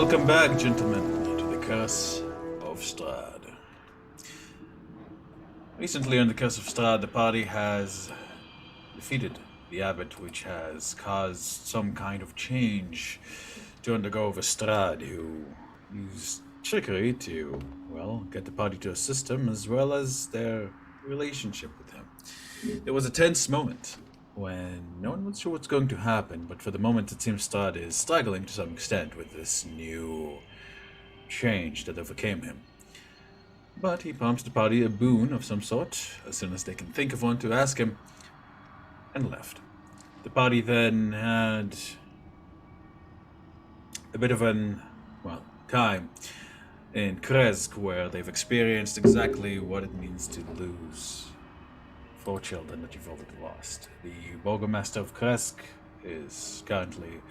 Welcome back, gentlemen, to the Curse of Strahd. Recently on the Curse of Strahd, the party has defeated the Abbot, which has caused some kind of change to undergo over Strahd, who used trickery to, well, get the party to assist him, as well as their relationship with him. There was a tense moment when no one was sure what's going to happen, but for the moment it seems Strahd is struggling to some extent with this new change that overcame him. But he promised the party a boon of some sort, as soon as they can think of one to ask him, and left. The party then had a bit of time in Krezk, where they've experienced exactly what it means to lose 4 children that you've already lost. The Burgomaster of Krezk is currently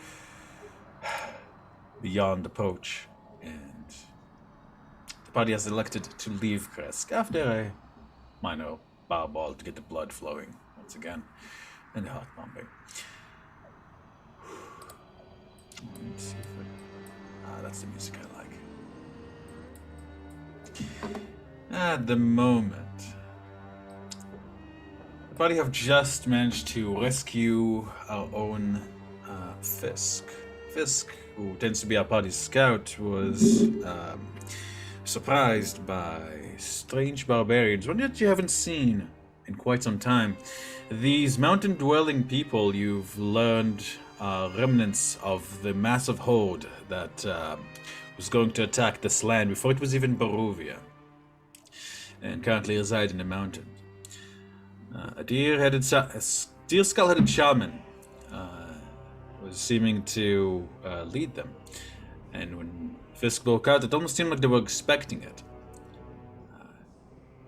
beyond approach, and the party has elected to leave Krezk after a minor fireball to get the blood flowing once again and the heart pumping. Let's see if that's the music I like. At the moment, the party have just managed to rescue our own Fisk. Fisk, who tends to be our party's scout, was surprised by strange barbarians, one that you haven't seen in quite some time. These mountain-dwelling people, you've learned, are remnants of the massive horde that was going to attack this land before it was even Barovia, and currently reside in the mountains. A deer skull-headed shaman was seeming to lead them, and when Fisk woke out, it almost seemed like they were expecting it.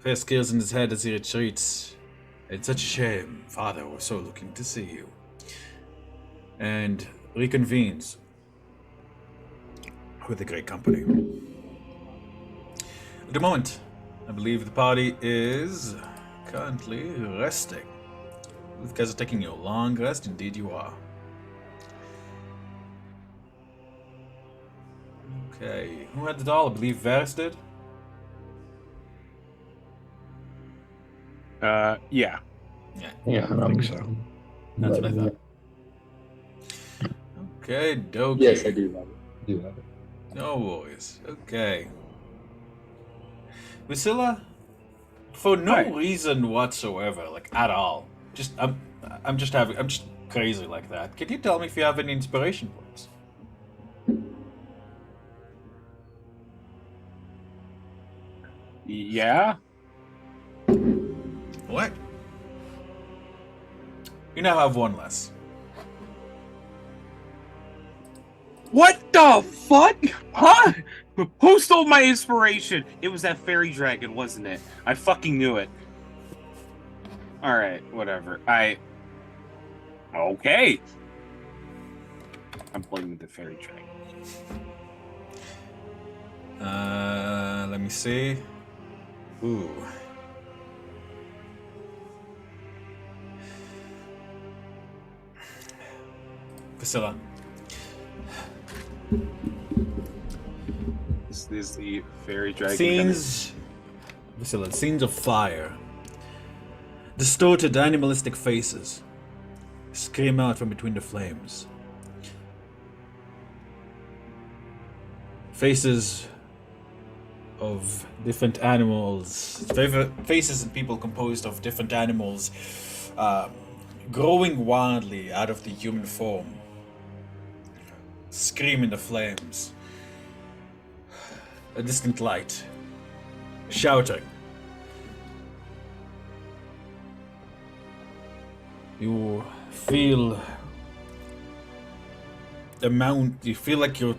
Fisk hears in his head as he retreats, "It's such a shame, Father, we're so looking to see you," and reconvenes with a great company. At the moment, I believe the party is currently resting. You guys are taking your long rest, indeed you are. Okay, who had the doll? I believe Varys did? Yeah. Yeah, I think so. That's what I thought. Okay, dokie. Yes, I do have it. No worries. Okay. Vasilla, for no reason whatsoever, like at all. I'm just crazy like that. Can you tell me if you have any inspiration points? Yeah? What? You now have 1 less. What the fuck? Huh? Who stole my inspiration? It was that fairy dragon, wasn't it? I fucking knew it. Alright, whatever. Okay. I'm blaming the fairy dragon. Let me see. Ooh. Vasilla. This is the fairy dragon. Scenes of fire. Distorted animalistic faces scream out from between the flames. Faces of different animals. Faces and people composed of different animals growing wildly out of the human form. Scream in the flames. A distant light. Shouting. You feel you feel like you're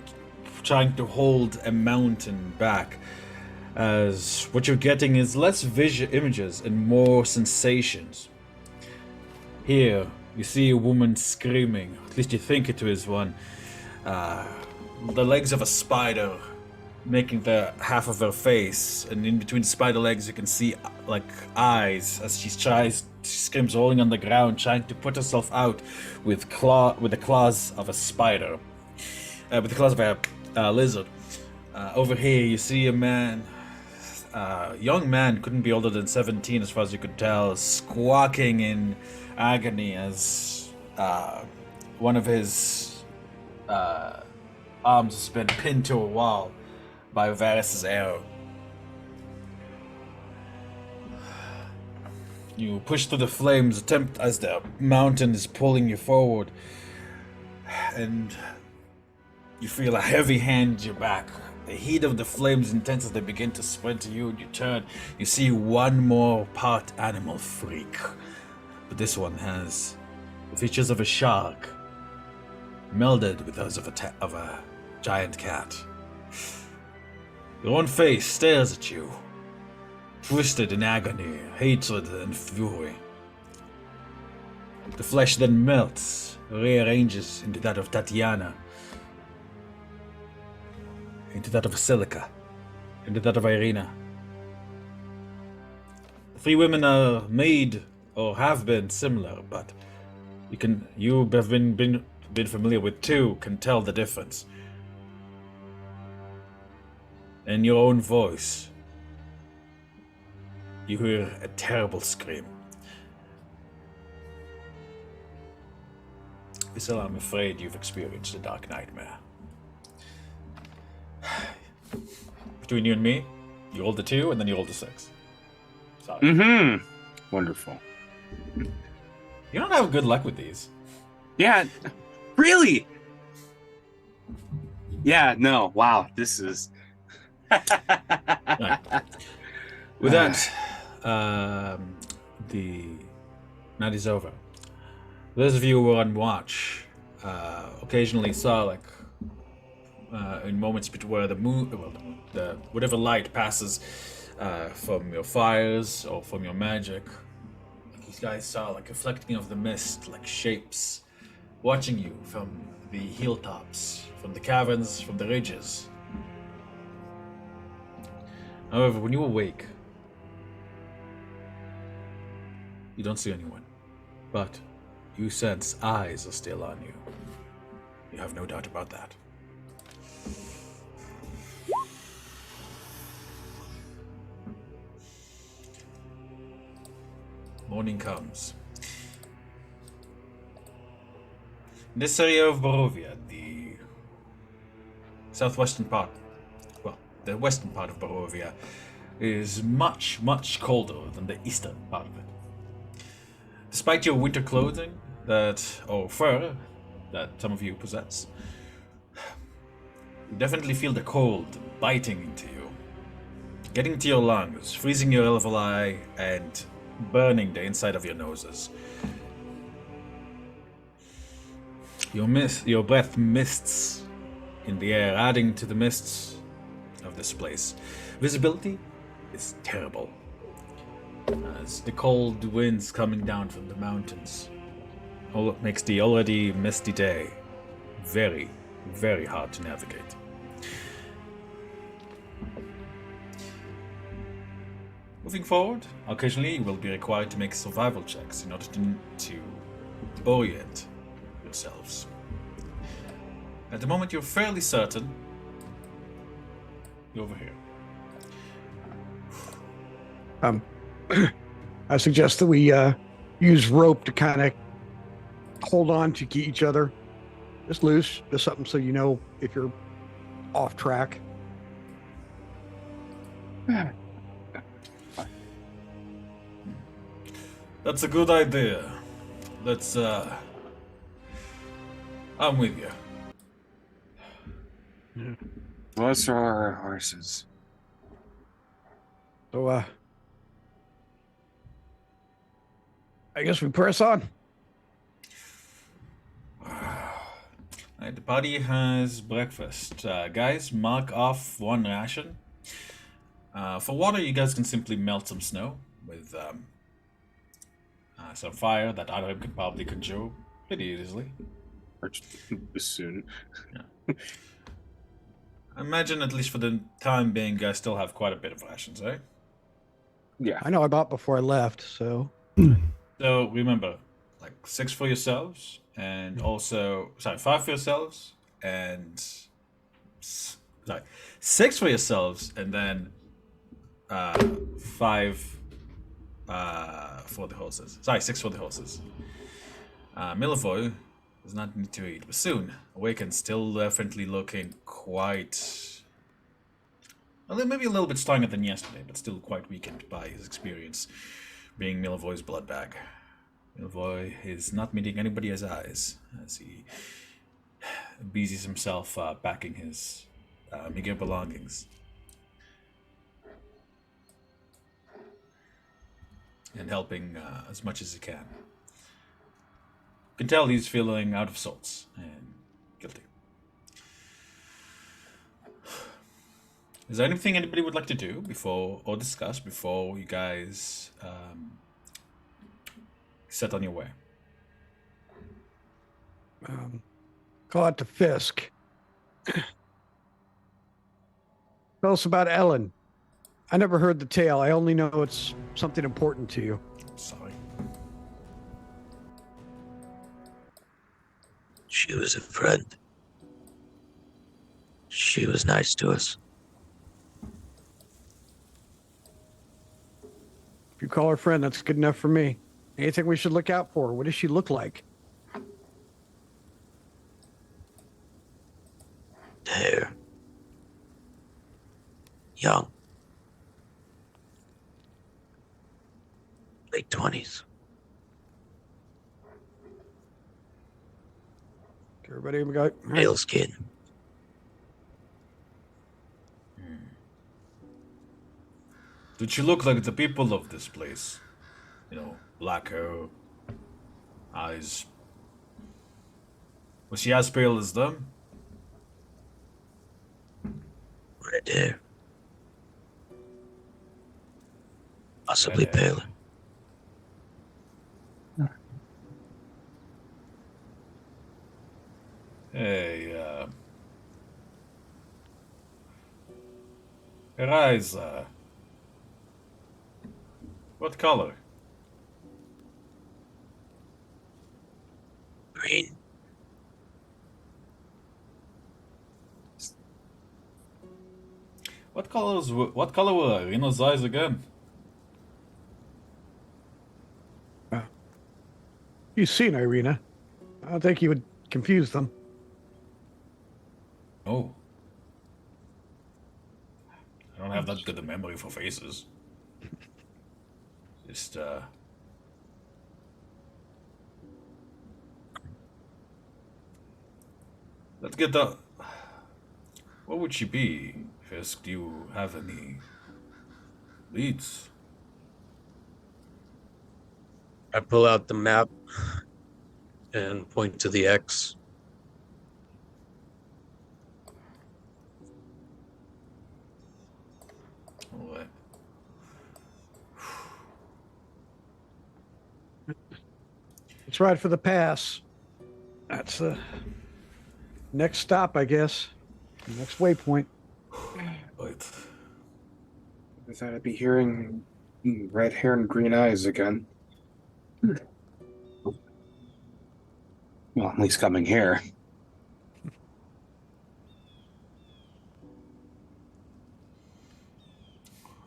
trying to hold a mountain back, as what you're getting is less visual images and more sensations. Here, you see a woman screaming, at least you think it is one. The legs of a spider making the half of her face, and in between the spider legs you can see like eyes as she screams rolling on the ground, trying to put herself out with the claws of a spider, with the claws of lizard. Over here, you see a man, young man, couldn't be older than 17 as far as you could tell, squawking in agony as one of his arms has been pinned to a wall by Varys' arrow. You push through the flames, attempt as the mountain is pulling you forward, and you feel a heavy hand at your back. The heat of the flames intense as they begin to spread to you, and you turn. You see one more part animal freak, but this one has the features of a shark, melded with those of a giant cat. Your own face stares at you, twisted in agony, hatred, and fury. The flesh then melts, rearranges into that of Tatiana, into that of Silica, into that of Irina. The three women are made or have been similar, but you have been familiar with two, can tell the difference. In your own voice, you hear a terrible scream. Viscera, I'm afraid you've experienced a dark nightmare. Between you and me, you rolled a 2 and then you rolled a 6. Sorry. Mm-hmm. Wonderful. You don't have good luck with these. Yeah. Really? Yeah, no. Wow. This is... Right. With that, the night is over. Those of you who were on watch occasionally saw, in moments where the moon, whatever light passes from your fires or from your magic, these guys saw reflecting of the mist, like shapes watching you from the hilltops, from the caverns, from the ridges. However, when you awake, you don't see anyone, but you sense eyes are still on you. You have no doubt about that. Morning comes. In this area of Barovia, the southwestern part, the western part of Barovia, is much, much colder than the eastern part of it. Despite your winter clothing or fur that some of you possess, you definitely feel the cold biting into you, getting into your lungs, freezing your alveoli, and burning the inside of your noses. Your breath mists in the air, adding to the mists of this place. Visibility is terrible, as the cold winds coming down from the mountains makes the already misty day very, very hard to navigate. Moving forward, occasionally you will be required to make survival checks in order to orient yourselves. At the moment, you're fairly certain you're over here. I suggest that we use rope to kind of hold on to each other. Just loose, just something so you know if you're off track. That's a good idea. Let's, I'm with you. Let's roll our horses. So, I guess we press on. Alright, the party has breakfast. Guys, mark off 1 ration. For water, you guys can simply melt some snow with some fire that Adam could probably conjure pretty easily. Or soon. Yeah. I imagine, at least for the time being, you guys still have quite a bit of rations, right? Yeah. I know I bought before I left, so. So remember, 6 for yourselves, and also 5 for yourselves, and sorry, 6 for yourselves, and then 5 for the horses. Sorry, 6 for the horses. Milivoy does not need to eat, but soon awakens, still definitely looking quite. Well, maybe a little bit stronger than yesterday, but still quite weakened by his experience being Milivoy's blood bag. Milivoy is not meeting anybody as eyes as he busies himself packing his meager belongings. And helping as much as he can. You can tell he's feeling out of sorts and guilty. Is there anything anybody would like to do before, or discuss before you guys set on your way? Call out to Fisk. Tell us about Ellen. I never heard the tale. I only know it's something important to you. Sorry. She was a friend. She was nice to us. If you call her friend, that's good enough for me. Anything we should look out for? What does she look like? Hair. Young. Late 20s. Everybody got Pale skin. Did she look like the people of this place? You know, black hair, eyes. Was she as pale as them? Red hair. Possibly Red hair. paler. Hey, her eyes, what color? Green. What color were Reno's eyes again? You've seen Irina. I don't think you would confuse them. Oh. I don't have that good a memory for faces. Just, let's get the... What would she be, Fisk? Do you have any leads? I pull out the map and point to the X. Alright. Let's ride for the pass. That's the next stop, I guess. Next waypoint. Right. I thought I'd be hearing red hair and green eyes again. Well, at least coming here.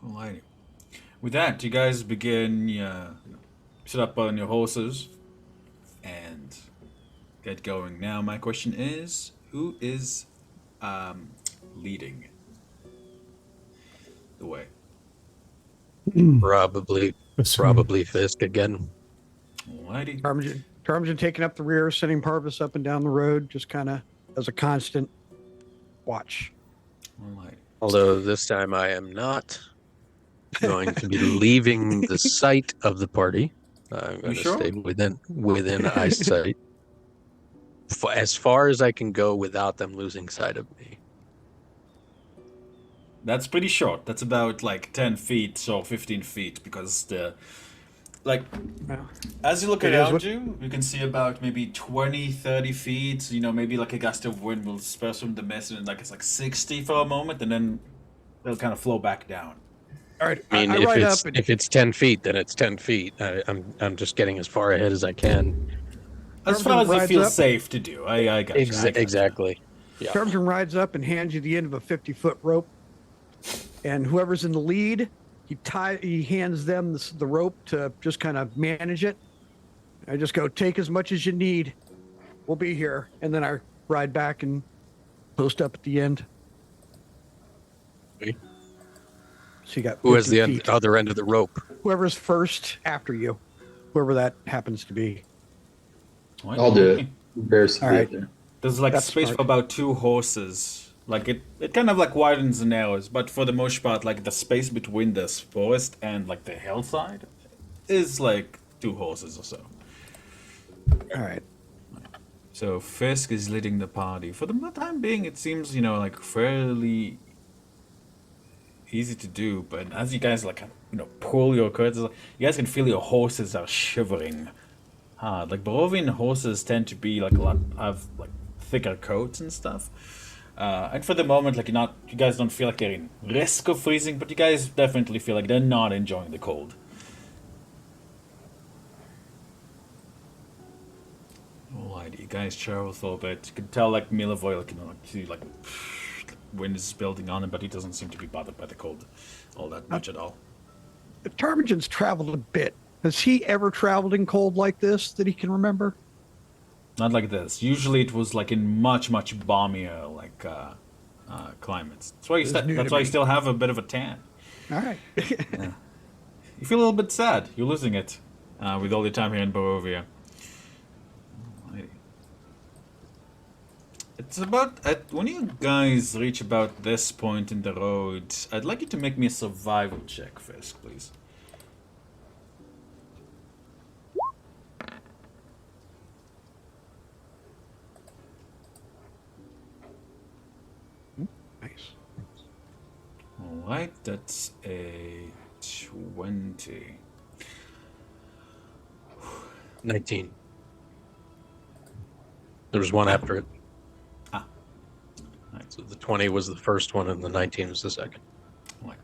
Alrighty. With that, you guys begin sit up on your horses and get going. Now, my question is, who is leading the way? Probably Fisk again. Alrighty. Tarmjan taking up the rear, sending Parvis up and down the road, just kind of as a constant watch. Alrighty. Although this time I am not going to be leaving the sight of the party. I'm going to sure? stay within eyesight. As far as I can go without them losing sight of me. That's pretty short. That's about like 10 feet or 15 feet because as you look around you can see about maybe 20, 30 feet. You know, maybe like a gust of wind will disperse from the mist and it's like 60 for a moment and then it'll kind of flow back down. All right. I mean, if it's 10 feet, then it's 10 feet. I'm just getting as far ahead as I can. As far as you feel safe to do. I got you. Exactly. Yeah. Tarmjan rides up and hands you the end of a 50-foot rope, and whoever's in the lead, he hands them the rope to just kind of manage it. I just go, take as much as you need. We'll be here, and then I ride back and post up at the end. Okay. So you got Who has 50 the feet. other end of the rope? Whoever's first after you, whoever that happens to be. Right, I'll do okay. it. Bears to All get right. there. There's like That's space smart. for about 2 horses. Like it kind of like widens and narrows, but for the most part, like the space between this forest and like the hillside is like 2 horses or so. All right. So Fisk is leading the party. For the time being, it seems, you know, like fairly easy to do. But as you guys like, you know, pull your curtains, you guys can feel your horses are shivering hard. Like Barovian horses tend to be like have like thicker coats and stuff. And for the moment, like you guys don't feel like they're in risk of freezing, but you guys definitely feel like they're not enjoying the cold. Alrighty, you guys travel for a bit. You can tell like Milivoy, like, you know, like, see, like wind is building on him, but he doesn't seem to be bothered by the cold all that much at all. Tarmagin's traveled a bit. Has he ever traveled in cold like this that he can remember? Not like this. Usually it was like in much balmier like climates. That's why you This is new that's to why you me. still have a bit of a tan. All right. You feel a little bit sad. You're losing it with all your time here in Barovia. Alrighty. It's about when you guys reach about this point in the road. I'd like you to make me a survival check, Fisk, please. Nice. Alright, that's a 20. 19. There was one after it. Ah. So the 20 was the first one, and the 19 was the second. Right.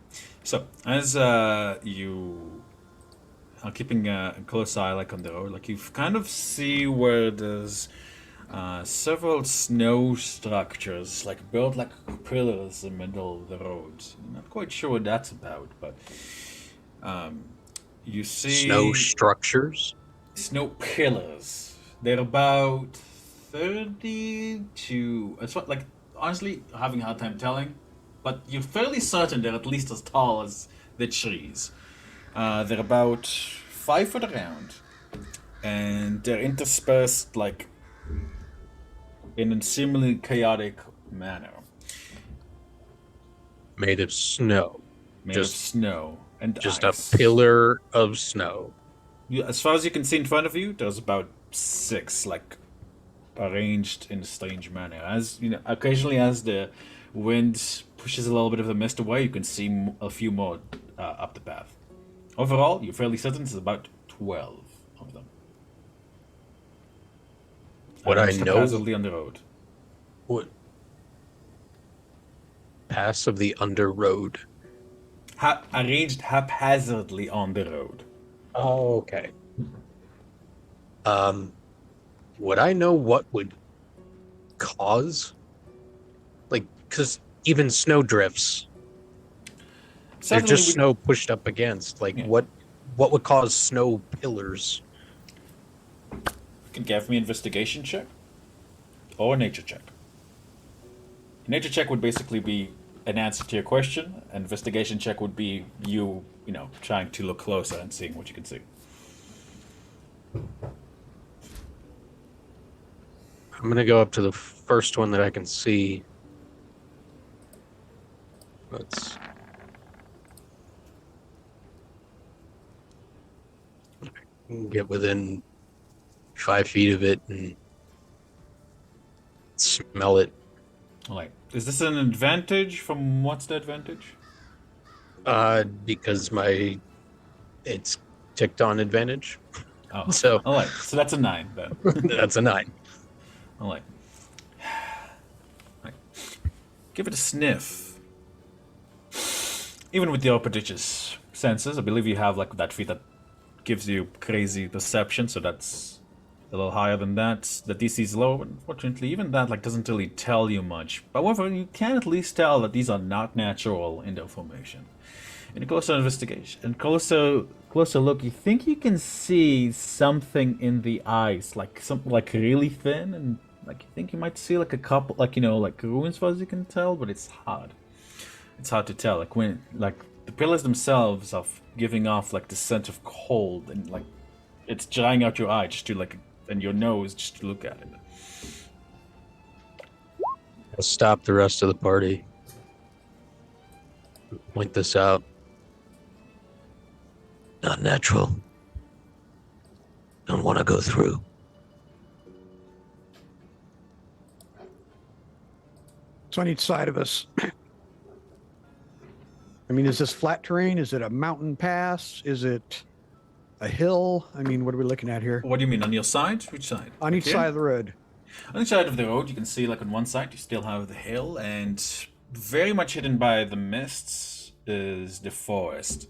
So, as you are keeping a close eye, like on the road, like you kind of see where there's several snow structures, like built like pillars in the middle of the road. I'm not quite sure what that's about, but you see Snow structures. snow pillars. They're about 30 to. It's what, like, honestly, having a hard time telling, but you're fairly certain they're at least as tall as the trees. They're about 5 foot around, and they're interspersed, like, in a similarly chaotic manner. Made of snow. Made Just- of snow and Just ice. a pillar of snow. As far as you can see in front of you, there's about 6, like, arranged in a strange manner. As you know, occasionally as the wind pushes a little bit of the mist away, you can see a few more up the path. Overall, you're fairly certain it's about 12 of them. Would I Arranged know- haphazardly on the road. What? Pass of the under road. Arranged haphazardly on the road. Oh, okay. Would I know what would cause? Like, because even snow drifts, they're Certainly just we- snow pushed up against. Like, Yeah. what would cause snow pillars? You can give me investigation check or a nature check. A nature check would basically be an answer to your question. An investigation check would be you know, trying to look closer and seeing what you can see. I'm gonna go up to the first one that I can see. Let's get within 5 feet of it and smell it. Like, is this an advantage? From what's the advantage? Because it's ticked on advantage. Oh, So alright. So that's a 9 then. that's a 9. Alright. Like, give it a sniff. Even with your prodigious senses, I believe you have like that feat that gives you crazy perception. So that's a little higher than that. The DC is low, but unfortunately, even that like doesn't really tell you much. However, you can at least tell that these are not natural in their formation. In a closer investigation and closer look, you think you can see something in the eyes, like something like really thin, and like you think you might see like a couple, like like ruins, as you can tell, but it's hard. It's hard to tell. Like when like the pillars themselves are giving off like the scent of cold, and like it's drying out your eye just to like and your nose just to look at it. I'll stop the rest of the party. Point this out. Not natural. Don't want to go through. So on each side of us. I mean, is this flat terrain? Is it a mountain pass? Is it a hill? I mean, what are we looking at here? What do you mean on your side? Which side? On each Here? side of the road. On each side of the road, you can see like on one side you still have the hill, and very much hidden by the mists is the forest.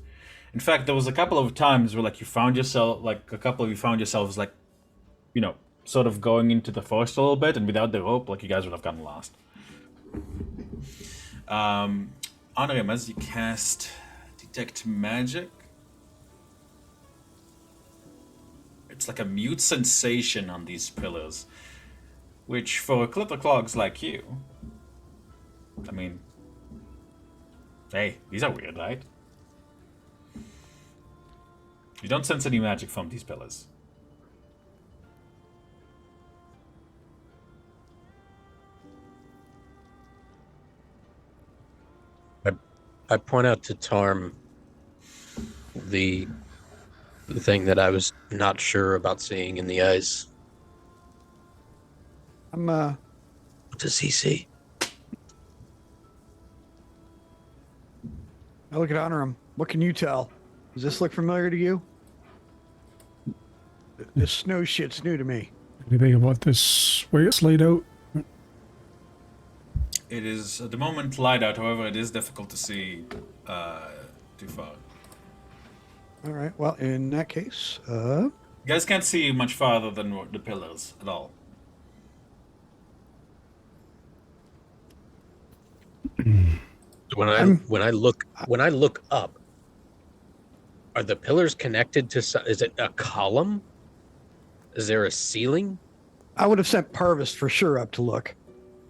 In fact, there was a couple of times where like you found yourself, like a couple of you found yourselves like, sort of going into the forest a little bit, and without the rope, like you guys would have gotten lost. Honorim, as you cast Detect Magic, it's like a mute sensation on these pillars, which for a clipper clogs like you, I mean, hey, these are weird, right? You don't sense any magic from these pillars. I point out to Tarm the thing that I was not sure about seeing in the ice. I'm What does he see? I look at Honorum. What can you tell? Does this look familiar to you? This snow shit's new to me. Anything about this way it's laid out? It is at the moment light out, however, it is difficult to see too far. All right. Well, in that case, You guys can't see much farther than the pillars at all. When I look up, are the pillars connected to? Is it a column? Is there a ceiling? I would have sent Parvis for sure up to look.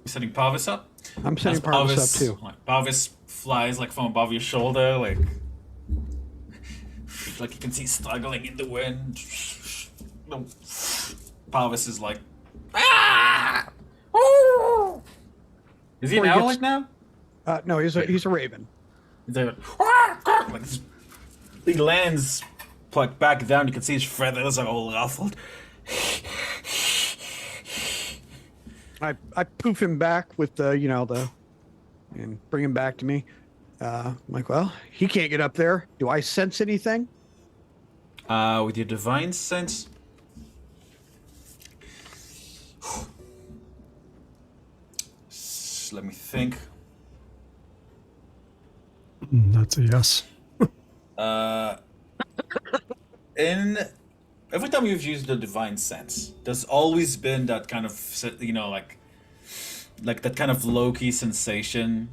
You setting Parvis up? I'm sending As Parvis up too. Like, Parvis flies like from above your shoulder, like you can see struggling in the wind. Parvis is like, ah! Ooh! Is he an Before he owl gets- like now? No, he's a raven. He's like, "Ah!" Like he lands like back down. You can see his feathers are all ruffled. I poof him back with the and bring him back to me. I'm like, well, he can't get up there. Do I sense anything? With your divine sense. Let me think. That's a yes. In every time you've used the divine sense, there's always been that kind of like that kind of low-key sensation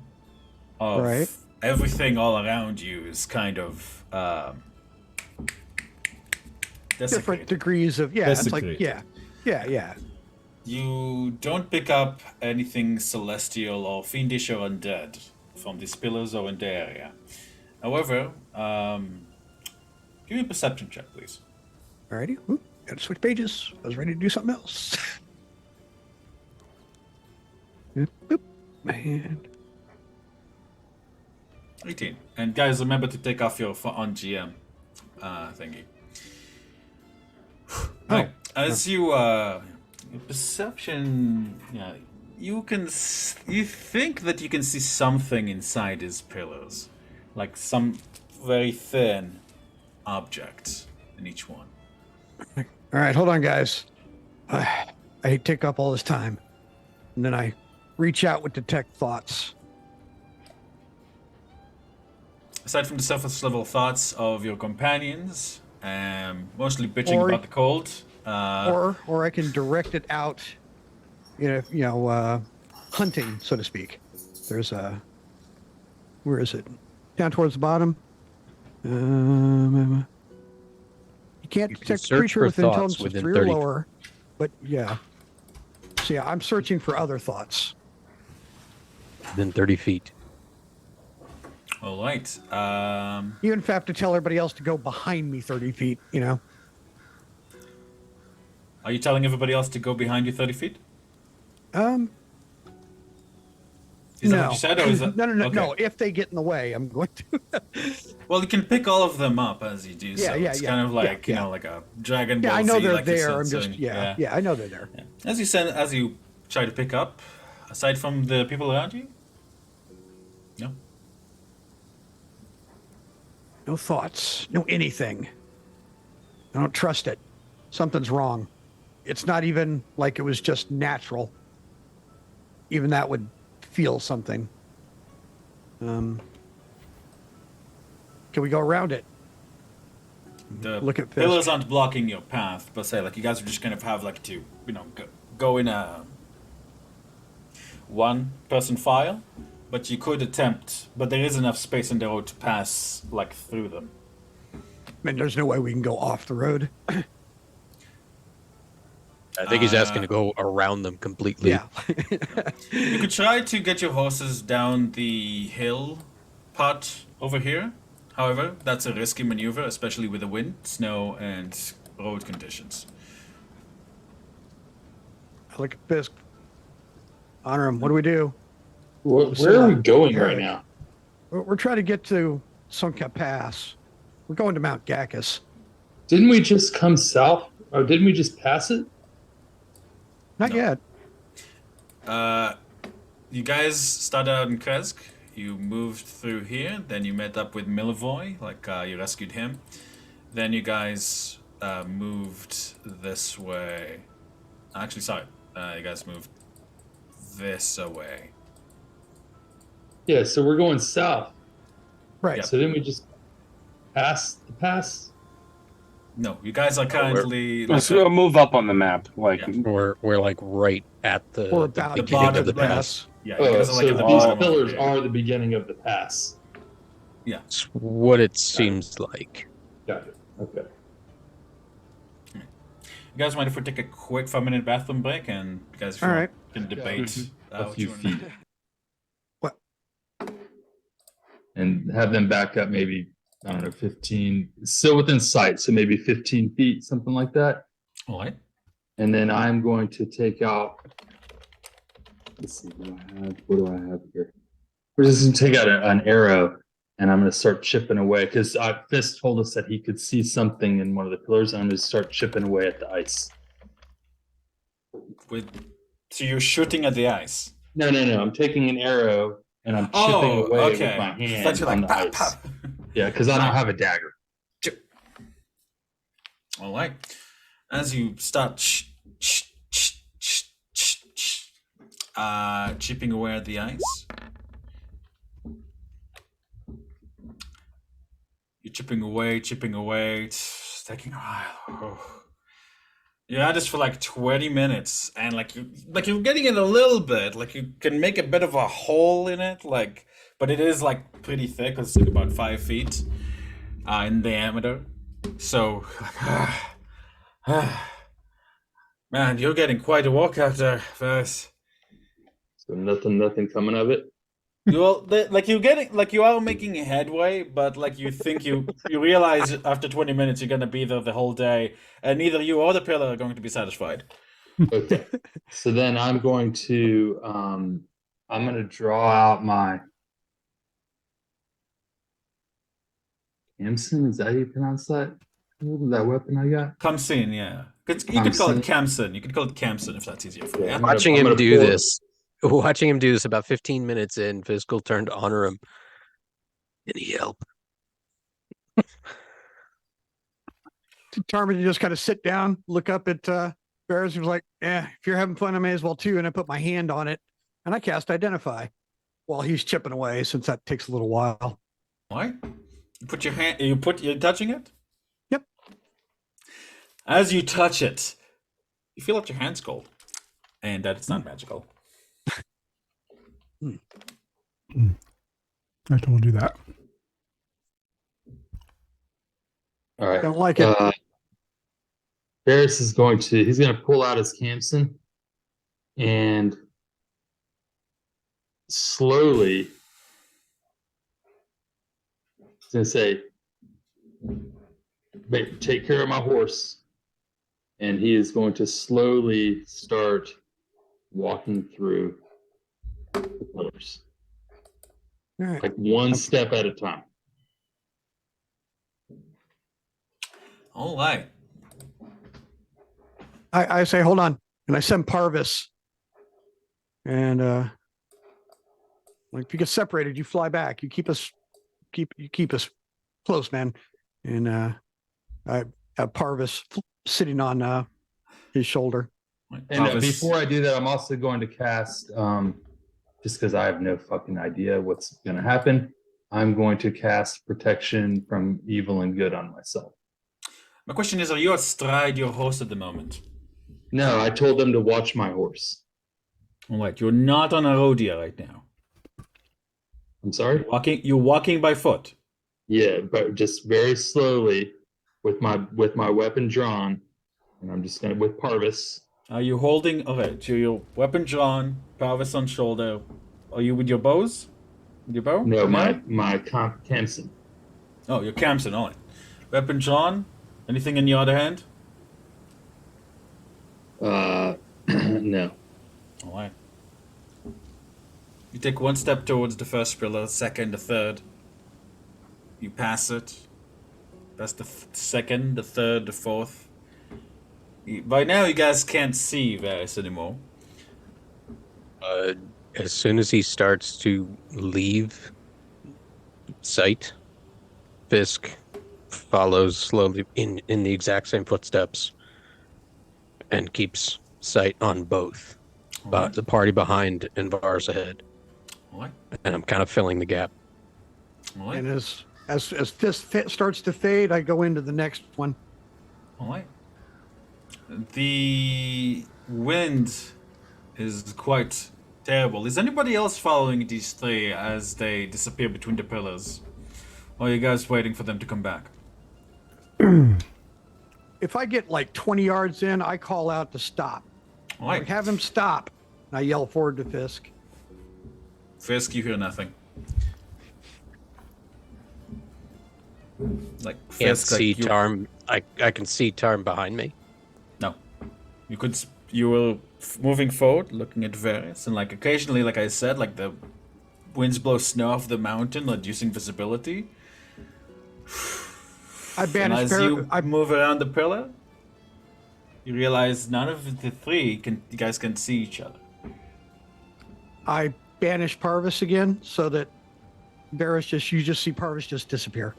of Right. everything all around you is kind of Different desecrated. degrees of it's like Desecrate. yeah. You don't pick up anything celestial or fiendish or undead from these pillars or in the area. However, give me a perception check, please. Alrighty. Oop, gotta switch pages. I was ready to do something else. Boop, boop. And 18. And guys, remember to take off your on GM thingy. Right. As you perception, you think that you can see something inside his pillars, like some very thin object in each one. all right, hold on, guys. I hate to take up all this time, and then I reach out with detect thoughts. Aside from the surface level thoughts of your companions, mostly bitching Or- about the cold, Or I can direct it out, hunting, so to speak. There's a, where is it? Down towards the bottom. You can't You can detect a search creature for with thoughts intelligence of within 3 or 30 lower, but yeah. So yeah, I'm searching for other thoughts. Within 30 feet. All right. Even if I have to tell everybody else to go behind me 30 feet, Are you telling everybody else to go behind you 30 feet? Is that no. what you said, or is that... no, Okay. no. If they get in the way, I'm going to. Well, you can pick all of them up as you do so. It's kind of like, yeah. like a Dragon Ball Yeah, I know Z, they're like you there. said, I'm just, saying, yeah, I know they're there. Yeah. As you try to pick up, aside from the people around you? No? No thoughts, no anything. I don't trust it. Something's wrong. It's not even like it was just natural. Even that would feel something. Can we go around it? The Look at pillars Fisk. aren't blocking your path, but say, like, you guys are just kind of have, like, to, go in a one-person file, but you could attempt, but there is enough space in the road to pass, like, through them. Man, there's no way we can go off the road. I think he's asking to go around them completely. Yeah. You could try to get your horses down the hill part over here. However, that's a risky maneuver, especially with the wind, snow, and road conditions. I look at Fisk. Honor him. What do we do? Where are we going right now? We're trying to get to Sunka Pass. We're going to Mount Gacus. Didn't we just come south? Or didn't we just pass it? Not No. yet. You guys started out in Kresk. You moved through here. Then you met up with Milivoy, like you rescued him. Then you guys moved this way. Actually, sorry. You guys moved this away. Yeah, so we're going south. Right. Yep. So didn't we just pass the pass? No, you guys are currently... Let's go move up on the map. Like, Yeah. We're like right at the, We're the about beginning to get bottom to of the the pass. pass. Yeah, you Oh, guys are like so at the these bottom. of pillars it. are the beginning of the pass. It's what it seems like. Got it. Okay. You guys mind if we take a quick 5-minute bathroom break and you guys All right. can debate A what few you wanna feet. do? What? And have them back up maybe, I don't know, 15, still within sight, so maybe 15 feet, something like that. All right. And then I'm going to take out, let's see, what do I have here? We're just going to take out an arrow and I'm going to start chipping away because Fisk told us that he could see something in one of the pillars. And I'm going to start chipping away at the ice. So you're shooting at the ice. No. I'm taking an arrow and I'm chipping away with my hand Thought you were on like, the pop, ice. pop. Yeah, because I don't have a dagger. All right. As you start chipping away at the ice, you're chipping away. It's taking a while. Oh. You're at this for like 20 minutes, and you're getting it a little bit. Like you can make a bit of a hole in it, but it is like pretty thick. It's like about 5 feet in diameter. So, man, you're getting quite a workout there, Ferris. So nothing coming of it. You are making headway, but like you think you realize after 20 minutes you're gonna be there the whole day, and neither you or the pillar are going to be satisfied. Okay. So then I'm going to draw out my Kamsin, is that how you pronounce that? That weapon I got? Kamsin, yeah. You could call it Kamsin. You could call it Kamsin if that's easier for you. Yeah. Watching I'm him gonna do pull it. this, watching him do this about 15 minutes in, Physical turned to honor him. Any help? Determined to just kind of sit down, look up at Ferris. He was like, "Yeah, if you're having fun, I may as well too." And I put my hand on it, and I cast Identify while he's chipping away, since that takes a little while. Why? You put your hand. You're touching it. Yep. As you touch it, you feel that your hand's cold, and that it's not magical. I told you that. All right. Don't like it. Ferris is he's going to pull out his Camson and slowly, he's going to say, take care of my horse. And he is going to slowly start walking through the pillars, All right. like one step at a time. All right. I say, hold on, and I send Parvis, and like if you get separated, you fly back. You keep us close, man. And I have Parvis sitting on his shoulder. And Parvis- before I do that, I'm also going to cast, just because I have no fucking idea what's going to happen, I'm going to cast protection from evil and good on myself. My question is, are you astride your horse at the moment? No, I told them to watch my horse. All right, you're not on a rodeo right now. I'm sorry? You're walking by foot. Yeah, but just very slowly with my weapon drawn, and I'm just gonna with Parvis. Are you holding? Okay, so your weapon drawn, Parvis on shoulder. Are you with your bows? With your bow? No, my Camson. Oh, your Camson. All right. Weapon drawn. Anything in your other hand? No. All right. You take one step towards the first pillar, second, the third. You pass it. That's the second, the third, the fourth. By now, you guys can't see Varys anymore. As soon as he starts to leave sight, Fisk follows slowly in the exact same footsteps and keeps sight on both. But the party behind and Varus ahead. All right. And I'm kind of filling the gap. All right. And as this starts to fade, I go into the next one. All right. The wind is quite terrible. Is anybody else following these three as they disappear between the pillars? Or are you guys waiting for them to come back? If I get like 20 yards in, I call out to stop. All right. Like, have him stop. And I yell forward to Fisk. Fisk, you hear nothing. Like Can't Fisk, see like you, Tarm. I can see Tarm behind me. no, you were moving forward, looking at Varys, and like occasionally, like I said, like the winds blow snow off the mountain, reducing visibility. I And banish as you I move around the pillar, you realize none of the three you guys can see each other. I banish Parvis again so that you just see Parvis just disappear.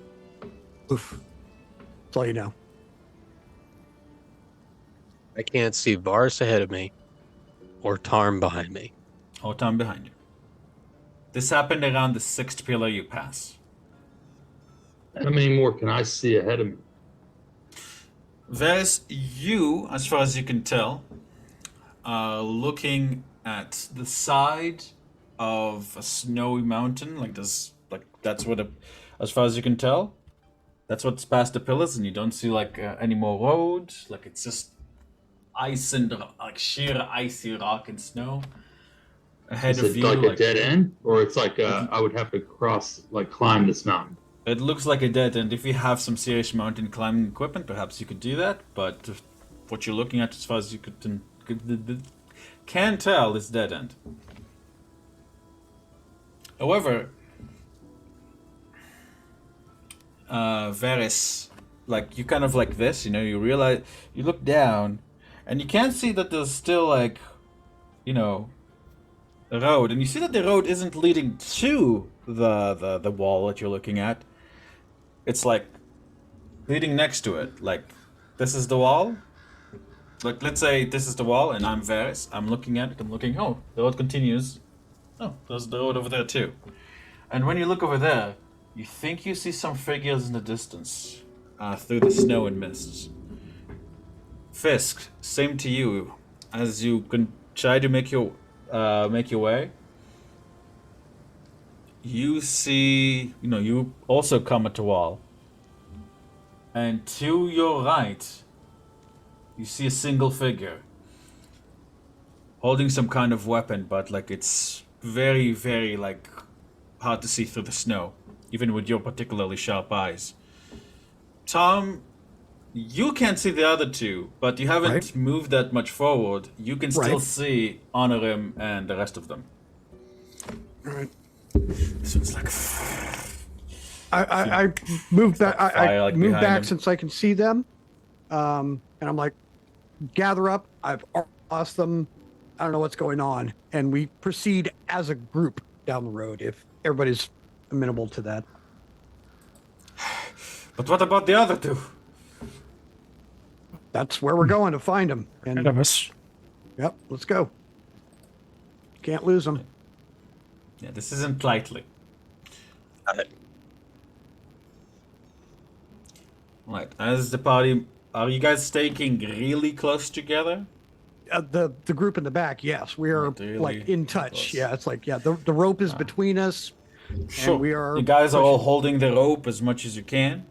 Oof. That's all you know. I can't see Varus ahead of me or Tarm behind me. Whole time behind you. This happened around the sixth pillar you pass. How many more can I see ahead of me? Varys, you, as far as you can tell, are looking at the side of a snowy mountain, like this, like that's what, as far as you can tell, that's what's past the pillars, and you don't see like any more road. Like it's just ice and like sheer icy rock and snow ahead Is of it you. like a dead end, or it's like I would have to climb this mountain? It looks like a dead end. If you have some serious mountain climbing equipment, perhaps you could do that. But what you're looking at, as far as you can tell, is dead end. However, Varys, like you kind of like this, you know, you realize you look down, and you can't see that there's still like, you know, a road, and you see that the road isn't leading to the wall that you're looking at. It's like leading next to it. Like this is the wall. Like let's say this is the wall, and I'm Varys. I'm looking at it. I'm looking. Oh, the road continues. Oh, there's the road over there too. And when you look over there, you think you see some figures in the distance through the snow and mists. Fisk, same to you. As you can try to make your way, you see, you also come at the wall. And to your right, you see a single figure holding some kind of weapon, but like it's very, very like hard to see through the snow, even with your particularly sharp eyes. Tom, you can't see the other two, but you haven't Right. moved that much forward. You can still Right. see Honorim and the rest of them. All right. This one's like, I moved back. Fire, I like, moved behind back him. since I can see them, and I'm like, gather up. I've lost them. I don't know what's going on, and we proceed as a group down the road if everybody's amenable to that. but what about the other two? That's where we're going to find them. Ahead And of us. yep, let's go. Can't lose them. Yeah, this isn't lightly. Right, as the party, are you guys staking really close together? The group in the back, yes, we are Not really like in touch. close. Yeah, it's like the rope is between us. Sure. we are You guys are all pushing. holding the rope as much as you can.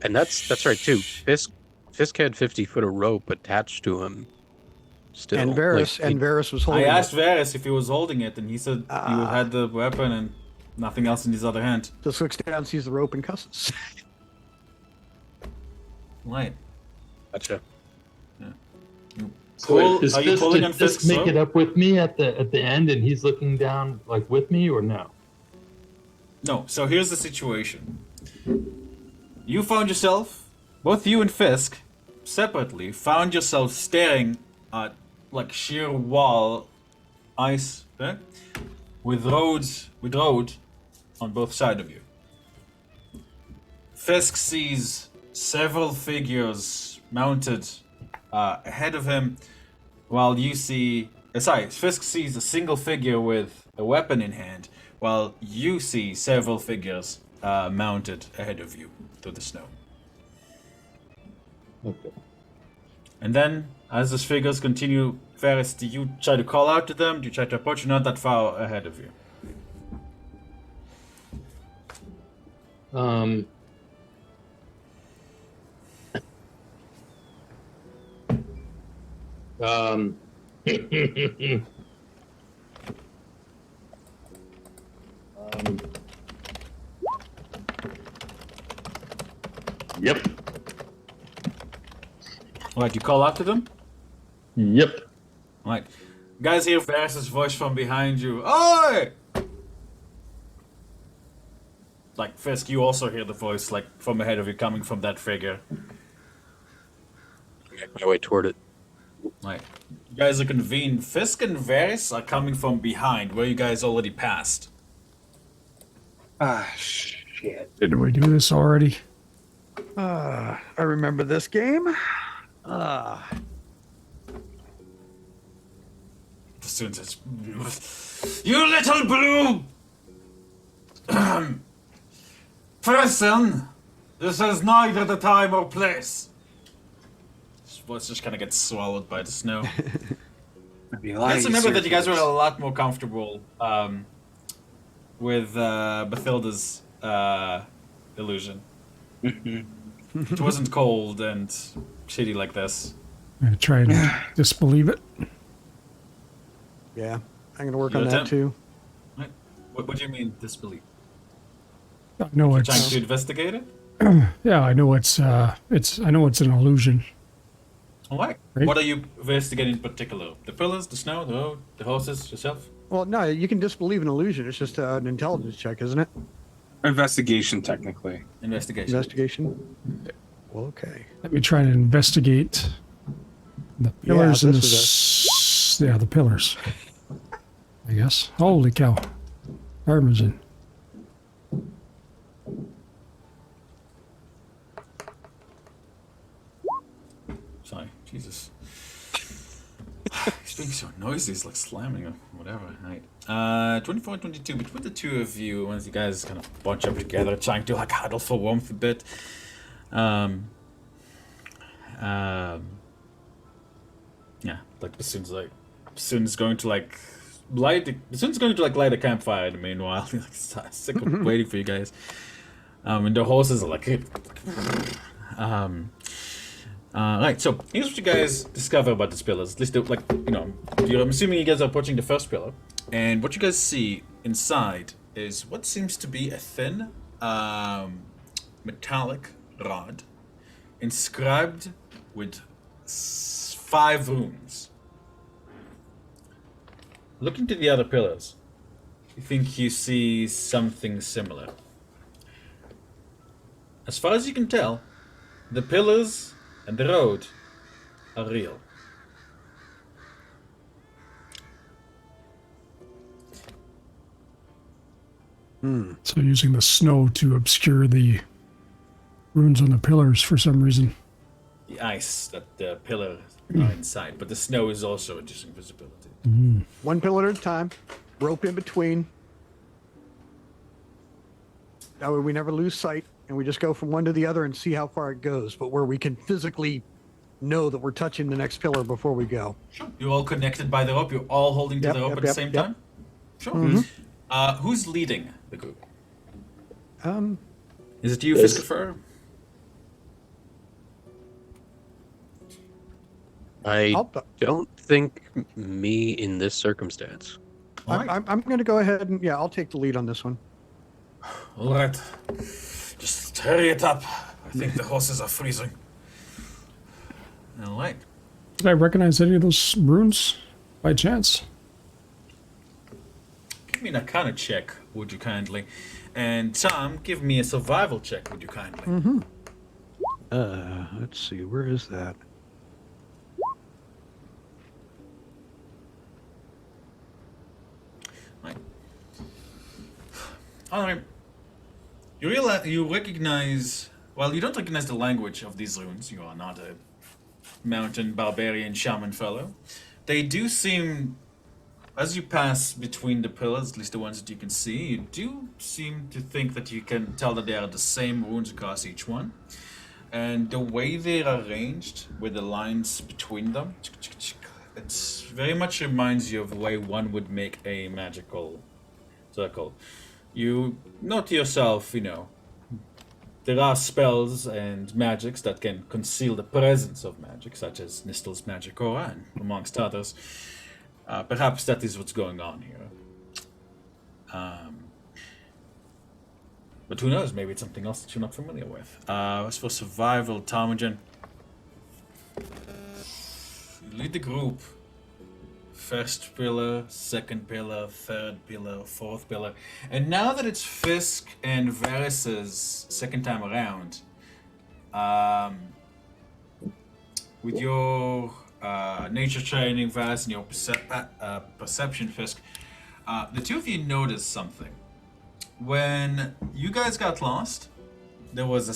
And that's right too. Fisk had 50 foot of rope attached to him. Still, And Varys was I holding. asked it. Varys if he was holding it, and he said he had the weapon and nothing else in his other hand. Just looks down, sees the rope, and cusses. Right. Gotcha. So wait, Are you pulling on did Fisk Fisk's make rope? it up with me at the end, and he's looking down like with me, or no? No, so here's the situation. You found yourself, both you and Fisk, separately, found yourself staring at like sheer wall, ice, with road on both sides of you. Fisk sees several figures mounted ahead of him, while you see. Fisk sees a single figure with a weapon in hand, while you see several figures mounted ahead of you through the snow. Okay. And then, as those figures continue, Ferris, do you try to call out to them? Do you try to approach? You're not that far ahead of you. Um. Um. Yep. Right, you call out to them? Yep. Right. Guys hear Ferris's voice from behind you. Oi! Like, Fisk, you also hear the voice, like, from ahead of you, coming from that figure. Make my way toward it. Right. You guys are convened. Fisk and Varys are coming from behind, where you guys already passed. Ah, shit. Did we do this already? I remember this game. The student says, "You little blue person! This is neither the time or place." His voice just kind of gets swallowed by the snow. Let's remember that you guys were a lot more comfortable with Bathilda's illusion. It wasn't cold and shitty like this. I'm gonna try and disbelieve it. Yeah, I'm gonna work You on that attempt? too. Right? What do you mean disbelief? I know Trying it's to investigate it? yeah. I know it's I know it's an illusion. Alright. Right. What are you investigating in particular? The pillars, the snow, the road, the horses, yourself? Well, no, you can disbelieve an illusion. It's just an intelligence check, isn't it? Investigation, technically. Investigation. Investigation. Well, okay. Let me try to investigate the pillars and the this the pillars. I guess. Holy cow! Parmesan. Sorry, Jesus. He's being so noisy, he's like slamming or whatever. Right. 24 and 22. Between the two of you, once you guys kind of bunch up together, trying to like huddle for warmth a bit. Yeah, like Bassoon's going to like light a campfire. In the meanwhile, he's like sick of waiting for you guys. And the horses are like, right. So here's what you guys discover about this pillars. At least, I'm assuming you guys are approaching the first pillar, and what you guys see inside is what seems to be a thin, metallic rod, inscribed with 5 runes. Looking to the other pillars, you think you see something similar. As far as you can tell, the pillars and the road are real. So using the snow to obscure the runes on the pillars for some reason. The ice that the pillars are inside, but the snow is also reducing visibility. One pillar at a time, rope in between. That way we never lose sight, and we just go from one to the other and see how far it goes, but where we can physically know that we're touching the next pillar before we go. Sure. You're all connected by the rope. You're all holding to the rope at the same time? Sure. Who's leading the group? Is it you, Fiskifer? I don't think me in this circumstance. I'm going to go ahead and, I'll take the lead on this one. All right. Just hurry it up. I think the horses are freezing. All right. Did I recognize any of those runes by chance? Give me an Arcana check, would you kindly? And Tom, give me a survival check, would you kindly? Let's see, where is that? Right. All right. You recognize... Well, you don't recognize the language of these runes. You are not a mountain barbarian shaman fellow. They do seem... As you pass between the pillars, at least the ones that you can see, you do seem to think that you can tell that they are the same runes across each one. And the way they are arranged, with the lines between them, it very much reminds you of the way one would make a magical circle. You note to yourself, there are spells and magics that can conceal the presence of magic, such as Nistel's Magic Aura, and amongst others. Perhaps that is what's going on here. But who knows? Maybe it's something else that you're not familiar with. As for survival, Tarmogen, you lead the group. First pillar, second pillar, third pillar, fourth pillar. And now that it's Fisk and Varys's second time around, with your nature training, Varys, and your perception, Fisk, the two of you noticed something. When you guys got lost, there was a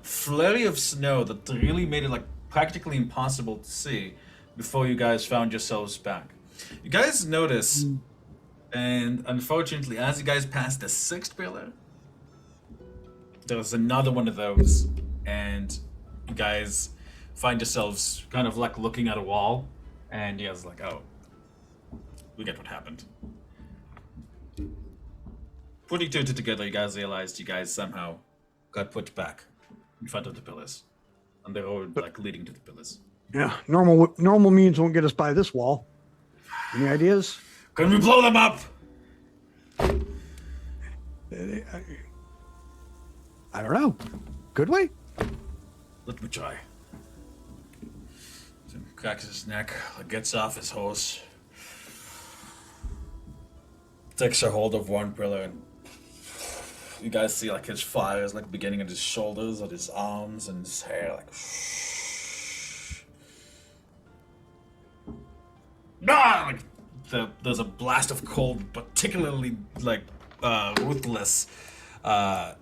flurry of snow that really made it practically impossible to see before you guys found yourselves back. You guys notice, and unfortunately, as you guys passed the 6th pillar, there was another one of those, and you guys find yourselves kind of looking at a wall, and you guys oh, we get what happened. Putting 2 and 2 together, you guys realized you guys somehow got put back in front of the pillars, on the road leading to the pillars. Yeah, normal means won't get us by this wall. Any ideas? Can we blow them up? I don't know. Could we? Let me try. Tim cracks his neck, gets off his horse, takes a hold of one pillar, and you guys see his fires beginning at his shoulders, at his arms, and his hair there's a blast of cold, particularly ruthless,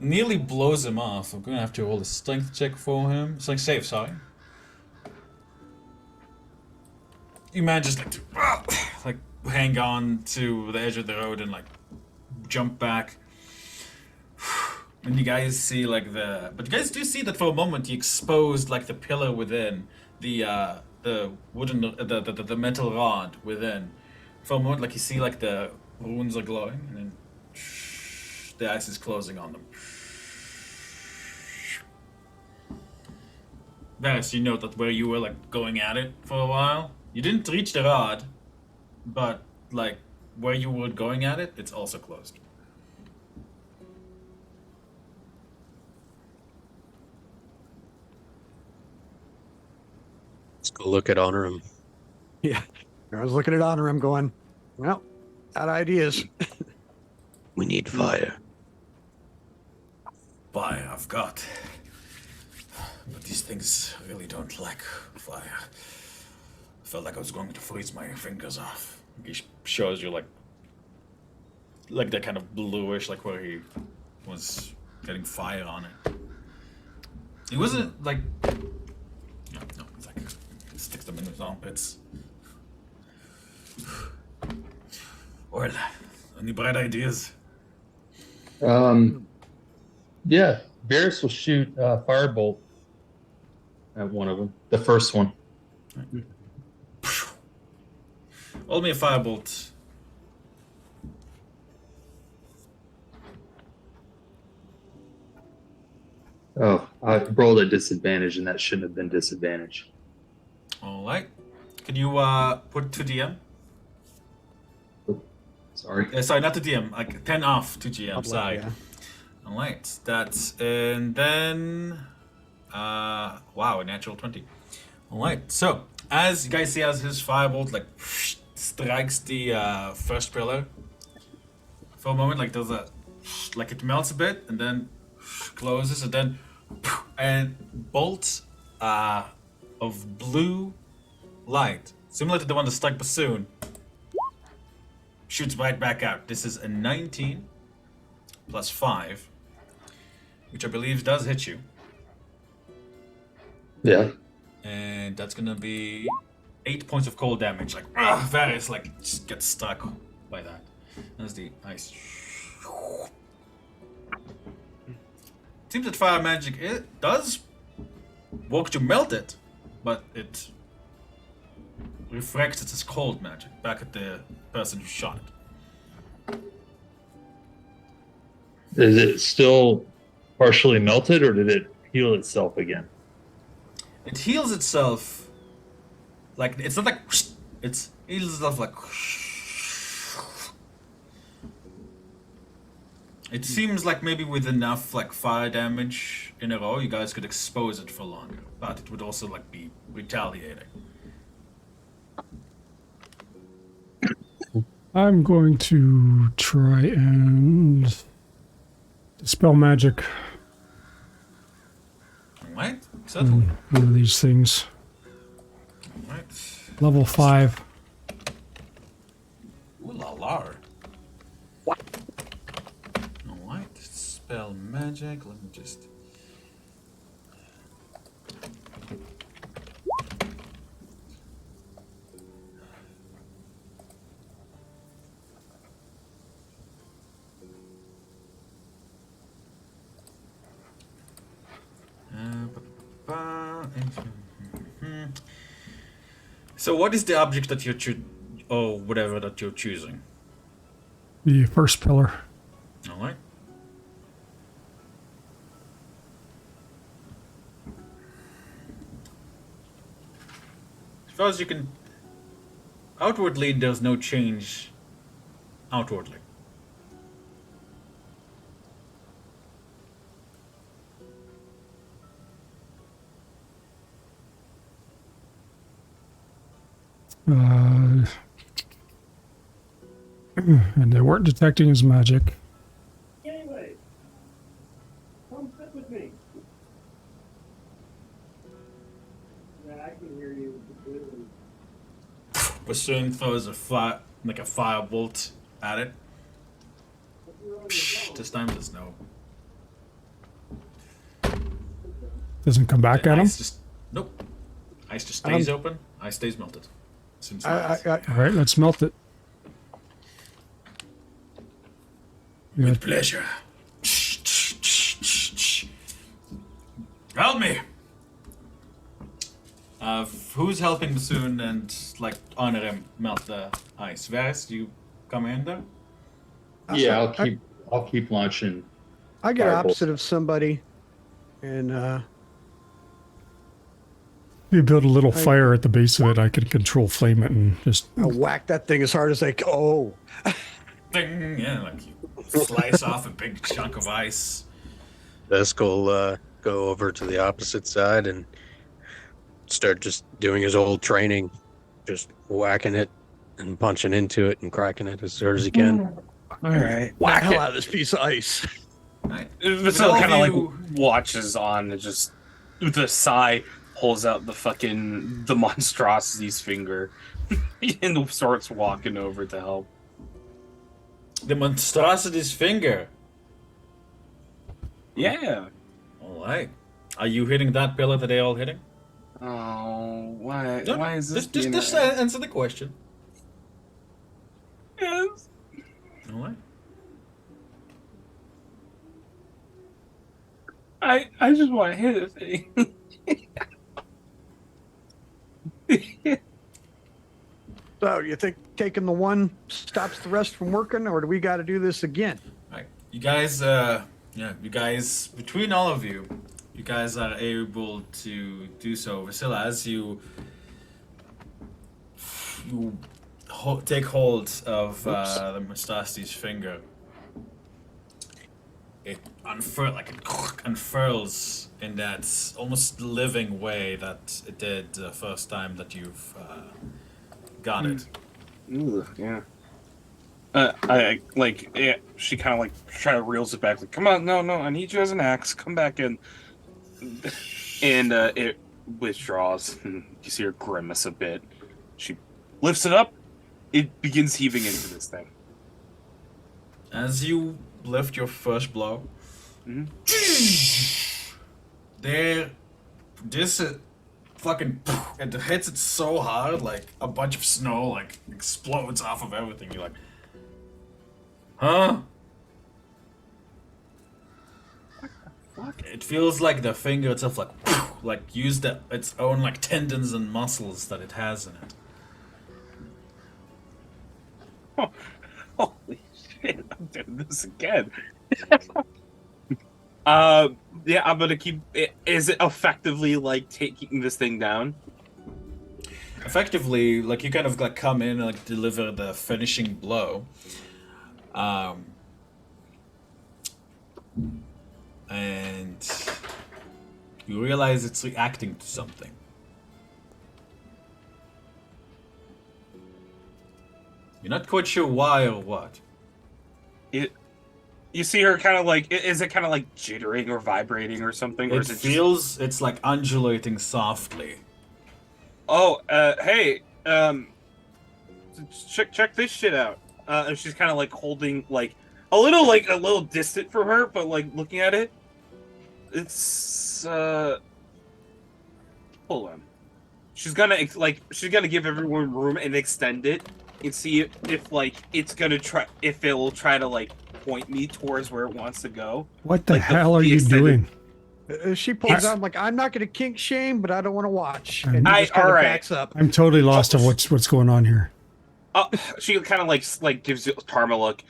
nearly blows him off. I'm gonna have to roll a strength check for him. Strength save, sorry. You manages to hang on to the edge of the road and jump back. And you guys see like but you guys do see that for a moment he exposed like the pillar within, the wooden, the metal rod within. For a moment, like you see like the runes are glowing, and then the ice is closing on them. Varys, you note that where you were like going at it for a while, you didn't reach the rod, but like where you were going at it, it's also closed. Let's go look at Honorum. Yeah. I was looking at Honor. I'm going, well, that ideas. We need fire. Fire, I've got. But these things really don't like fire. I felt like I was going to freeze my fingers off. He shows you like that kind of bluish, like where he was getting fire on it. It wasn't like, no, it's like he sticks them in his armpits. Well, any bright ideas? Yeah, Varys will shoot firebolt at one of them. The first one. Roll me a firebolt. Oh, I rolled a disadvantage, and that shouldn't have been disadvantage. All right. Can you put to DM? Sorry. Sorry, not to DM. Like 10 off to GM. Public, Sorry. yeah. All right. That's and then wow, a natural 20. All right. So as you guys see, as his firebolt like strikes the first pillar, for a moment, like there's a like it melts a bit and then closes and then and bolts of blue light, similar to the one that struck Bassoon, shoots right back out. This is a 19 plus 5, which I believe does hit you. Yeah. And that's gonna be 8 points of cold damage. Like, Varys, like, just gets stuck by that. That's the ice. Seems that fire magic, it does work to melt it, but it refracts it as cold magic back at the person who shot it. Is it still partially melted, or did it heal itself again? It heals itself, like, it's not like, it's heals itself like. It seems like maybe with enough like fire damage in a row, you guys could expose it for longer, but it would also like be retaliating. I'm going to try and dispel magic. Alright, certainly. One of these things. Alright. Level 5. Ooh la la. Alright, spell magic. Let me just. So what is the object that you're or whatever that you're choosing? The first pillar. All right. As far as you can, outwardly there's no change. Outwardly. And they weren't detecting his magic. Anyway, come sit with me. Yeah, I can hear you completely. Bassoon throws a firebolt at it. This time there's no. Doesn't come back at him. Ice just nope. Ice just stays open. Ice stays melted. Seems nice. All right, let's melt it. With pleasure. Who's helping Bassoon and like honor him melt the ice? Varys, you come in there? Yeah, I'll keep launching. I get Firebolt. opposite of somebody, and You build a little fire at the base of it. I can control flame it and just. I whack that thing as hard as I can. Oh, Ding! Yeah, like you slice off a big chunk of ice. Vesk will go over to the opposite side and start just doing his old training, just whacking it and punching into it and cracking it as hard as he can. all right. Whack the hell it. out of this piece of ice. Right. Vasily all kind of you- like watches on and just with a sigh pulls out the monstrosity's finger and starts walking over to help. The monstrosity's finger. Yeah. All right. Are you hitting that pillar that they all hitting? Oh, why? No, Why is this? Just answer the question. Yes. All right. I just want to hit a thing. So, you think taking the one stops the rest from working, or do we got to do this again? Right. You guys, between all of you, you guys are able to do so. Vasila, as you take hold of the Mustasti's finger, it unfurls in that almost living way that it did the first time that you've got it. Ooh, yeah. She kind of like reels it back, like, come on, no, I need you as an axe, come back in. And it withdraws, and you see her grimace a bit. She lifts it up, it begins heaving into this thing. As you lift your first blow, fucking, it hits it so hard, like a bunch of snow like explodes off of everything. You're like, huh? Fuck. It feels like the finger itself like used its own like tendons and muscles that it has in it. Holy shit, I'm doing this again. Yeah, I'm gonna keep. Is it effectively like taking this thing down? Effectively, like you kind of like come in and like deliver the finishing blow, and you realize it's reacting to something. You're not quite sure why or what. You see her kind of like. Is it kind of like jittering or vibrating or something? Or It is it feels it's like undulating softly. Oh, hey, check this shit out. And she's kind of like holding like a little distant from her, but like looking at it. It's hold on. She's gonna give everyone room and extend it and see if like it will try to like point me towards where it wants to go. What the Like hell are the you extended- doing? She pulls out, I'm like, I'm not going to kink shame, but I don't want to watch. I'm- And he just kind of Alright. backs up. I'm totally lost of what's going on here. She kind of like gives Tarma a look.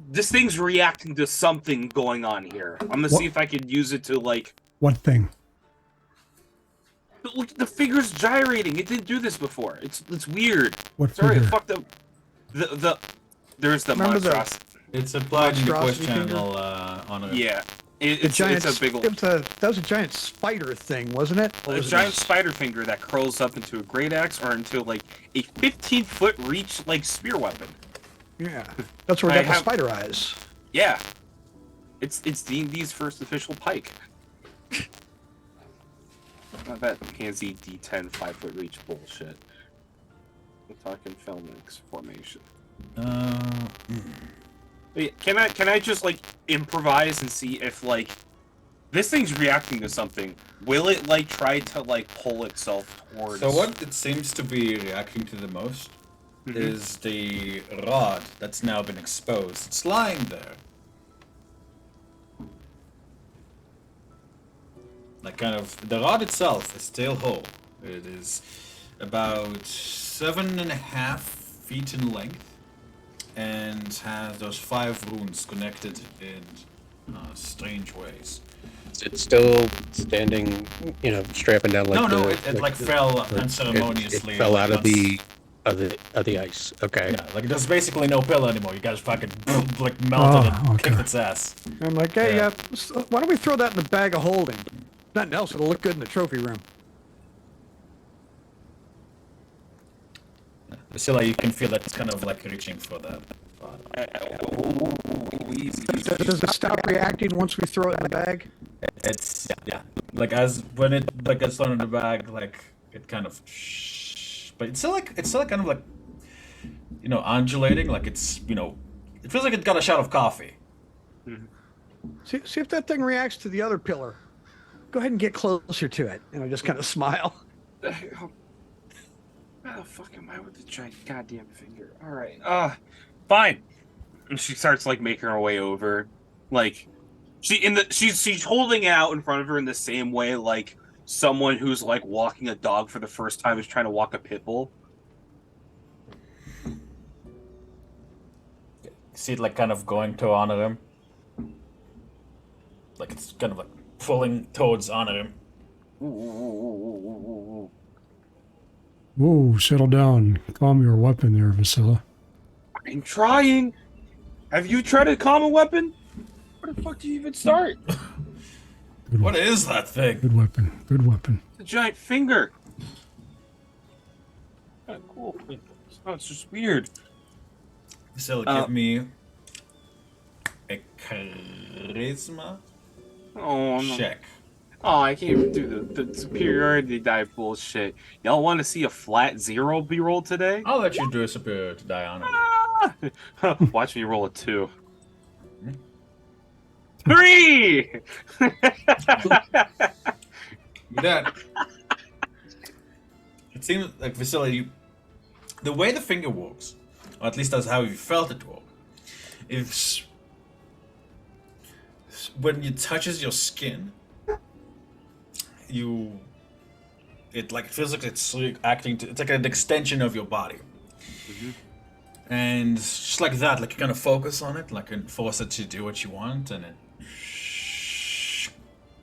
This thing's reacting to something going on here. I'm gonna What? see if I could use it to like. What thing? Look, the figure's gyrating. It didn't do this before. It's weird. What Sorry, figure? fucked up. There's the Remember the- monstrosity. It's applied in the Monstrosity quest finger? channel on a Yeah, The it's giant, a big that was a giant spider thing, wasn't it? Or a was it giant spider finger that curls up into a great axe or into like a 15-foot reach like spear weapon. Yeah, that's where we I got the have- spider eyes. Yeah, it's D&D's first official pike. Not that fancy D10 5-foot reach bullshit. We're talking Felmix formation. Wait, can I just like improvise and see if like this thing's reacting to something? Will it like try to like pull itself towards? So what it seems to be reacting to the most is the rod that's now been exposed. It's lying there. Like kind of the rod itself is still whole. It is about 7.5 feet in length and has those 5 runes connected in strange ways. It's still standing, strapping down like No, the, it like fell like, unceremoniously. It fell like, out of once- the ice. Okay. Yeah, like there's basically no pillar anymore. You guys fucking like melted Oh, and kicked okay. its ass. I'm like, hey, Yeah. why don't we throw that in the bag of holding? Nothing else. It'll look good in the trophy room. Vasila, you can feel that it's kind of like reaching for that. Does it stop reacting once we throw it in the bag? It's yeah, like as when it like gets thrown in the bag, like it kind of, but it's still like kind of like, undulating. Like it's it feels like it got a shot of coffee. See if that thing reacts to the other pillar. Go ahead and get closer to it. And I just kind of smile. Where the fuck am I with the giant goddamn finger? All right. Fine. And she starts like making her way over, like she's holding it out in front of her in the same way like someone who's like walking a dog for the first time is trying to walk a pit bull. See it like kind of going to honor him. Like it's kind of like pulling towards honor him. Whoa, settle down. Calm your weapon there, Vasilla. I'm trying. Have you tried to calm a weapon? Where the fuck do you even start? What is that thing? Good weapon. Good weapon. The giant finger. Oh, cool. Oh, it's just weird. Vasila, give me a charisma Oh no. check. Oh, I can't even do the superiority die bullshit. Y'all want to see a flat 0 be rolled today? I'll let you do a superiority die on it. Ah! Watch me roll a 2. 3! With that, it seems like Vasily, the way the finger works, or at least that's how you felt it work, is when it touches your skin, it feels like it's acting it's like an extension of your body. And just like that, like you kind of focus on it, like and force it to do what you want, and it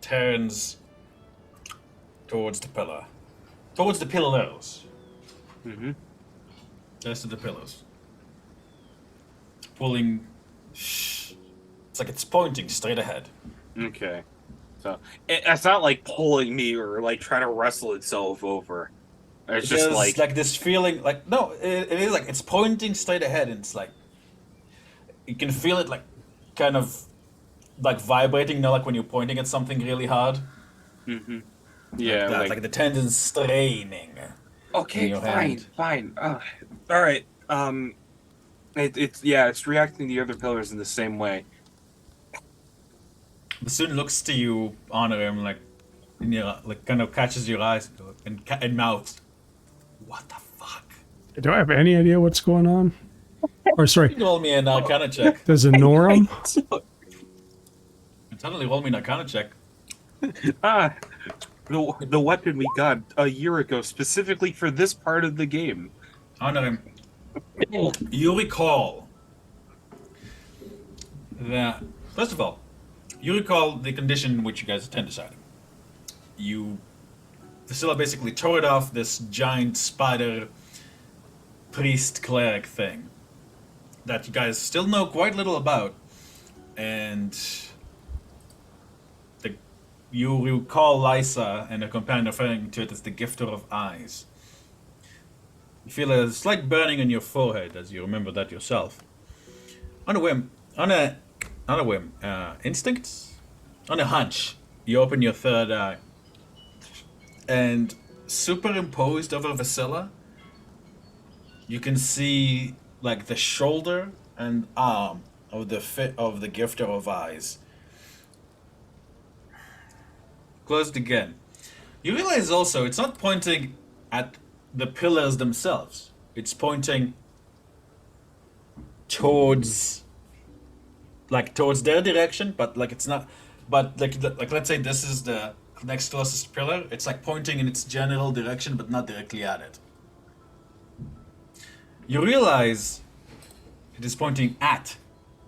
turns towards the pillar, towards the pillars. Just to the pillars, pulling. It's like it's pointing straight ahead. Okay. So, it's not like pulling me or like trying to wrestle itself over. It's just There's like this feeling, like no, it is like it's pointing straight ahead, and it's like you can feel it like kind of like vibrating. Like when you're pointing at something really hard. yeah, That, like the tendons straining. okay, in your hand. fine. All right. It's reacting to the other pillars in the same way. Bassoon looks to you, honor him, like in your, like kind of catches your eyes and mouths. What the fuck? Do I have any idea what's going on? Or sorry, Roll me an Arcana check. does it Norum? Suddenly roll me an Arcana check. The weapon we got a year ago specifically for this part of the game. Honor him. You recall that, first of all, you recall the condition in which you guys attend deciding. Vasilla basically tore it off this giant spider priest cleric thing that you guys still know quite little about, and you recall Lysa and her companion referring to it as the Gifter of Eyes. You feel a slight burning in your forehead as you remember that yourself. On a whim, instinct, on a hunch, you open your third eye, and superimposed over Vasilla, you can see like the shoulder and arm of the Gifter of Eyes. Closed again. You realize also it's not pointing at the pillars themselves. It's pointing towards their direction, but like it's not. But like let's say this is the next closest pillar. It's like pointing in its general direction, but not directly at it. You realize it is pointing at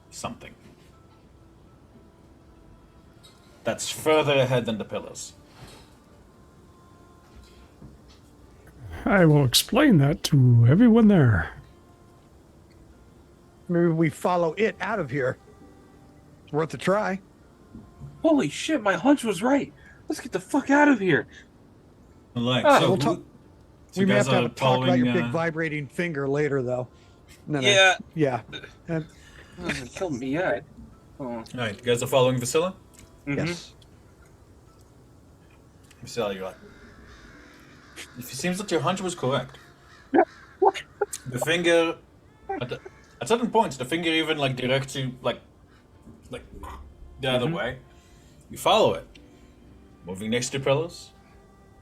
something that's further ahead than the pillars. I will explain that to everyone there. Maybe we follow it out of here. It's worth a try. Holy shit, my hunch was right. Let's get the fuck out of here. Like, Ah, we'll talk- so We you may have guys to have are a talk about your following, big vibrating finger later, though. No, no. Yeah. Yeah. It hasn't killed me yet. Oh. Alright, you guys are following Vasilla? Mhm. Yes. Vasilla, you're like. It seems that your hunch was correct. The finger. At certain points, the finger even like directs you like the other way. You follow it, moving next to pillars,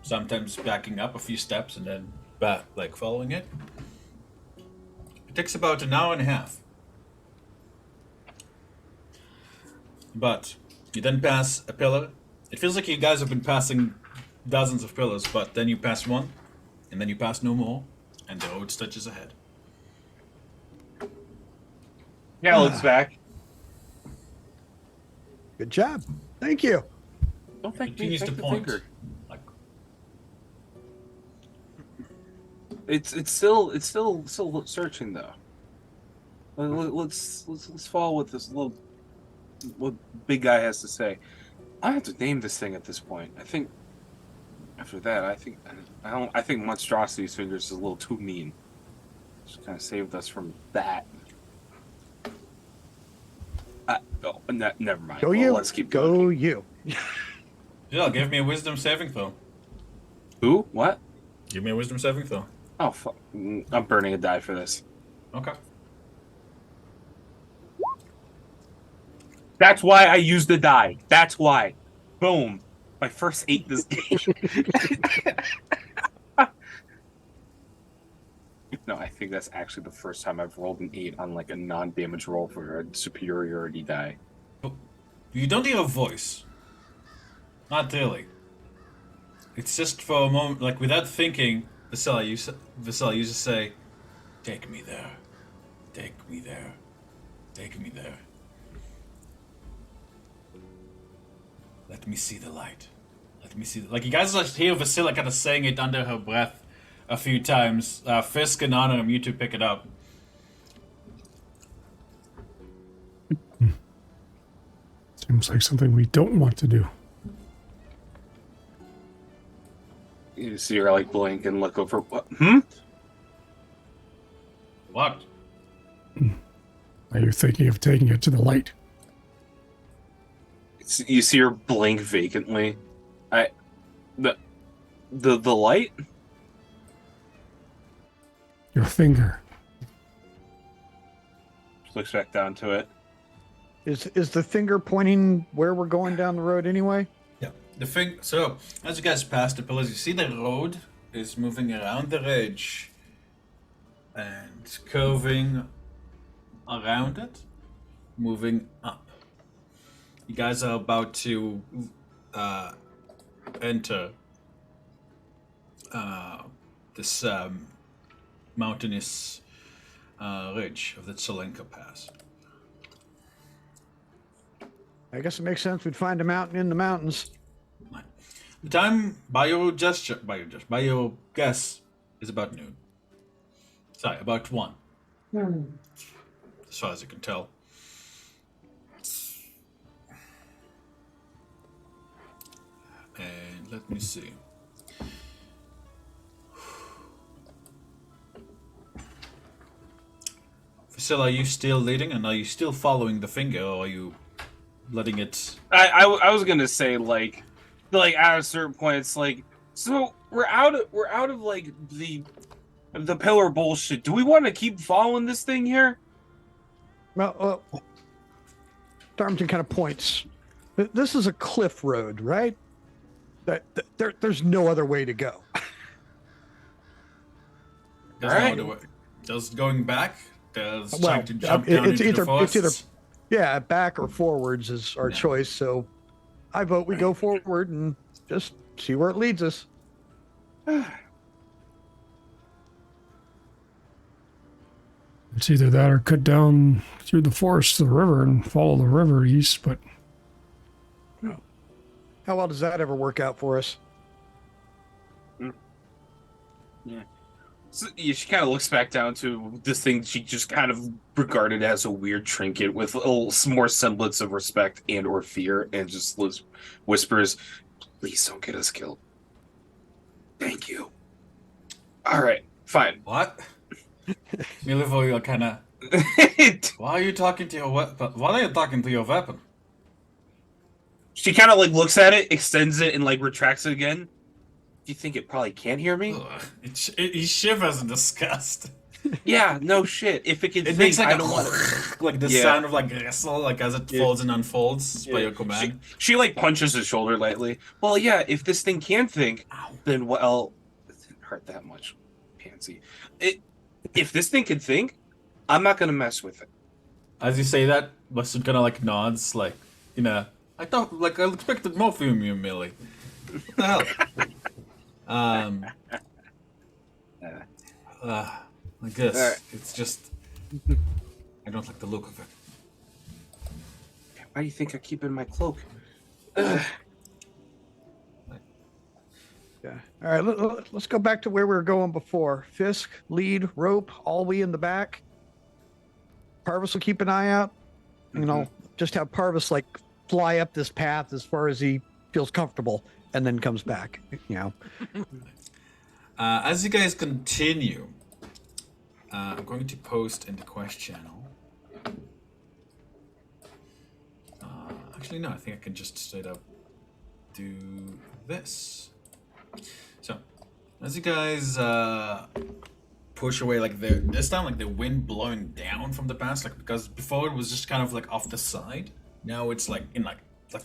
sometimes backing up a few steps and then back, like following it. It takes about an hour and a half. But you then pass a pillar. It feels like you guys have been passing dozens of pillars, but then you pass one, and then you pass no more, and the road stretches ahead. Yeah, looks back. Good job. Thank you. Don't thank me. Continues Thank to the point. finger. Like, It's still searching though. Let's follow what this what big guy has to say. I have to name this thing at this point. I think after that, I think monstrosity's fingers is a little too mean. Just kind of saved us from that. Never mind. Go Well, you. Let's keep Go going. you. yeah, give me a wisdom saving throw. Who? What? Give me a wisdom saving throw. Oh fuck! I'm burning a die for this. Okay. That's why I used the die. That's why. Boom. My first 8 this game. No, I think that's actually the first time I've rolled an 8 on like a non-damage roll for a superiority die. You don't hear a voice. Not really. It's just for a moment, like without thinking, Vasilla, you just say, "Take me there. Take me there. Take me there. Let me see the light. Let me see." Like you guys just hear Vasilla kind of saying it under her breath a few times. Fisk and Anonym, you two pick it up. Seems like something we don't want to do. You see her like blink and look over. What? What? Are you thinking of taking it to the light? You see her blink vacantly. The light. Your finger. She looks back down to it. Is the finger pointing where we're going down the road anyway? Yeah. So, as you guys pass the pillars, you see the road is moving around the ridge and curving around it, moving up. You guys are about to enter this mountainous ridge of the Tsalenka Pass. I guess it makes sense we'd find a mountain in the mountains. The time, by your guess, is about noon. Sorry, about 1. As far as you can tell. And let me see. Vasilla, are you still leading, and are you still following the finger, or are you letting it? I was gonna say like at a certain point it's like, so we're out of like the pillar bullshit. Do we want to keep following this thing here? Well, Darmington kind of points. This is a cliff road, right? There's no other way to go. There's Alright. no other way. Just going back. There's Well, trying to jump down it's into the forest. Yeah, back or forwards is our Yeah. choice. So I vote we go forward and Just see where it leads us. It's either that or cut down through the forest to the river and follow the river east, but How well does that ever work out for us? So, yeah, she kind of looks back down to this thing she just kind of regarded as a weird trinket with a little more semblance of respect and or fear, and just whispers, "Please don't get us killed. Thank you." All right, fine. What? Milivo, you're kind of. Why are you talking to your weapon? Why are you talking to your weapon? She kind of like looks at it, extends it, and like retracts it again. Do you think it probably can't hear me? Ugh, he shivers in disgust. Yeah, no shit. If it can It think, makes like I a don't want like the Yeah. sound of like wrestle, like as it folds and unfolds by your command. She like punches his shoulder lightly. Well, yeah, if this thing can think, then well, it didn't hurt that much, Pansy. If this thing can think, I'm not gonna mess with it. As you say that, Weston kind of like nods, like I thought like I expected more from you, Millie. What the hell? I guess Alright. it's just I don't like the look of it. Why do you think I keep it in my cloak? Yeah. All right. Let's go back to where we were going before. Fisk, lead, rope, all we in the back. Parvis will keep an eye out. You know, just have Parvis like fly up this path as far as he feels comfortable, and then comes back. You know. As you guys continue, I'm going to post in the quest channel. Actually, no, I think I can just straight up do this. So, as you guys push away, like this time, like the wind blowing down from the past, like because before it was just kind of like off the side. Now it's like in like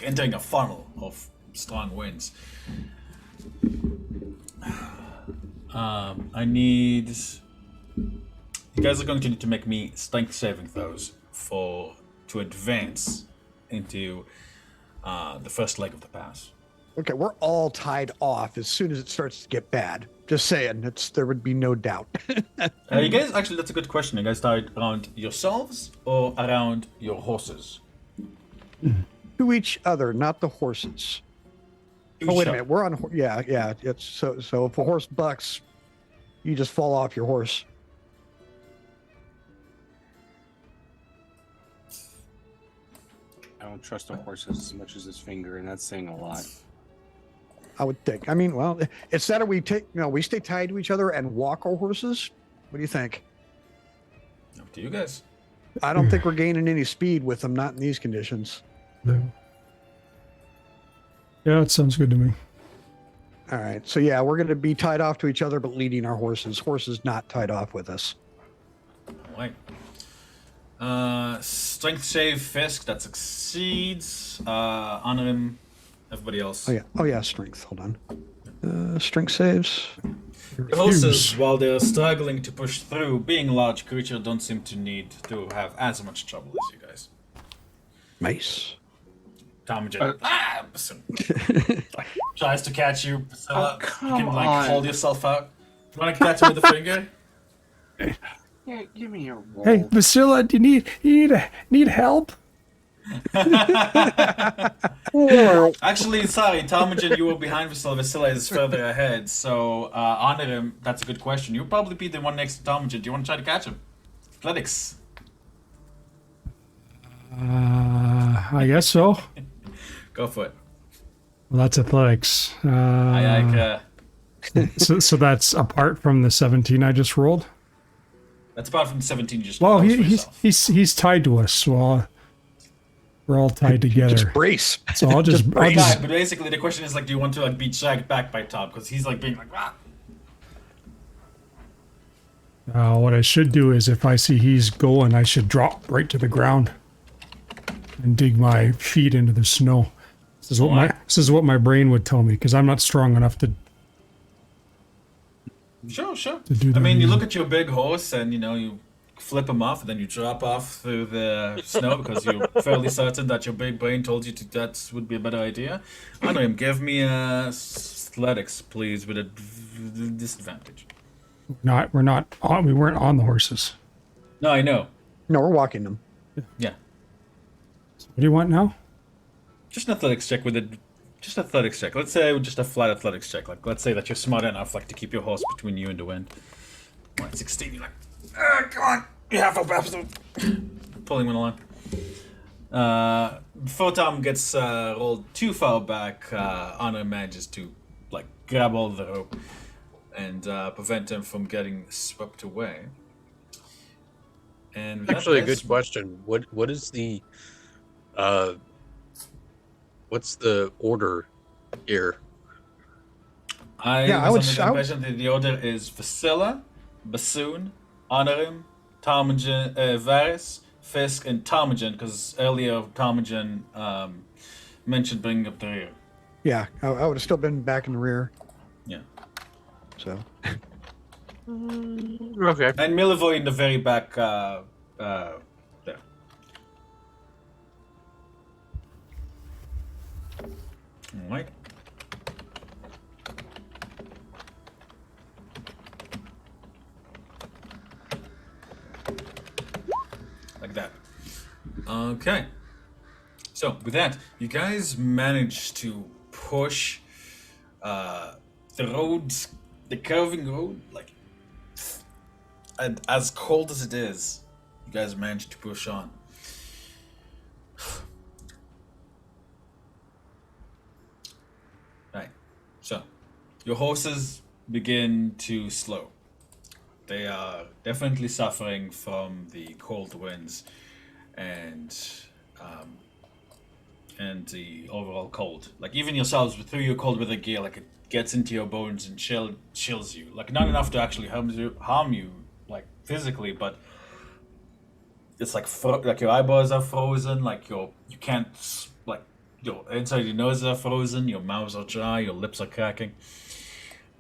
entering a funnel of strong winds. I need. You guys are going to need to make me strength saving throws to advance into the first leg of the pass. Okay, we're all tied off as soon as it starts to get bad. Just saying, there would be no doubt. You guys, actually, that's a good question. You guys tied around yourselves or around your horses? To each other, not the horses. Oh, wait a minute. We're on. Yeah. It's so if a horse bucks, you just fall off your horse. I don't trust a horse as much as his finger, and that's saying a lot. I would think. I mean, well, it's that we we stay tied to each other and walk our horses. What do you think? Up to you guys. I don't think we're gaining any speed with them, not in these conditions. no. Yeah, it sounds good to me. All right. So yeah, we're going to be tied off to each other, but leading our horses. Horses not tied off with us. All right. Strength save Fisk, that succeeds. Honor him. Everybody else. Oh yeah. Strength. Hold on. Strength saves. The horses, while they're struggling to push through, being a large creature, don't seem to need to have as much trouble as you guys. Nice. Tom and Jen, tries to catch you. Oh, You come can like on. hold yourself out. You want to catch him with the finger? Yeah, give me your roll. Hey, Vasilla, do you need help? Actually, sorry, Talmadge, you were behind Vasilla. Vasilla is further ahead, so honor him. That's a good question. You'll probably be the one next to Talmadge. Do you want to try to catch him? Athletics. I guess so. Go for it. Well, that's athletics. So that's apart from the 17 I just rolled. That's apart from the 17 you just Well, rolled for yourself. he's tied to us, so we're all tied together. Just brace. So I'll just Right, but basically the question is like, do you want to like be dragged back by Tom? Because he's like being like, ah. what I should do is if I see he's going, I should drop right to the ground and dig my feet into the snow. This is what my brain would tell me because I'm not strong enough to. Sure. To do I mean, that, you yeah. look at your big horse, and you flip them off, and then you drop off through the snow because you're fairly certain that your big brain told you that would be a better idea. Honorim, give me athletics, please, with a disadvantage. We're not on. We weren't on the horses. No, I know. No, we're walking them. Yeah, What do you want now? just an athletics check with a. Just athletics check. Let's say just a flat athletics check. Like, let's say that you're smart enough, like, to keep your horse between you and the wind. 16, you're like, come on, you have a absolute. Pulling one along. Before Tom gets rolled too far back, Honor manages to, like, grab hold of the rope and prevent him from getting swept away. And that Actually, a is- good question. What is the what's the order here? I Yeah, I was would- under the I would- impression that the order is Vasilla, Bassoon, Honorim, Tarmogen, Varys, Fisk, and Tarmogen, because earlier Tarmogen mentioned bringing up the rear. Yeah, I would have still been back in the rear. Yeah. So Okay. And Milivoy in the very back there. Alright. Like that. Okay. So, with that, you guys managed to push the roads, the curving road, like, and as cold as it is, you guys managed to push on. Right. So, your horses begin to slow. They are definitely suffering from the cold winds and the overall cold. Like, even yourselves, through your cold weather gear, like, it gets into your bones and chills you. Like, not enough to actually harm you, like, physically, but it's like like your eyeballs are frozen, like you can't, like, your inside your nose are frozen, your mouths are dry, your lips are cracking.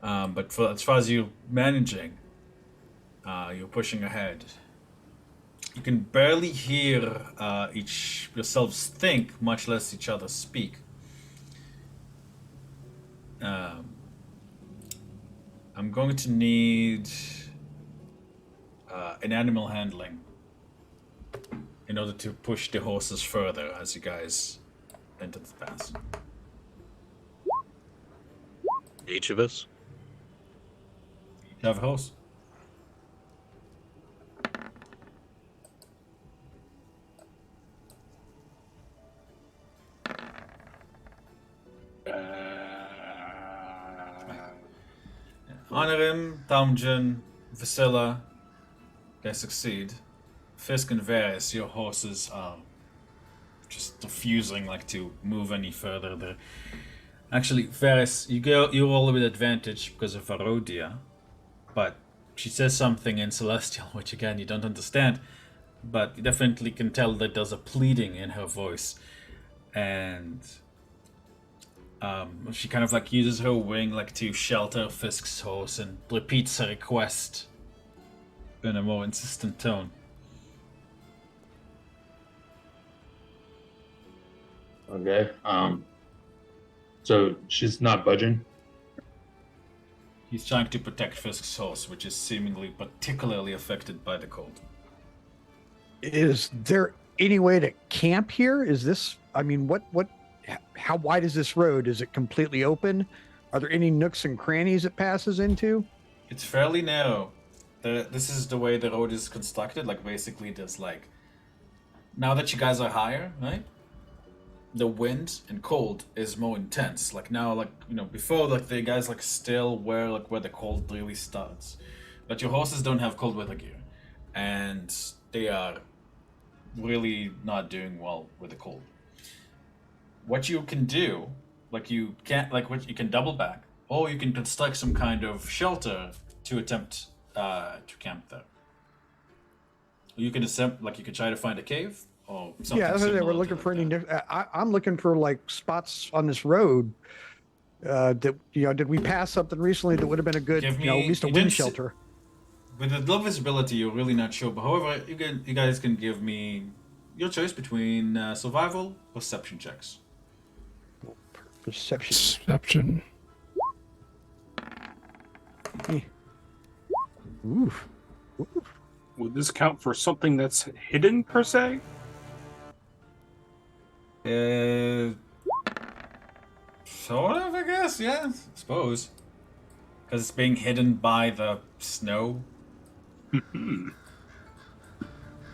But as far as you managing, you're pushing ahead. You can barely hear yourselves think, much less each other speak. I'm going to need an animal handling in order to push the horses further as you guys enter the pass. Each of us. You have a horse? Honorim, Tamjin, Vasilla, they succeed. Fisk and Varys, your horses are just refusing, like, to move any further. Actually, Varys, you roll with advantage because of Arodia, but she says something in Celestial, which again you don't understand, but you definitely can tell that there's a pleading in her voice, and she kind of like uses her wing like to shelter Fisk's horse and repeats her request in a more insistent tone. Okay. So she's not budging. He's trying to protect Fisk's horse, which is seemingly particularly affected by the cold. is there any way to camp here? Is this, I mean, how wide is this road? Is it completely open? Are there any nooks and crannies it passes into? It's fairly narrow. This is the way the road is constructed. Like, basically, there's like, now that you guys are higher, right? The wind and cold is more intense. Like now, like, you know, before, like, the guys like still where the cold really starts. But your horses don't have cold weather gear, and they are really not doing well with the cold. What you can do, like, you can double back, or you can construct some kind of shelter to attempt to camp there. You can you could try to find a cave or something. Yeah, that's what we're similar looking to for. that. I'm looking for like spots on this road. That did we pass something recently that would have been a good, Give at me- least a you wind didn't see- shelter? with the low visibility, you're really not sure. But however, you guys can give me your choice between survival perception checks. Perception. Perception. Oof. Would this count for something that's hidden per se? Sort of, I guess. Yeah, I suppose. Because it's being hidden by the snow.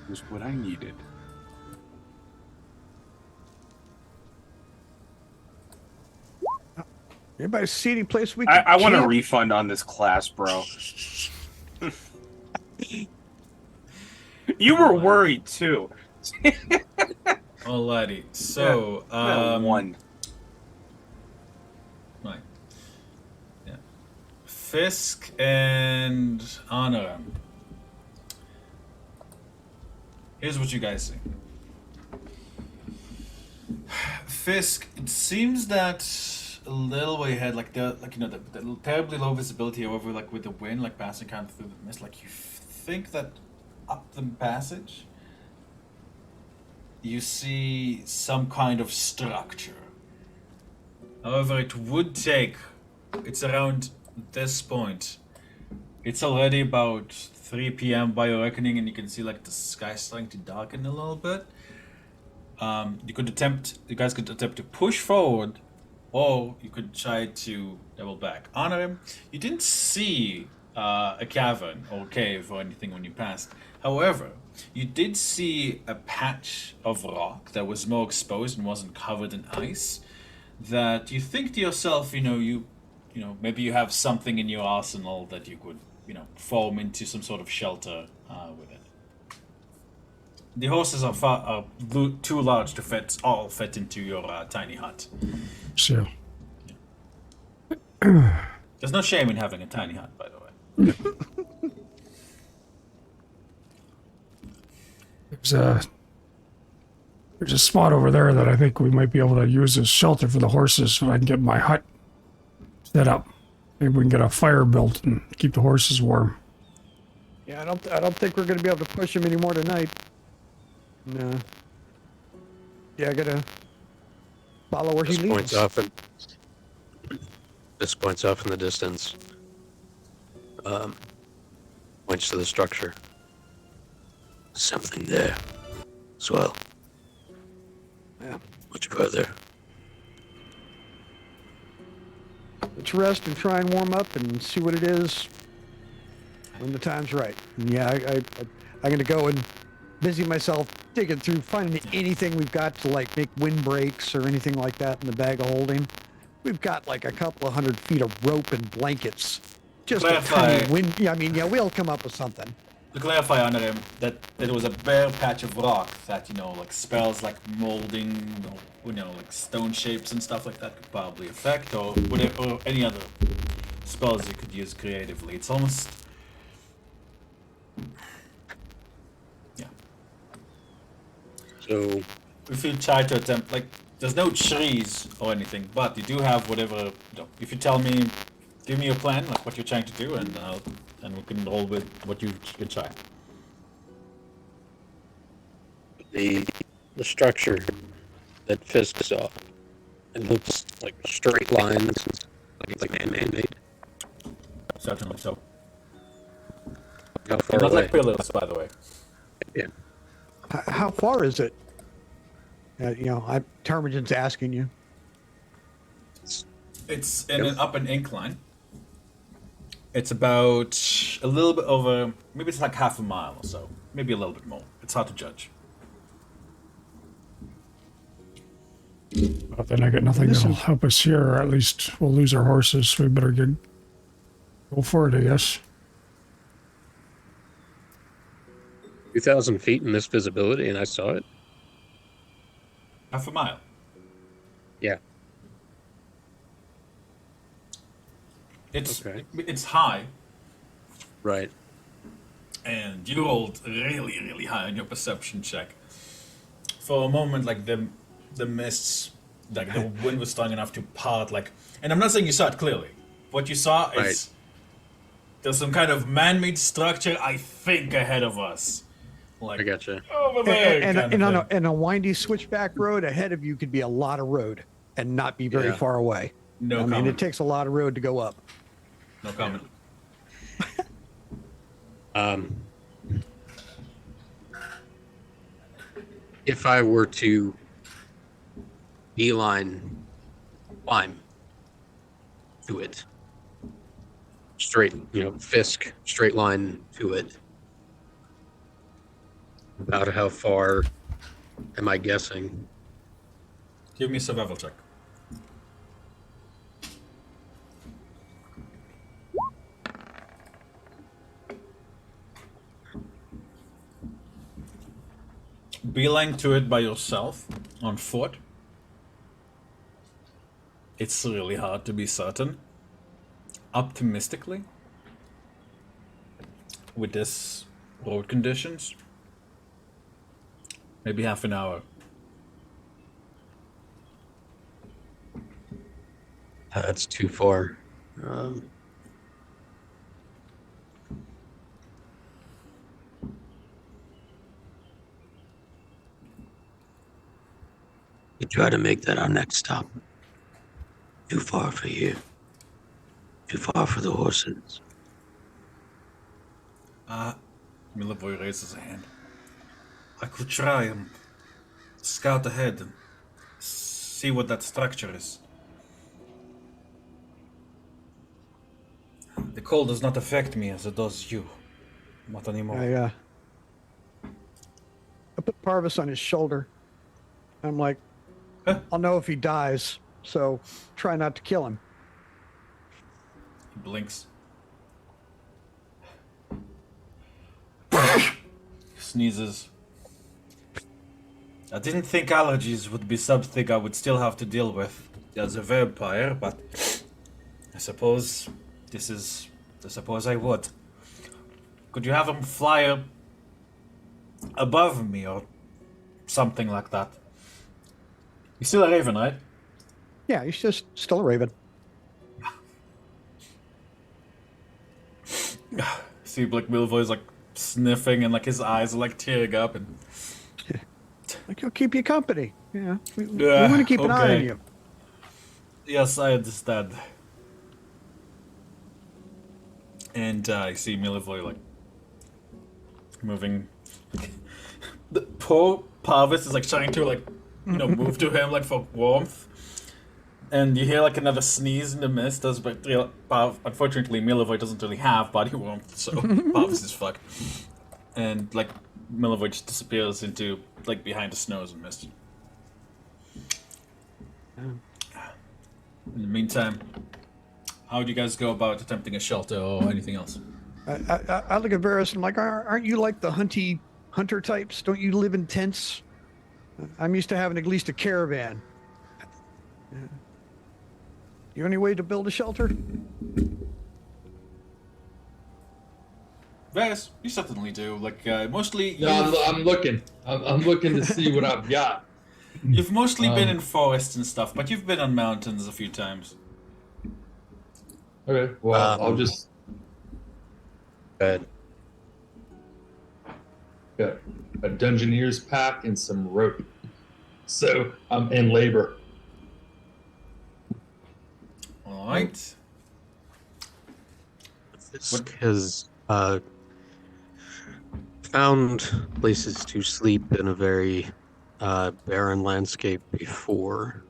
Was what I needed. Anybody see any place we can I want a camp? refund on this class, bro. You were worried too. Alrighty, so One. right, yeah, Fisk and Honor. Here's what you guys see. Fisk, it seems that a little way ahead, the terribly low visibility over with the wind passing kind of through the mist. You think that up the passage, you see some kind of structure. However, it would take. It's around this point. It's already about 3 p.m. by your reckoning, and you can see the sky starting to darken a little bit. You guys could attempt to push forward, or you could try to double back. Honor him. You didn't see a cavern or cave or anything when you passed. However, you did see a patch of rock that was more exposed and wasn't covered in ice. That you think to yourself, maybe you have something in your arsenal that you could, form into some sort of shelter with it. The horses are too large to all fit into your tiny hut. So, There's no shame in having a tiny hut, by the way. there's a spot over there that I think we might be able to use as shelter for the horses, so I can get my hut set up. Maybe we can get a fire built and keep the horses warm. Yeah, I don't think we're gonna be able to push him anymore tonight. No. Yeah, I gotta follow where he This points leads. off in the distance. Points to the structure. Something there as well. Yeah. Much further. Let's rest and try and warm up and see what it is when the time's right. And yeah, I'm gonna go and busy myself digging through, finding anything we've got to make windbreaks or anything like that in the bag of holding. We've got a couple of 100 feet of rope and blankets. Just a Clarify. tiny wind. Yeah, I mean, yeah, we'll come up with something. To clarify, Honor him, that there was a bare patch of rock that, spells molding, stone shapes and stuff like that could probably affect, or any other spells you could use creatively. It's almost... Yeah. So, If you try to attempt, there's no trees or anything, but you do have whatever, if you tell me, give me your plan, what you're trying to do, and we can roll with what you can try. the structure that Fisk saw, it looks like straight lines, like it's man-made. Certainly so. How far Not away? like pillars, by the way. Yeah. How far is it? Termagant's asking you. It's up an incline. It's about a little bit over, maybe it's half a mile or so. Maybe a little bit more. It's hard to judge. But then I got nothing that'll help us here, or at least we'll lose our horses, so we better go for it, I guess. 2,000 feet in this visibility, and I saw it. Half a mile. Yeah. It's Okay. it's high, Right. and you rolled really, really high on your perception check. For a moment, the mists, the wind was strong enough to part, and I'm not saying you saw it clearly. What you saw is there's some kind of man-made structure, I think, ahead of us. Like, I gotcha. over there. And a windy switchback road ahead of you could be a lot of road and not be very Yeah. far away. No I mean, comment. it takes a lot of road to go up. No comment. If I were to beeline climb to it, straight, Fisk, straight line to it, about how far am I guessing? Give me a survival check. Beeline to it by yourself on foot. It's really hard to be certain. Optimistically, with this road conditions, maybe half an hour. That's too far. We try to make that our next stop. Too far for you. Too far for the horses. Milivoy raises a hand. I could try and scout ahead and see what that structure is. The cold does not affect me as it does you. Not anymore. I put Parvis on his shoulder. I'm like, Huh? I'll know if he dies, so try not to kill him. He blinks. Sneezes. I didn't think allergies would be something I would still have to deal with as a vampire, but I suppose I would. Could you have him fly above me or something like that? He's still a raven, right? Yeah, he's just still a raven. See, like Milvoy's like sniffing and like his eyes are like tearing up and Like, he'll keep you company. Yeah, we Yeah, want to keep an eye on okay. you. yes, I understand. And I see Milivoy like moving. The poor Parvis is like trying to like move to him like for warmth. And you hear like another sneeze in the mist, but unfortunately Milivoy doesn't really have body warmth, so Parvis is fucked. And like Milivoy just disappears into like behind the snows and mist. In the meantime, how do you guys go about attempting a shelter or anything else? I look at Varys and I'm like, aren't you like the hunter types? Don't you live in tents? I'm used to having at least a caravan. You any way to build a shelter? Varys, you certainly do. Like mostly, No, I'm looking. I'm looking to see what I've got. you've mostly been in forests and stuff, but you've been on mountains a few times. Okay. Well, I'll just Bad. got a Dungeoneer's pack and some rope. So I'm in labor. All right. Fisk has found places to sleep in a very barren landscape before.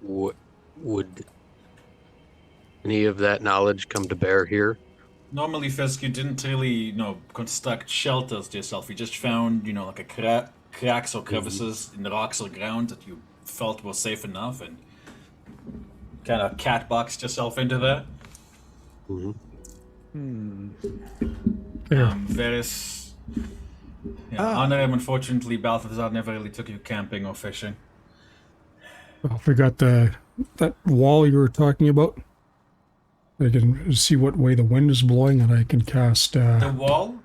Would any of that knowledge come to bear here? Normally, Fisk, you didn't really, construct shelters to yourself. You just found, like a cracks or crevices in the rocks or ground that you felt were safe enough, and kind of catboxed yourself into there. There. Varys, honor him. Unfortunately, Balthazar never really took you camping or fishing. I forgot that wall you were talking about. I can see what way the wind is blowing, and I can cast. The wall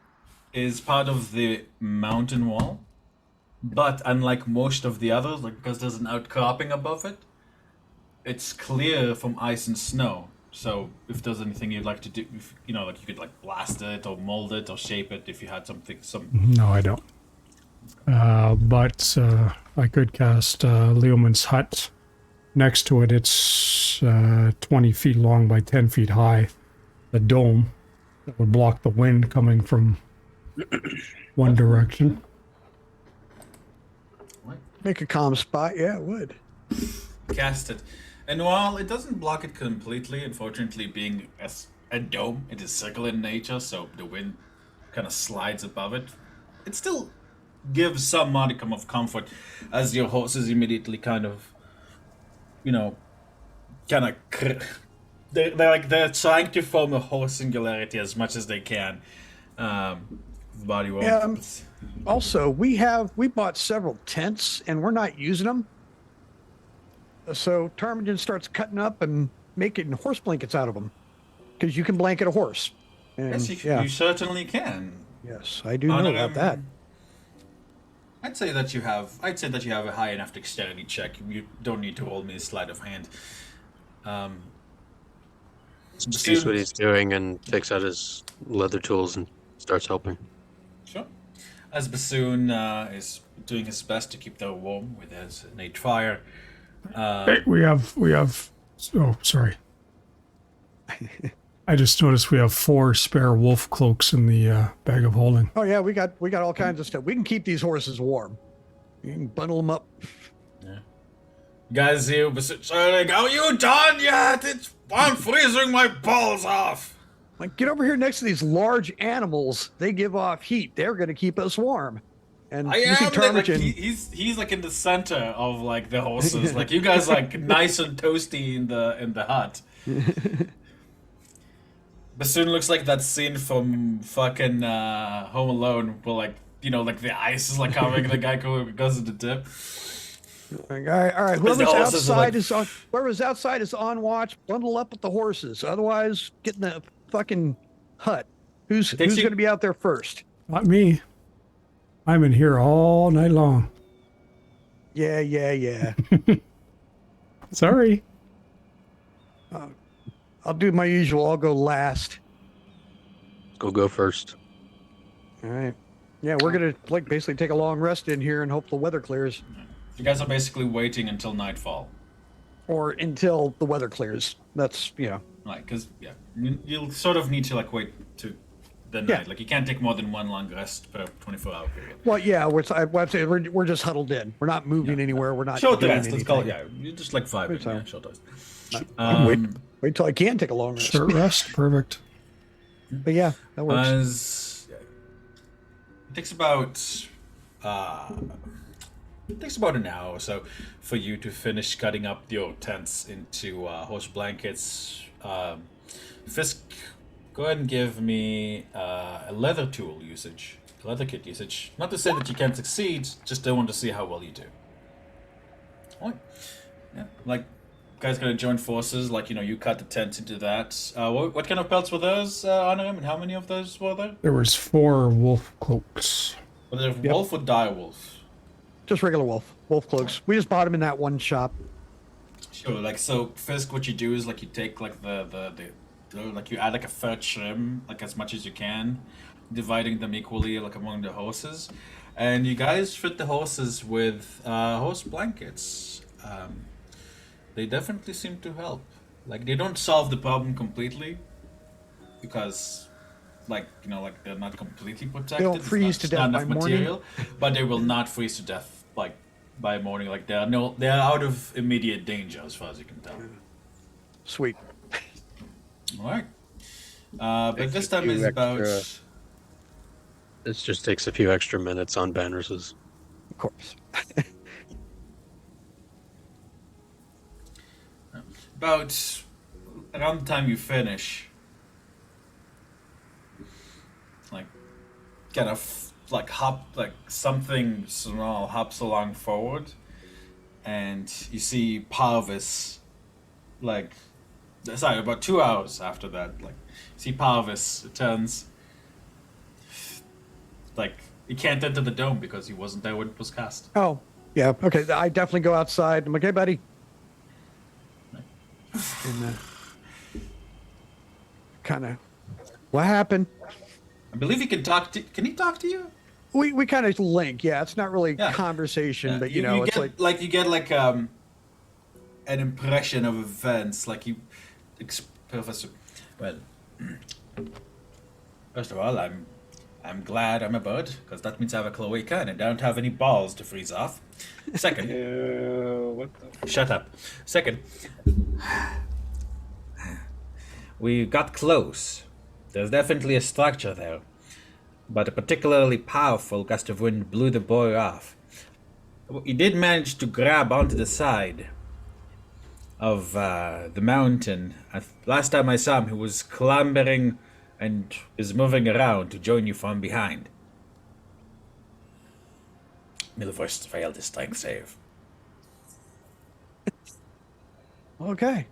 is part of the mountain wall, but unlike most of the others, like because there's an outcropping above it, it's clear from ice and snow. So if there's anything you'd like to do, if, you know, like you could like blast it or mold it or shape it if you had something, some. No, I don't. But I could cast Leoman's hut. Next to it, it's 20 feet long by 10 feet high. The dome that would block the wind coming from one direction. Make a calm spot. Yeah, it would. Cast it. And while it doesn't block it completely, unfortunately, being a dome, it is circular in nature, so the wind kind of slides above it. It still gives some modicum of comfort as your horses immediately kind of, you know, they're trying to form a horse singularity as much as they can. Body won't. Yeah, also, we bought several tents and we're not using them. So Ptarmigan starts cutting up and making horse blankets out of them because you can blanket a horse. And, Yes, you certainly can. Yes, I do know about that. I'd say that you have a high enough dexterity check. You don't need to roll me a sleight of hand. Sees what he's doing and takes out his leather tools and starts helping. Sure. As Bassoon is doing his best to keep them warm with his innate fire. Hey, we have. Oh, sorry. I just noticed we have 4 spare wolf cloaks in the bag of holding. Oh yeah, we got all kinds of stuff. We can keep these horses warm. You can bundle them up. Yeah. Guys, you like, are you done yet? I'm freezing my balls off. Like, get over here next to these large animals. They give off heat. They're going to keep us warm. And I you see am like, Ptarmigan. he's like in the center of like the horses. Like you guys like nice and toasty in the hut. Bassoon looks like that scene from fucking Home Alone where like, you know, like the ice is like covering the guy who goes into dip. All right. Because the horses are Whoever's outside is on watch. Bundle up with the horses. Otherwise, get in the fucking hut. Who's going to be out there first? Not me. I'm in here all night long. Yeah. Sorry. I'll do my usual. I'll go last. Go first. All right. Yeah, we're gonna like basically take a long rest in here and hope the weather clears, You guys are basically waiting until nightfall. or until the weather clears. That's Right, because you'll sort of need to like wait to the night. Yeah. Like you can't take more than one long rest per 24-hour period. Well, yeah. We're just huddled in. We're not moving anywhere. We're not Short doing rest. Let's call it. anything. Yeah, you just like 5 minutes. Good Yeah, time. short rest. Wait till I can take a long rest. Short rest. Perfect. But yeah, that works. It takes about an hour or so for you to finish cutting up your tents into horse blankets. Fisk, go ahead and give me a leather tool usage, leather kit usage. Not to say that you can't succeed, just don't want to see how well you do. Alright. Yeah, like guys gonna join forces, like you cut the tent into that. What kind of pelts were those, Honoram, and how many of those were there? There was 4 wolf cloaks. Were they wolf or dire wolf? Just regular wolf cloaks. We just bought them in that one shop. Sure, like so Fisk, what you do is like you take like the like you add like a fur trim, like as much as you can, dividing them equally like among the horses. And you guys fit the horses with horse blankets. They definitely seem to help. Like they don't solve the problem completely, because like they're not completely protected. They don't freeze to death by morning. But they will not freeze to death like by morning. Like they're out of immediate danger as far as you can tell. Sweet. All right. But Takes this a time few is about. extra- This just takes a few extra minutes on Banners's. Of course. About around the time you finish, like kind of like something small hops along forward, and you see Parvis, about 2 hours after that, like you see Parvis returns. Like he can't enter the dome because he wasn't there when it was cast. Oh, yeah. Okay. I definitely go outside. I'm like, hey, buddy. And, kind of, what happened? I believe he can talk to. Can he talk to you? We kind of link. Yeah, it's not really Yeah. conversation, Yeah, but you know, it's get an impression of events, like you, Professor. Well, first of all, I'm glad I'm a bird because that means I have a cloaca and I don't have any balls to freeze off. Second, What the? shut up. Second, we got close. There's definitely a structure there, but a particularly powerful gust of wind blew the boy off. He did manage to grab onto the side of the mountain. Last time I saw him, he was clambering and is moving around to join you from behind. Milvost failed his strength save. okay.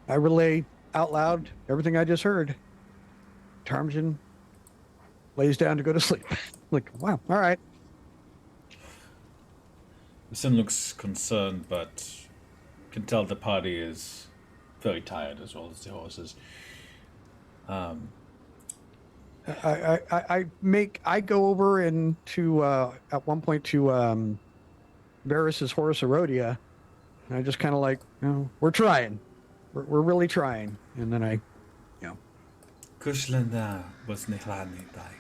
I relay out loud everything I just heard. Tarmjan lays down to go to sleep. Like, wow, all right. The son looks concerned, but can tell the party is very tired as well as the horses. I go over into at one point to Varys's horse Erodia, and I just kind of like, you know, we're trying, we're really trying, and then I, you know, Kushlanda was Nihlani by.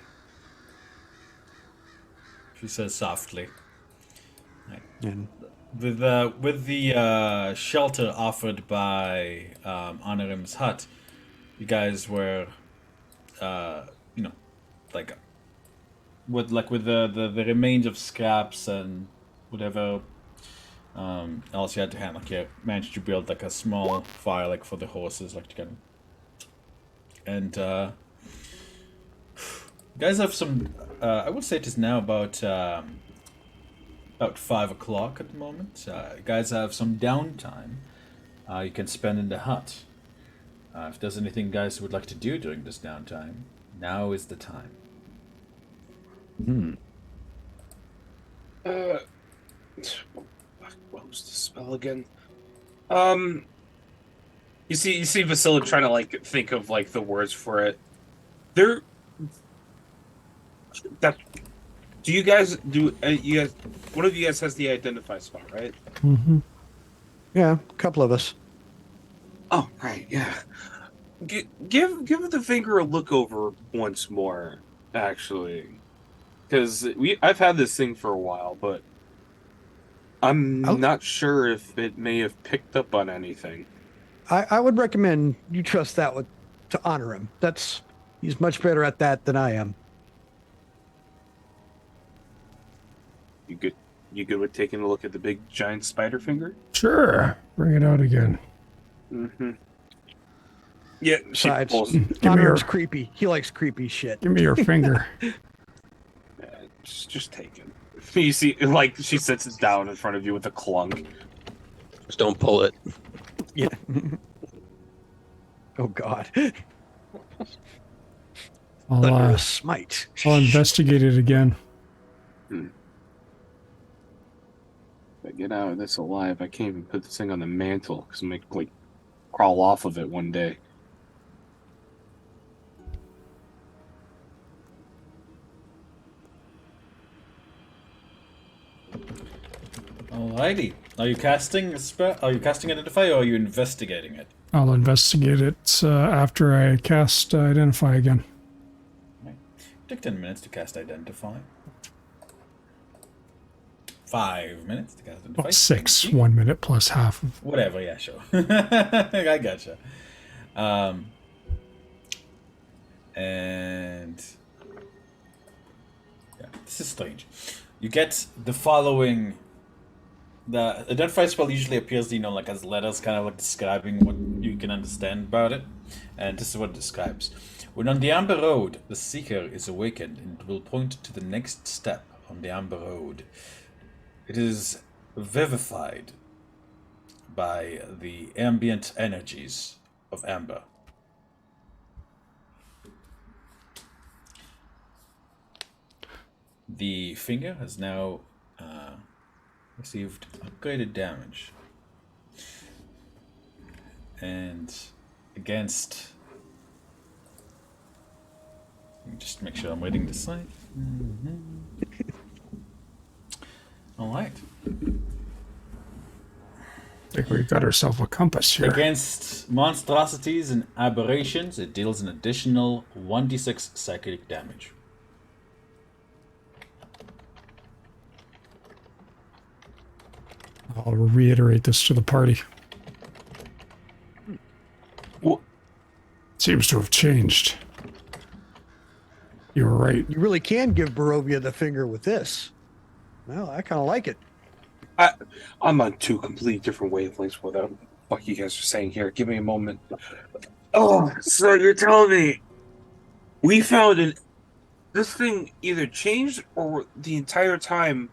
She says softly. and With the shelter offered by Honorim's hut, you guys were, you know, like with the remains of scraps and whatever else you had to hand. Like you managed to build like a small fire, like for the horses, like together. And you guys have some. I would say it is now about 5 o'clock at the moment. You guys have some downtime you can spend in the hut. If there's anything you guys would like to do during this downtime, now is the time. What was the spell again? You see Vasila trying to like think of like the words for it. There. That. Do you guys do? You guys. One of you guys has the identify spell, right? Mm-hmm. yeah, a couple of us. Oh, right, yeah. Give the finger a look over once more, actually, because I've had this thing for a while, but I'm Oh. not sure if it may have picked up on anything. I would recommend you trust that with to honor him. He's much better at that than I am. You good with taking a look at the big giant spider finger? Sure. Bring it out again. Mm-hmm. Yeah. She Besides, pulls, Give me your, Honor's creepy. He likes creepy shit. give me your finger. just take it. You see, like she sits it down in front of you with a clunk. Just don't pull it. Yeah. Oh God. I'll Thunderous smite. investigate it again. If I get out of this alive, I can't even put this thing on the mantle because I might like crawl off of it one day. Alrighty. Are you casting a spell? Are you casting Identify, or are you investigating it? I'll investigate it after I cast Identify again. Take 10 minutes to cast Identify. 5 minutes to cast Identify. Well, 6, Thank you. 1 minute plus half of. Whatever, yeah, sure. I gotcha. And yeah, this is strange. You get the following. The identify spell usually appears, you know, like as letters, kind of like describing what you can understand about it. And this is what it describes. When on the Amber Road, the Seeker is awakened and will point to the next step on the Amber Road. It is vivified by the ambient energies of Amber. The finger has now received upgraded damage. And against. Let me just make sure I'm reading the site. All right. I think we got ourselves a compass here. Against monstrosities and aberrations, it deals an additional 1d6 psychic damage. I'll reiterate this to the party. Wha- Seems to have changed. You were right. You really can give Barovia the finger with this. Well, I kind of like it. I'm on two completely different wavelengths with what the fuck you guys are saying here. Give me a moment. Oh, so you're telling me we found this thing either changed or the entire time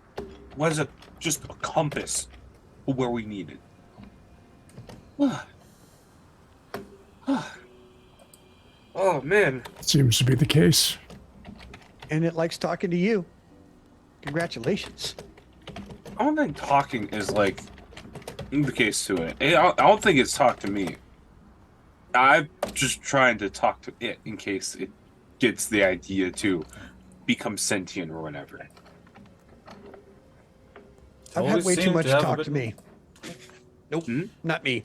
was just a compass where we needed. Oh man. Seems to be the case. And it likes talking to you. Congratulations. I don't think talking is like the case to it. I don't think it's talked to me. I'm just trying to talk to it in case it gets the idea to become sentient or whatever. I've had Always way too seem much to have a talk bit to me. Nope, Hmm? not me.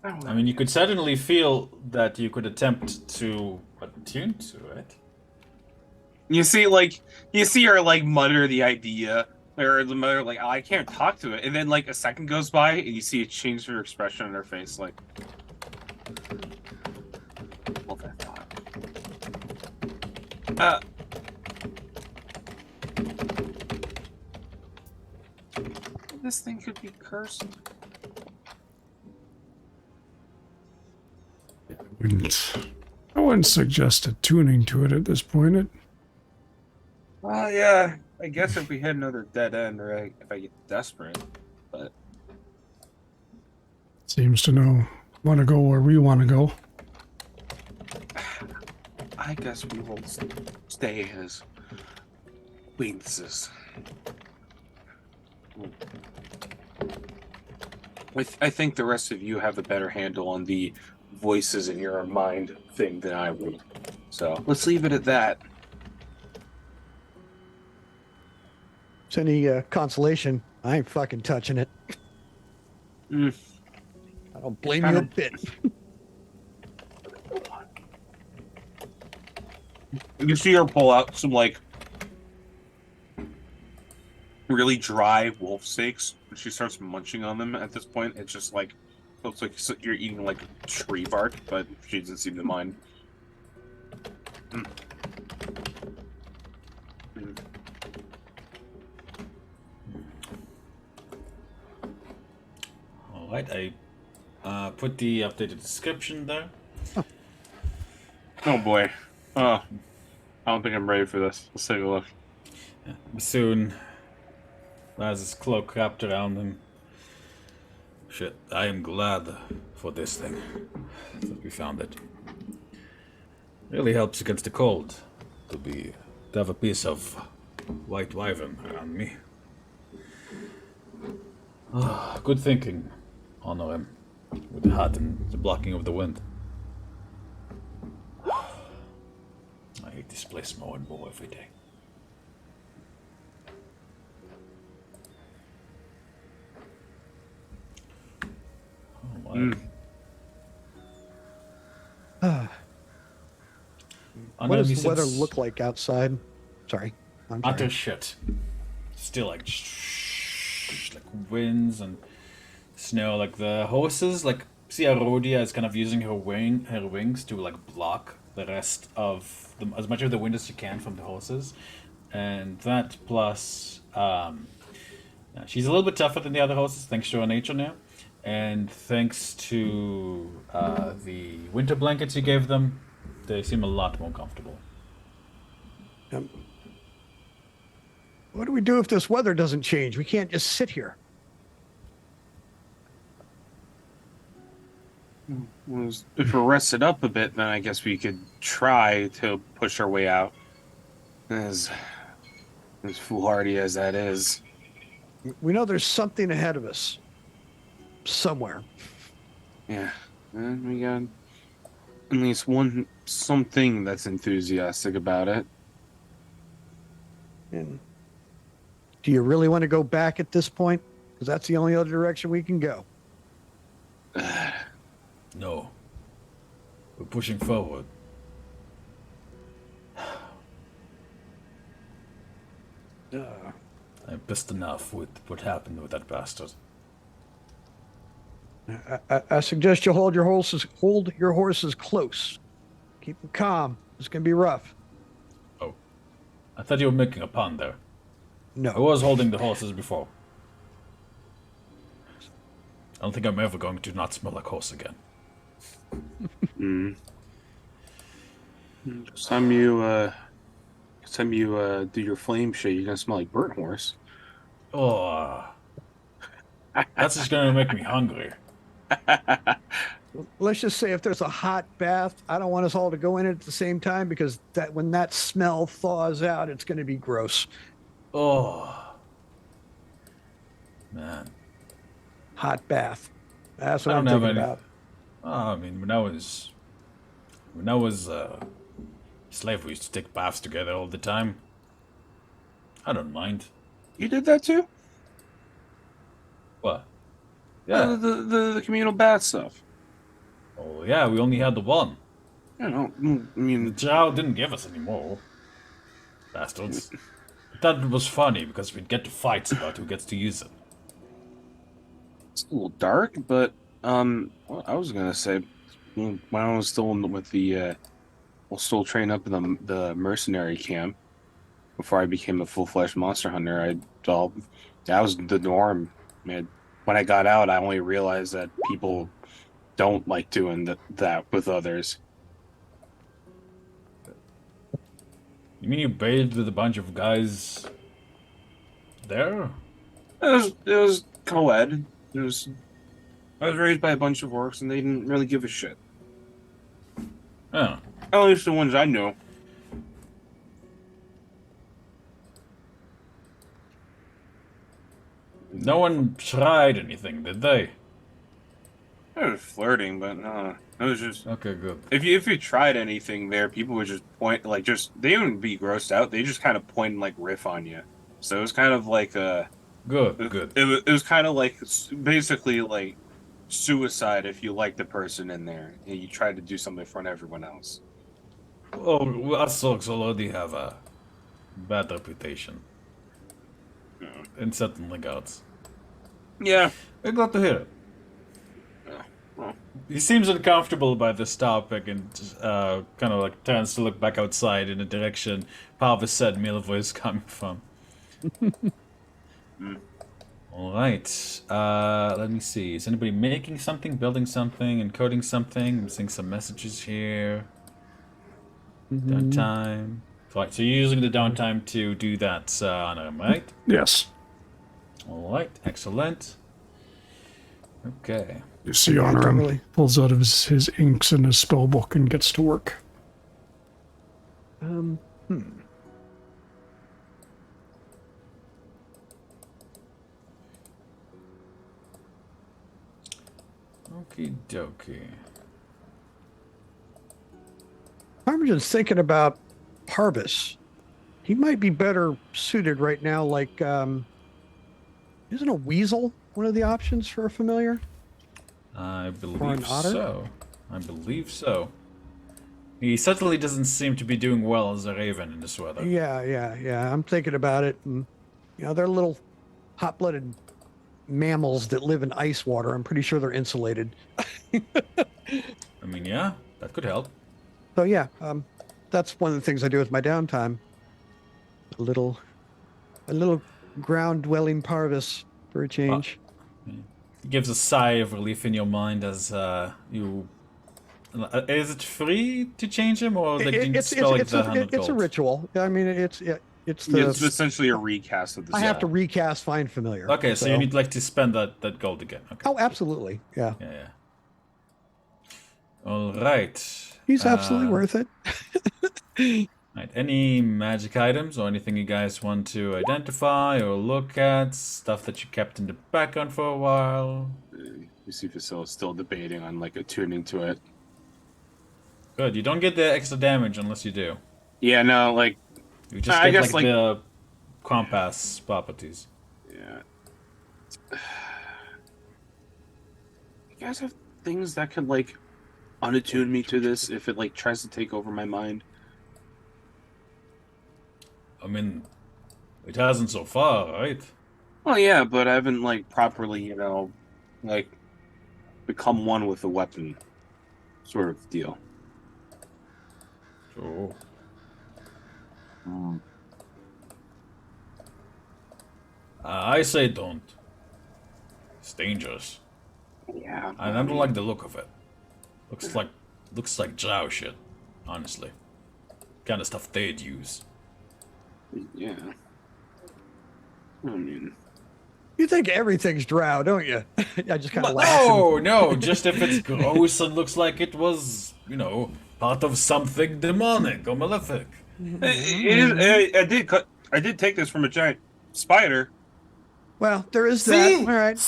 I mean, you could certainly feel that you could attempt to attune to it. You see her like mutter the idea, or the mutter like, I can't talk to it, and then like a second goes by, and you see it change her expression on her face, like, hold that thought. This thing could be cursed. I wouldn't suggest attuning to it at this point. Well, yeah, I guess if we hit another dead end, or if I get desperate, but Seems to want to go where we want to go. I guess we will stay as acquaintances. I think the rest of you have a better handle on the voices in your mind thing than I would. So let's leave it at that. It's any consolation. I ain't fucking touching it. Mm. I don't blame you a bit. You see her pull out some like really dry wolf steaks, and she starts munching on them. At this point, it's just like looks like you're eating like tree bark, but she doesn't seem to mind. Mm. Mm. All right, I put the updated description there. Oh boy. I don't think I'm ready for this. Let's take a look. Soon, has his cloak wrapped around him. Shit, I am glad for this thing that we found it. Really helps against the cold to have a piece of white wyvern around me. Good thinking. Honor him with the hat and the blocking of the wind. I hate this place more and more every day. Oh, wow. What does the weather look like outside? Sorry. I'm sorry. Utter shit. Still like winds and snow. Like the horses, like see Arodia is kind of using her wings to like block the rest of as much of the wind as she can from the horses, and that plus she's a little bit tougher than the other horses thanks to her nature now, and thanks to the winter blankets you gave them, they seem a lot more comfortable. What do we do if this weather doesn't change? We can't just sit here. If we're rested up a bit, then I guess we could try to push our way out. As foolhardy as that is. We know there's something ahead of us. Somewhere. Yeah, and we got at least something that's enthusiastic about it. And do you really want to go back at this point? Because that's the only other direction we can go. No. We're pushing forward. I'm pissed enough with what happened with that bastard. I suggest you hold your horses close. Keep them calm. It's gonna be rough. Oh. I thought you were making a pun there. I No. was holding the horses before. I don't think I'm ever going to not smell like horse again. Mm. Next time you do your flame shit, you're gonna smell like burnt horse. Oh. That's just gonna make me hungry. Let's just say if there's a hot bath, I don't want us all to go in it at the same time because that when that smell thaws out, it's going to be gross. Oh. Man. Hot bath. That's what I I'm don't have thinking any- about. I mean, when I was a slave, we used to take baths together all the time. I don't mind. You did that too? What? Yeah. The communal bath stuff. Oh, yeah, we only had the one. I don't know. I The mean, Zhao didn't give us any more. Bastards. That was funny because we'd get to fights about who gets to use it. it's a little dark, but what I was gonna say, when I was still with the, still trained up in the mercenary camp before I became a full-fledged monster hunter, that was the norm. Man, when I got out, I only realized that people don't like doing that with others. You mean you bathed with a bunch of guys there? It was co-ed. I was raised by a bunch of orcs, and they didn't really give a shit. Oh. At least the ones I knew. No one tried anything, did they? I was flirting, but no, it was just Okay, good. if you tried anything there, people would just point they wouldn't be grossed out. They just kind of point and riff on you. So it was kind of like Good. It was kind of like basically like suicide if you like the person in there and you try to do something in front of everyone else. Oh, well, us orcs already have a bad reputation Yeah. in certain regards. Yeah. We're glad to hear it. Well, He seems uncomfortable by this topic and kind of turns to look back outside in the direction Parvis said Milvo is coming from. All right. Let me see. Is anybody making something, building something, encoding something? I'm seeing some messages here. Downtime. Right. So you're using the downtime to do that, Anna, right? Yes. All right. Excellent. Okay. You see Yeah, Honorum totally. pulls out of his inks and his spell book and gets to work. Okie dokie. I'm just thinking about Parvis. He might be better suited right now. Isn't a weasel one of the options for a familiar? I an believe otter? so. I believe so. He certainly doesn't seem to be doing well as a raven in this weather. Yeah. I'm thinking about it. And, they're little hot-blooded mammals that live in ice water. I'm pretty sure they're insulated. I mean, yeah, that could help. So yeah, that's one of the things I do with my downtime. A little ground-dwelling Parvis for a change. It gives a sigh of relief in your mind as you. Is it free to change him, or like, do you spell like the 100 it's a gold? ritual. I mean, it's it's the. essentially a recast of the. I have to recast Find Familiar. Okay, so you need to spend that gold again. Okay. Oh, absolutely. Yeah. Yeah. All right. He's absolutely worth it. Right. Any magic items or anything you guys want to identify or look at? Stuff that you kept in the background for a while? You see Vasilla's still debating on like attuning to it. Good. You don't get the extra damage unless you do. Yeah, no, like You just I get guess, like the compass properties. yeah. You guys have things that could like unattune me to this if it like tries to take over my mind. I mean, it hasn't so far, right? Well, yeah, but I haven't like properly, like become one with the weapon, sort of deal. So, I say don't. It's dangerous. Yeah, And I don't like the look of it. Looks like Drow shit, honestly. Kind of stuff they'd use. yeah. I mean, You think everything's drow, don't you? I just kind of laugh. No, just if it's gross and looks like it was, part of something demonic or malefic. I did take this from a giant spider. Well, there is that. All right.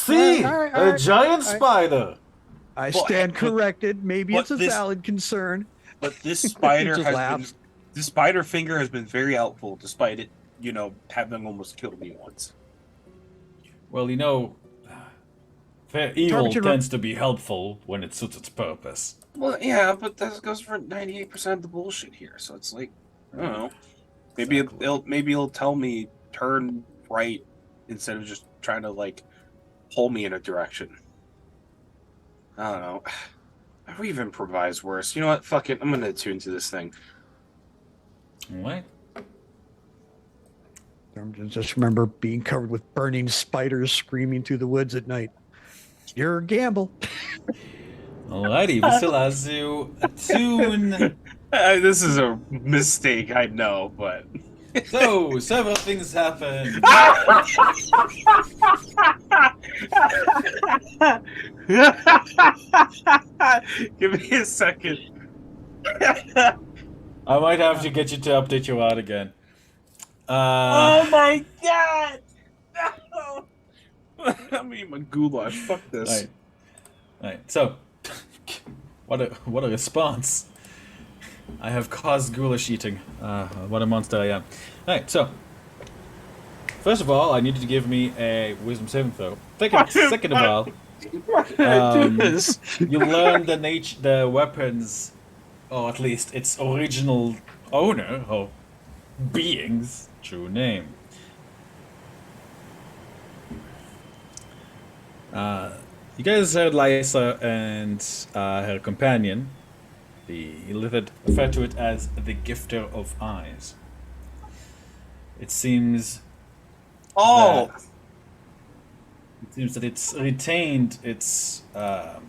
All right. All right. giant all right. spider. I Well, stand but- corrected. Maybe but it's a this- valid concern. But this spider Just has laughs. been, this spider finger has been very helpful, despite it, having almost killed me once. Well, evil Target- tends to be helpful when it suits its purpose. Well, yeah, but that goes for 98% of the bullshit here. So it's like, I don't know. Maybe Exactly. it'll tell me turn right instead of just trying to like pull me in a direction. I don't know. We've improvised worse. You know what? Fuck it. I'm gonna attune to this thing. Alright. Just remember being covered with burning spiders screaming through the woods at night. You're a gamble. Alrighty, Vasila, as you attune. This is a mistake, I know, but So, several things happen. give me a second. I might have to get you to update your art again. Oh my god! No! I'm eating my goulash. Fuck this. Right. So, what a response! I have caused goulash eating. What a monster I am. Right. So, first of all, I need you to give me a wisdom saving throw. Second of all, Why did I do this? you learn the weapons, or at least its original owner or being's true name. You guys heard Lysa and her companion, the Illithid, refer to it as the Gifter of Eyes. It seems Oh, that it's retained its the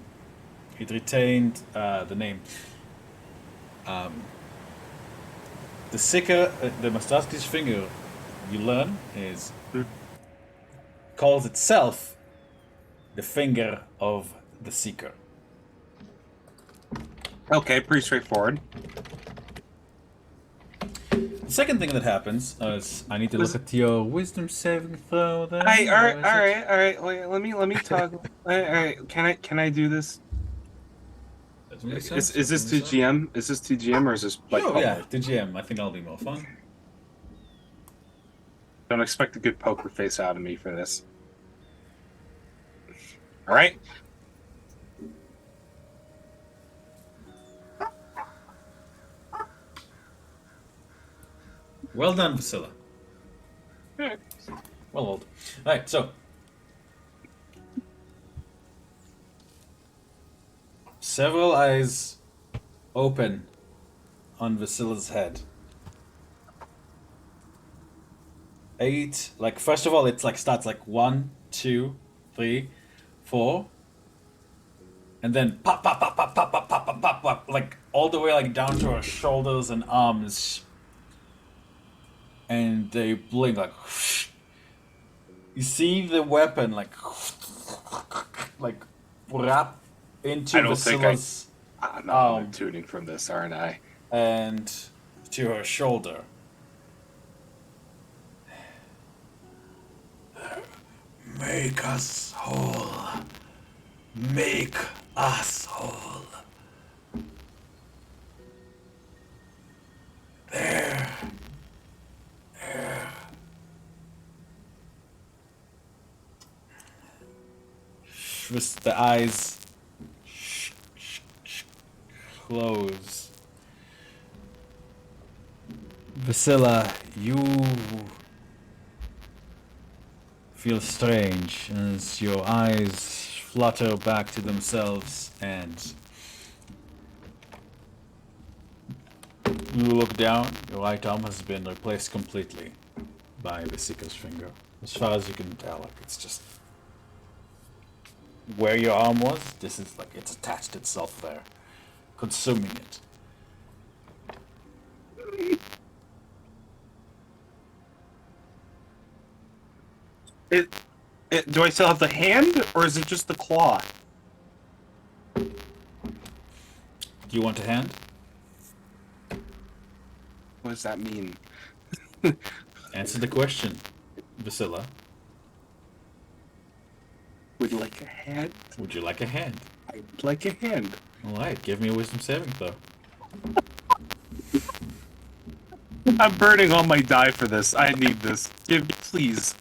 name. The Seeker, the Mastaski's finger, you learn, calls itself the finger of the Seeker. okay, pretty straightforward. The second thing that happens is I need to look at your wisdom saving throw. Then. Hey, all Where is it? right. Wait, let me talk. all right. Can I do this? Doesn't make sense. Is this to GM? Is this to GM or is this like? Oh yeah, to GM. I think that'll be more fun. Don't expect a good poker face out of me for this. All right. Well done, Vasilla. Yeah. Well old. Alright, so. Several eyes open on Vasilla's head. 8, first of all, it's starts 1, 2, 3, 4. And then pop, pop, pop, pop, pop, pop, pop, pop, pop, pop, all the way down to her shoulders and arms. And they blink whoosh. You see the weapon wrap into I don't think Vasilla's No, I'm tuning from this, aren't I? and to her shoulder. Make us whole. make us whole. There. There. With the eyes close. Vasilla, you feel strange as your eyes flutter back to themselves and you look down. Your right arm has been replaced completely by the Seeker's finger. As far as you can tell, like it's just where your arm was. This is like it's attached itself there, consuming it. Do I still have the hand, or is it just the claw? Do you want a hand? What does that mean? Answer the question, Vasilla. Would you like a hand? Would you like a hand? I'd like a hand. Alright, give me a wisdom saving throw. I'm burning all my die for this. I need this. Please.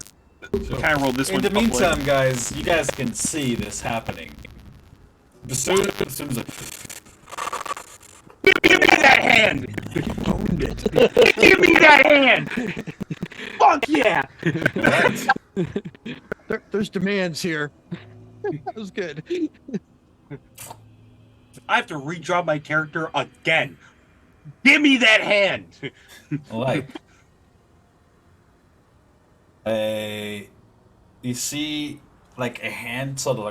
So, Can I roll this in one? the public? meantime, guys, you guys can see this happening. Vasilla assumes a Give me that hand! Owned it. Give me that hand! Fuck yeah! Alright. There's demands here. That was good. I have to redraw my character again. Give me that hand! Alright. You see, like, a hand sort of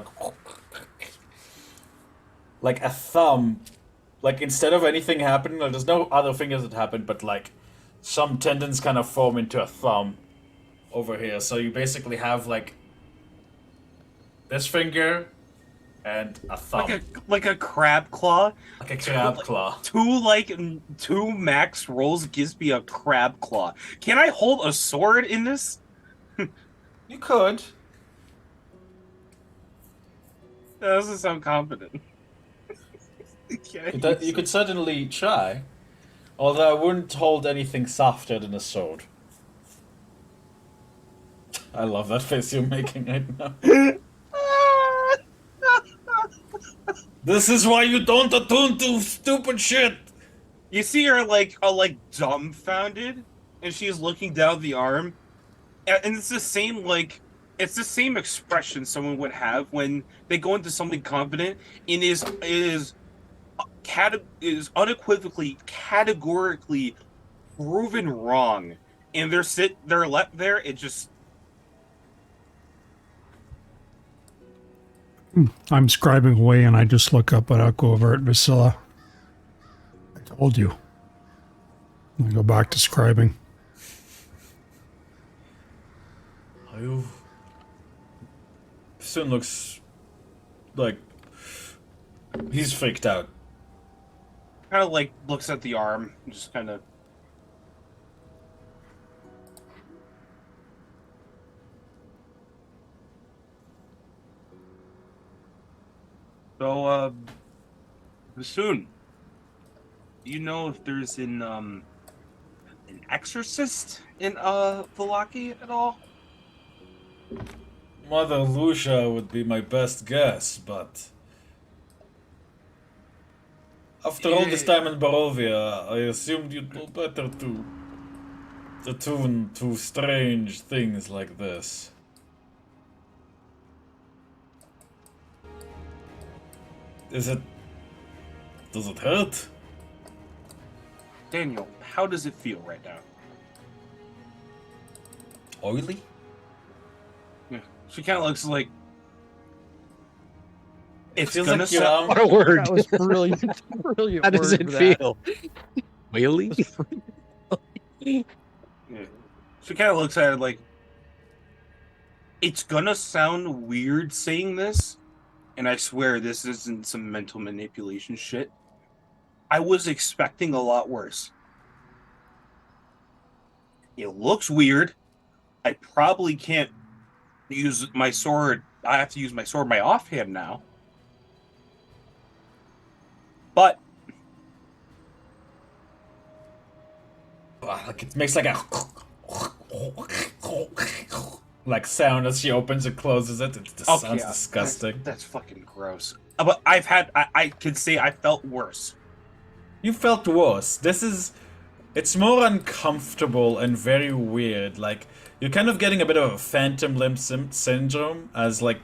like a thumb. Like, instead of anything happening, like, there's no other fingers that happen, but, like, some tendons kind of form into a thumb over here. So you basically have, like, this finger and a thumb. Like a crab claw. Like a crab claw. Two max rolls gives me a crab claw. Can I hold a sword in this? You could. That doesn't sound confident. You could certainly try. Although I wouldn't hold anything softer than a sword. I love that face you're making right now. This is why you don't attune to stupid shit! You see her like dumbfounded, and she's looking down the arm, and it's the same it's the same expression someone would have when they go into something confident and is unequivocally, categorically proven wrong, and they're left there. It just I'm scribing away and I just look up and I'll go over at Vasilla. I told you. I go back to scribing. You soon looks like he's freaked out. kind of like looks at the arm, and just kind of. So, soon. Do you know if there's an exorcist in Vallaki at all? Mother Lucia would be my best guess, but after all this time in Barovia, I assumed you'd know better to attune to strange things like this. Does it hurt? Daniel, how does it feel right now? Oily? Yeah. She kind of looks like. It's Feels gonna like your sound. arm. What a word. That was brilliant. Brilliant. How does word it for that. feel? Really? Yeah. She kind of looks at it like. It's gonna sound weird saying this, and I swear this isn't some mental manipulation shit. I was expecting a lot worse. It looks weird. I probably can't use my sword. I have to use my sword, my offhand now. like it makes like a like sound as she opens and closes it. It sounds disgusting. That's fucking gross. But I can say I felt worse. You felt worse. It's more uncomfortable and very weird. Like, you're kind of getting a bit of a phantom limb syndrome, as like,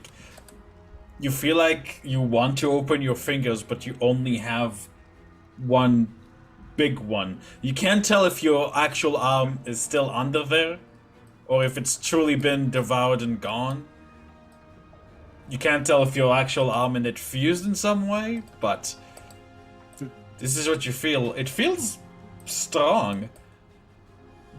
you feel like you want to open your fingers, but you only have one big one. You can't tell if your actual arm is still under there, or if it's truly been devoured and gone. You can't tell if your actual arm and it fused in some way, but this is what you feel. It feels strong,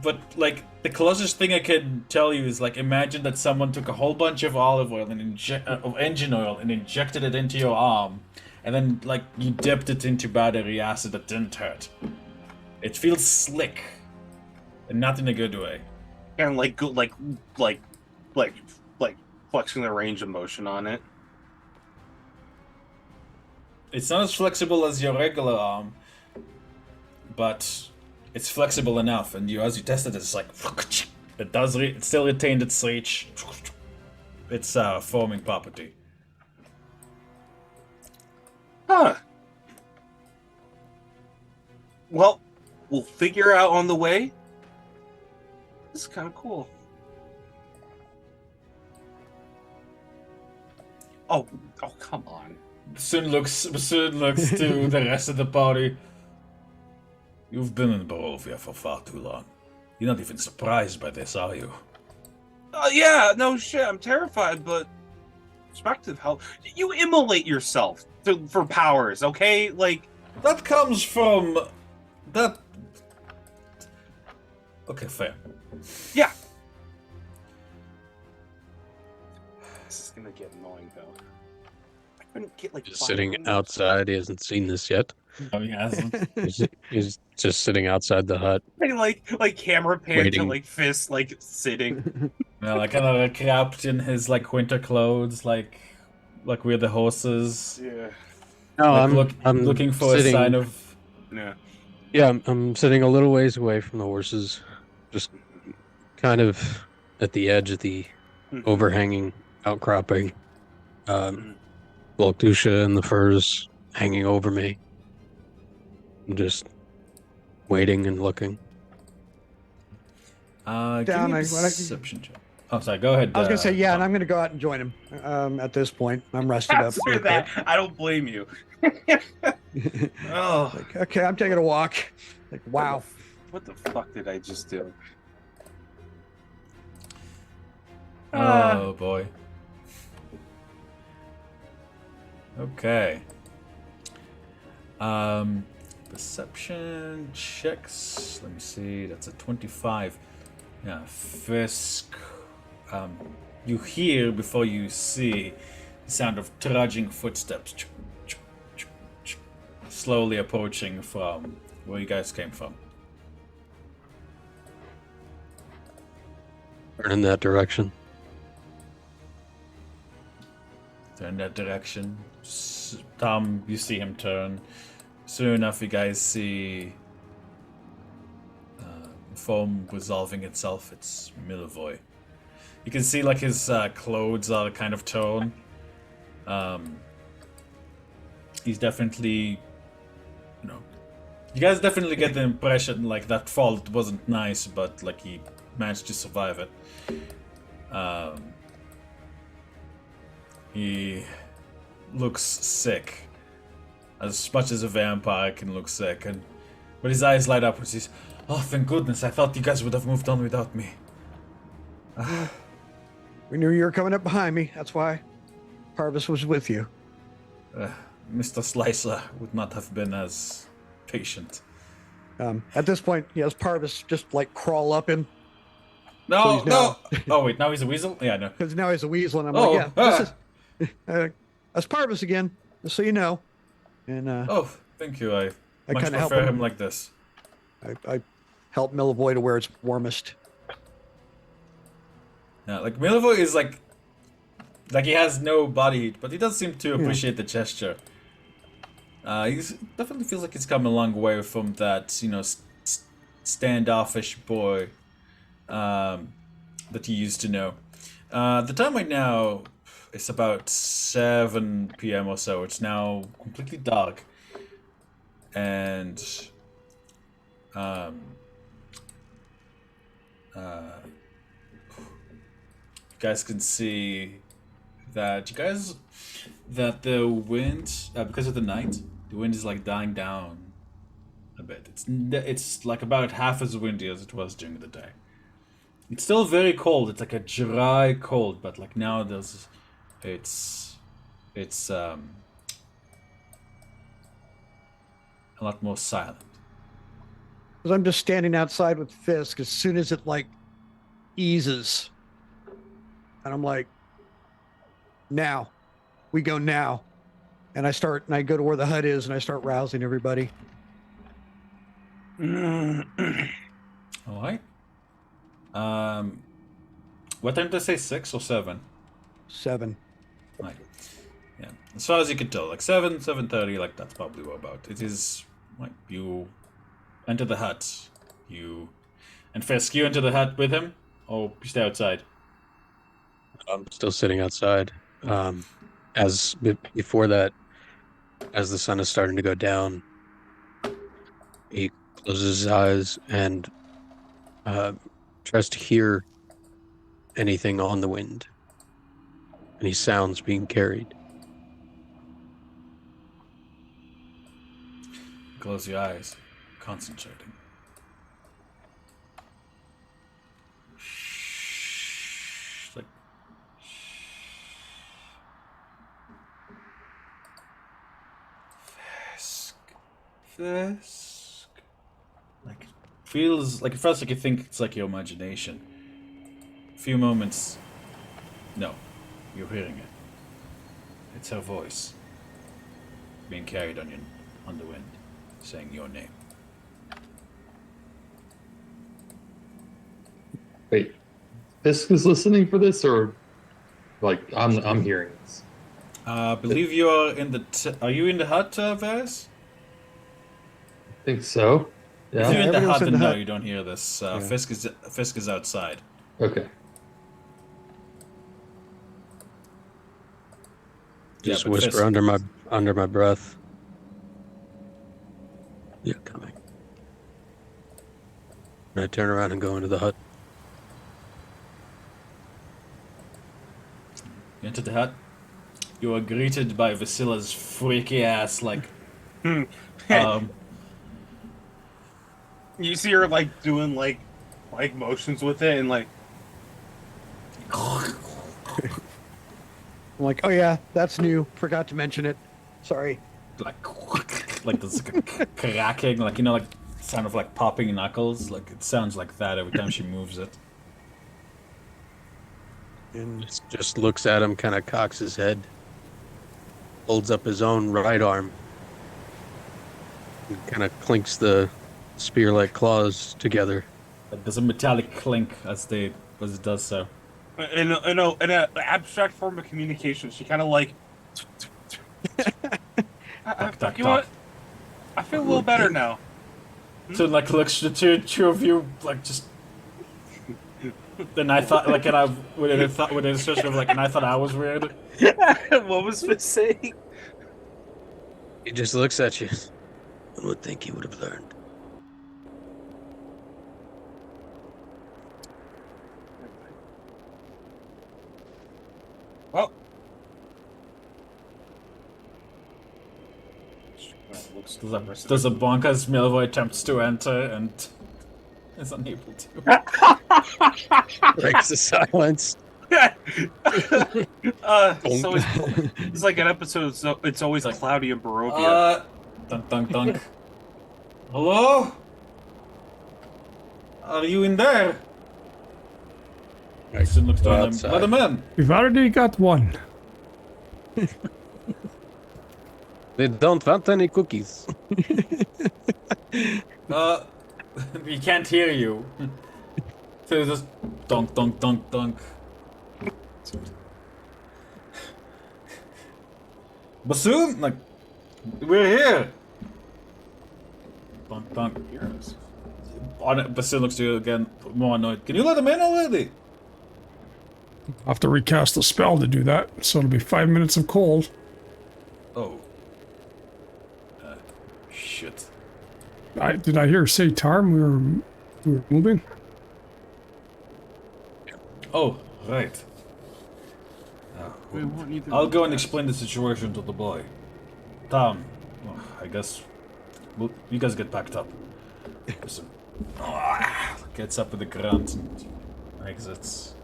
but like the closest thing I can tell you is like, imagine that someone took a whole bunch of olive oil and of engine oil and injected it into your arm, and then like you dipped it into battery acid that didn't hurt. It feels slick, and not in a good way. And like flexing the range of motion on it. It's not as flexible as your regular arm, but it's flexible enough. And as you test it, it's like it still retained its reach. It's forming property. Huh. Well, we'll figure out on the way. This is kind of cool. Oh, come on. Soon looks to the rest of the party. You've been in Barovia for far too long. You're not even surprised by this, are you? Yeah, no shit. I'm terrified, but perspective help. You immolate yourself for powers, okay? Like that comes from that. Okay, fair. Yeah. This is gonna get annoying though. I couldn't get like Just 5 sitting minutes. outside. He hasn't seen this yet. Oh, he hasn't. He's just sitting outside the hut. And like camera pan to Waiting. like Fist like sitting. Yeah, like kind of wrapped in his like winter clothes, like we're the horses. Yeah. No, Like, I'm looking for sitting, a sign of. Yeah. Yeah, I'm sitting a little ways away from the horses, just kind of at the edge of the overhanging outcropping. Voltusha and the furs hanging over me. I'm just waiting and looking. Give Down, me a I- what I- perception check. Oh, sorry. Go ahead. I was gonna say yeah, and Tom. I'm gonna go out and join him. At this point, I'm rested up. After that, I don't blame you. Oh, Like, okay, I'm taking a walk. Like, wow. what the fuck did I just do? Oh boy. Okay. Perception checks. Let me see. That's a 25. Yeah, Fisk. You hear before you see the sound of trudging footsteps, slowly approaching from where you guys came from. Turn in that direction. Turn that direction. Tom, you see him turn. Soon enough, you guys see foam resolving itself. It's Milivoy. You can see like his clothes are kind of torn. He's definitely, you guys definitely get the impression like that fall wasn't nice, but like he managed to survive it. He looks sick, as much as a vampire can look sick, but his eyes light up as he's, oh, thank goodness! I thought you guys would have moved on without me. We knew you were coming up behind me. That's why Parvis was with you. Mr. Slicer would not have been as patient. At this point, he has Parvis just like crawl up him No, he's now- no. Oh wait, now he's a weasel. Yeah, no. because now he's a weasel, and I'm Oh, like, yeah, this is that's Parvis again, just so you know. And Oh, thank you. I much kinda help prefer him. him like this. I help Milivoy to where it's warmest. Yeah, like Milivoy is like he has no body heat, but he does seem to appreciate the gesture. He definitely feels like he's come a long way from that, standoffish boy that you used to know. The time right now is about 7 p.m. or so. It's now completely dark, and you guys can see that the wind, because of the night, the wind is like dying down a bit. It's like about half as windy as it was during the day. It's still very cold. It's like a dry cold, but like now it's a lot more silent. Because I'm just standing outside with Fisk as soon as it like eases. And I'm like, now. We go now. And I go to where the hut is and I start rousing everybody. All right. What time did I say? 6 or 7? 7. Right. Yeah. As far as you can tell, like 7:30, like that's probably what about. It is like you enter the hut. And Fisk, you enter the hut with him, or you stay outside? I'm still sitting outside. Before that, as the sun is starting to go down, he closes his eyes and tries to hear anything on the wind. Any sounds being carried. Close your eyes, concentrating. Like, Fisk. Like, feels like at first, like you think it's like your imagination. A few moments, no, you're hearing it. It's her voice being carried on the wind, saying your name. Wait, Fisk is listening for this, or like I'm hearing this? I believe you are in the. Are you in the hut, Varys? I think so. If Yeah. you're in the everyone's hut, in then the no, hut. you don't hear this. Yeah. Fisk is outside. Okay. Just but whisper Fisk- under my breath. Yeah, coming. And I turn around and go into the hut. You enter the hut. You are greeted by Vasila's freaky ass, like, You see her like doing like motions with it and like I'm like, oh yeah, that's new. Forgot to mention it. Sorry. like there's like a cracking, like, you know, like sound of like popping knuckles. Like it sounds like that every time she moves it. And Just looks at him, kind of cocks his head, holds up his own right arm, and kind of clinks the spear-like claws together. Like there's a metallic clink as it does so. in an abstract form of communication. She kind of like. Tuck, You know what? tuck. I feel a little better now. So like looks at the two of you like just. Then I thought like, and I with an expression of like, and I thought I was weird. What was Fitz saying? He just looks at you. One would think he would have learned. Well. Does a Bonka's Milvoy attempts to enter and is unable to. Breaks the silence. It's like an episode. So it's always like cloudy in Barovia. Dunk, dunk, dunk. Hello? Are you in there? Soon looks Go down. outside. Let him in. We've already got one. They don't want any cookies. He can't hear you. So just dunk, dunk, dunk, dunk. Bassoon, like, we're here. Dunk, dunk. Basil looks to you again, more annoyed. Can you let him in already? I'll have to recast the spell to do that, so it'll be 5 minutes of cold. Oh. Shit. Did I hear say Tarm we were moving? Oh, right. We won't need to I'll do go and that. explain the situation to the boy. Tom, I guess you guys get packed up. Listen. Gets up with a grunt and exits.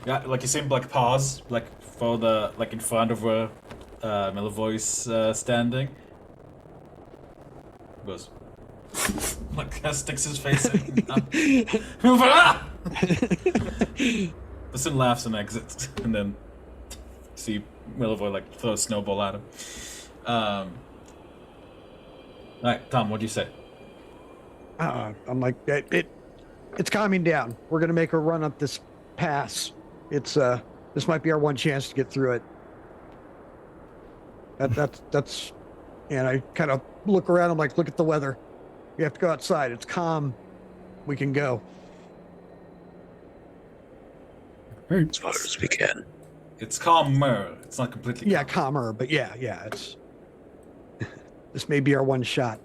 Yeah, like you see him like pause, like for the in front of where Milivoi's standing. Goes like sticks his face in. Listen, laughs and exits, and then see Milivoy like throw a snowball at him. Alright, Tom, what'd you say? I'm like, it's calming down. We're gonna make a run up this pass. It's this might be our one chance to get through it. That's, and I kind of look around. I'm like, look at the weather. We have to go outside. It's calm. We can go. Right. As far as we can. It's calmer. It's not completely Yeah, calm. calmer, but yeah, it's. This may be our one shot.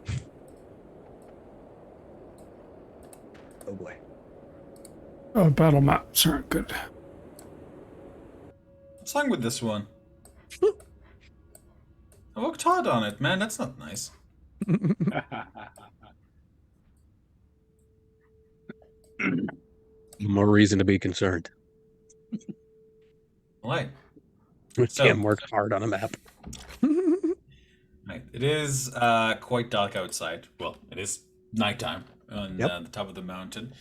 Oh boy. Oh, battle maps aren't good. What's wrong with this one? I worked hard on it, man. That's not nice. More reason to be concerned. Right. So- Cam worked hard on a map. Right. It is quite dark outside. Well, it is nighttime on the top of the mountain.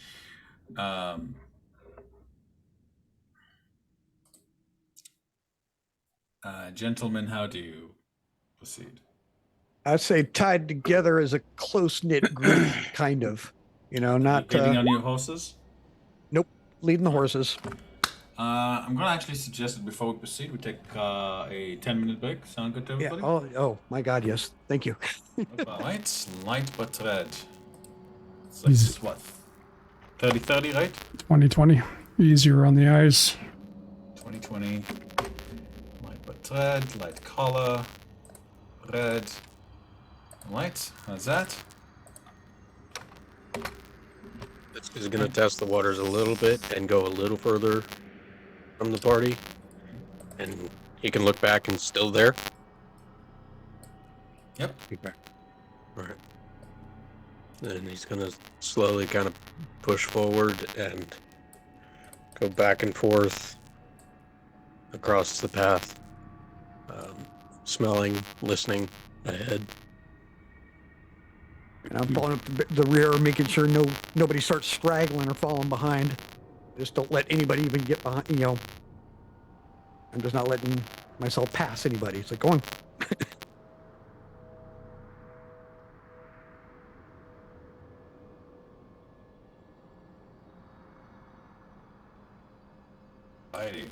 Gentlemen, how do you proceed? I'd say tied together as a close knit group, kind of. You know, not Leading on your horses? leading the horses. I'm gonna actually suggest that before we proceed, we take a 10-minute break. Sound good to Yeah. everybody? Oh my God. Yes. Thank you. Alright, light but red. It's Easy. like, what? 30-30, right? 2020. Easier on the eyes. 2020. Light but red, light color, red. Light, how's that? This is going to test the waters a little bit and go a little further from the party. And he can look back and still there. Yep. Okay. All right. Then he's going to slowly kind of push forward and go back and forth across the path, smelling, listening ahead. And I'm following up the rear, making sure nobody starts straggling or falling behind. Just don't let anybody even get behind. You know, I'm just not letting myself pass anybody. It's like going. Alrighty.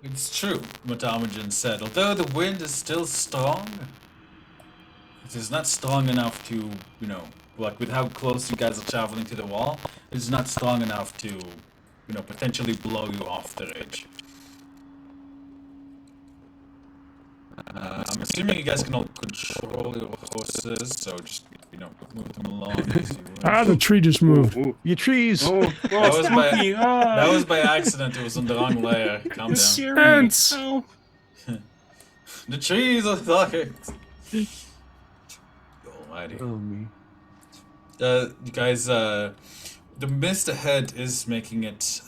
It's true, what Armagen said. Although the wind is still strong, it is not strong enough to, you know, like with how close you guys are traveling to the wall, it's not strong enough to, you know, potentially blow you off the ridge. I'm assuming you guys can all control your horses, so just, you know, move them along as you wish. The tree just moved. Ooh. You trees. Oh, That was by- spooky. Ah. That was by accident, it was on the wrong layer. Calm down. Scary. Ants. Oh. The trees are talking. Almighty. Oh me. You guys, the mist ahead is making it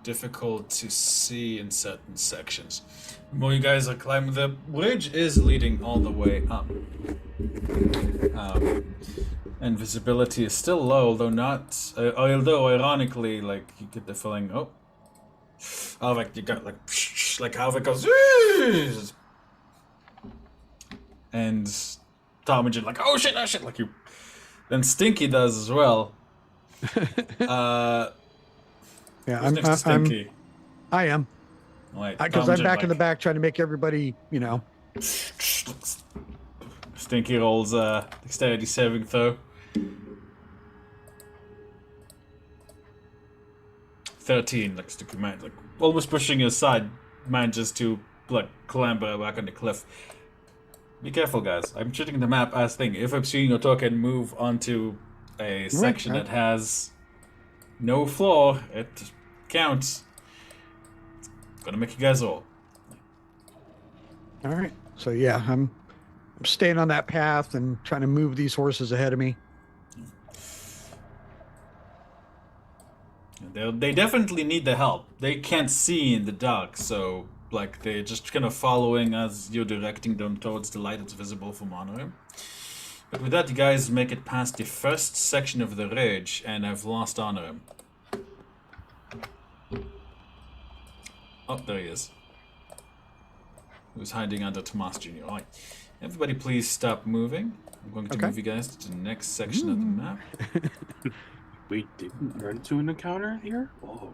difficult to see in certain sections. The more you guys are climbing, the bridge is leading all the way up. And visibility is still low, although not. Although ironically, like you get the feeling, like you got like how it goes, and Tom and Jin like, oh shit, like you. Then Stinky does as well. Yeah, Who's next to Stinky? I am. Wait, Because Tom I'm Jin, back in the like, back trying to make everybody, you know. Stinky rolls dexterity saving throw. 13, like Sticky man, like almost pushing you aside, manages to like clamber back on the cliff. Be careful, guys. I'm treating the map as thing. If I'm seeing your token move onto a section that has no floor, it counts. It's gonna make you guys roll. All right. So yeah, I'm staying on that path and trying to move these horses ahead of me. They definitely need the help. They can't see in the dark, so like they're just kind of following as you're directing them towards the light that's visible from Honorim. But with that, you guys make it past the first section of the ridge, and I've lost Honorim. Oh, there he is. He was hiding under Tomas Jr. Alright. Everybody please stop moving. I'm going to move you guys to the next section of the map. We didn't run into an encounter here? Oh.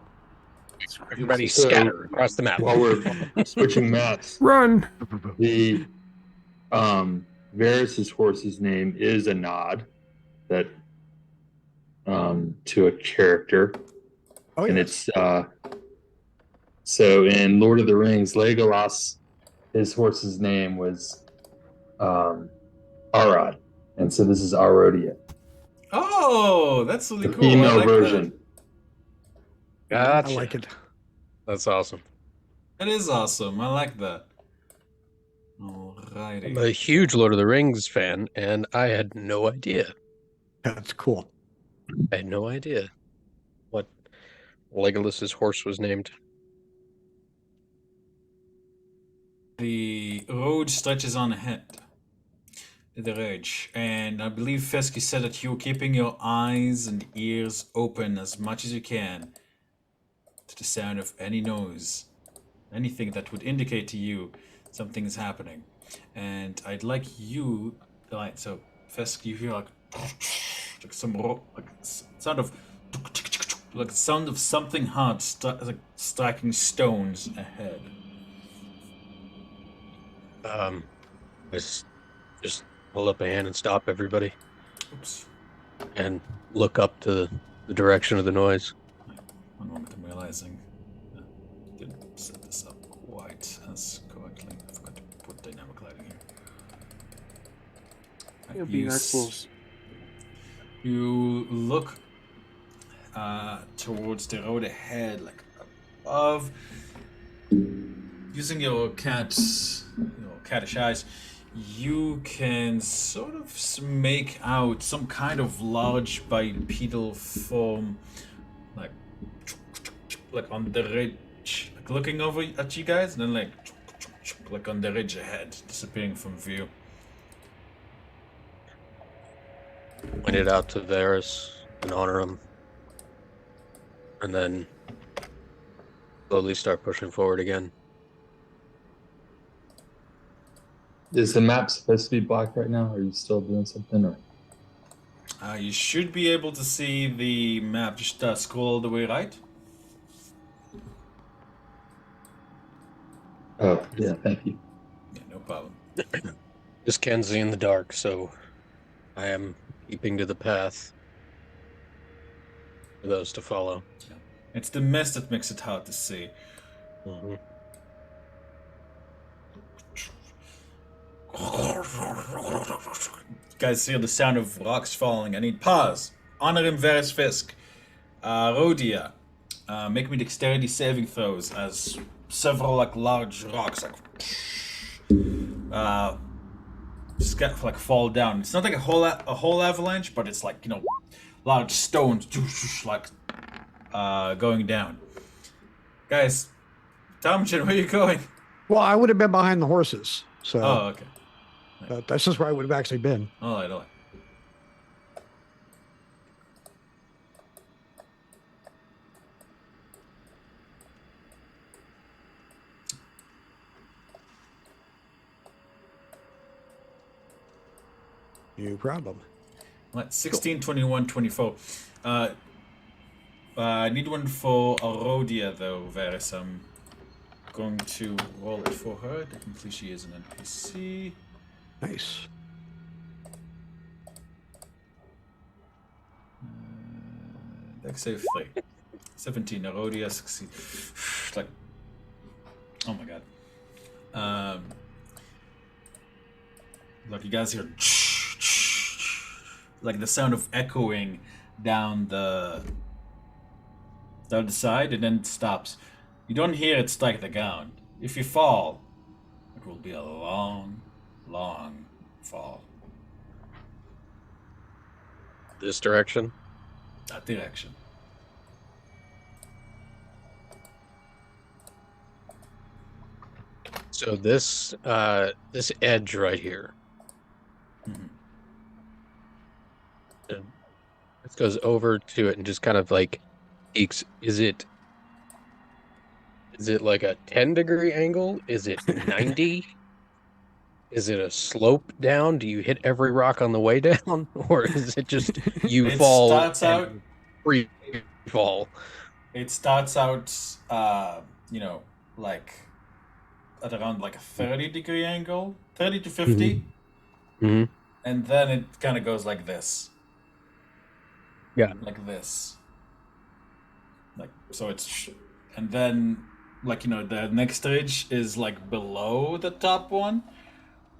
Everybody So- scatter across the map. While we're switching maps, Run! the Varys' horse's name is a nod that to a character. Oh And yeah. it's so in Lord of the Rings, Legolas, his horse's name was Arad, and so this is Arodia, Oh, that's really the cool. I female like version. Gotcha. I like it. That's awesome. That is awesome. I like that. I'm Alrighty. a huge Lord of the Rings fan, and I had no idea. That's cool. I had no idea what Legolas's horse was named. The road stretches on ahead. The ridge, and I believe Fisk, you said that you're keeping your eyes and ears open as much as you can to the sound of any noise, anything that would indicate to you something is happening. And I'd like you, like, so Fisk, you hear like some sound of like the sound of something hard like striking stones ahead. Just hold up a hand and stop everybody, Oops. and look up to the direction of the noise. One moment, I'm realizing I didn't set this up quite as correctly. I forgot to put dynamic lighting here. It'll be nice. You look towards the road ahead, like above. Using your cat's, cattish eyes, you can sort of make out some kind of large bipedal form, like on the ridge, like looking over at you guys, and then like on the ridge ahead, disappearing from view. Point it out to Varys and honor him, and then slowly start pushing forward again. Is the map supposed to be black right now? Are you still doing something? Or You should be able to see the map. Just scroll all the way right. oh yeah, thank you. Yeah, no problem. Just can't see in the dark, so I am keeping to the path for those to follow. It's the mist that makes it hard to see. Mhm. Guys hear the sound of rocks falling. I need pause. Honor him, Varys Fisk. Rodia, make me dexterity saving throws as several large rocks just fall down. It's not like a whole avalanche, but it's large stones going down. Guys, Tomchin, where are you going? Well, I would have been behind the horses, so Oh, okay. that's just where I would have actually been. All right. No problem. Right, 16, 21, 24. I need one for Arodia, though, Varys. I'm going to roll it for her. Technically, she is an NPC. Nice. Dex save 3. 17. Erodia succeed. Like, oh my god. Like you guys hear like the sound of echoing down the side, and then it stops. You don't hear it strike the ground. If you fall, it will be a long, long fall. This direction. That direction. So this this edge right here. Mhm. It goes over to it and just kind of like peeks. Is it like a 10-degree angle? Is it 90? Is it a slope down? Do you hit every rock on the way down? Or is it just you It fall starts out. and free fall? It starts out, you know, like at around like a 30-degree angle, 30 to 50, Mhm. and then it kind of goes like this. Yeah. Like this. Like so, and then like you know the next ridge is like below the top one,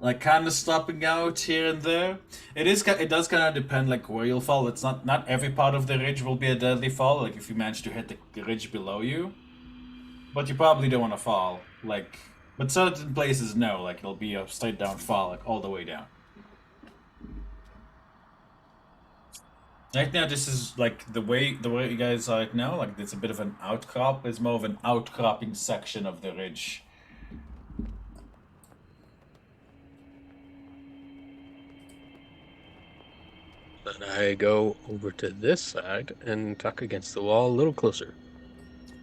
like kind of stopping out here and there. It does kind of depend like where you'll fall. It's not every part of the ridge will be a deadly fall. Like if you manage to hit the ridge below you, but you probably don't want to fall. Like, but certain places no, like it'll be a straight down fall, like all the way down. Right now, this is like the way you guys are right now. Like it's a bit of an outcrop. It's more of an outcropping section of the ridge. Then I go over to this side and tuck against the wall a little closer.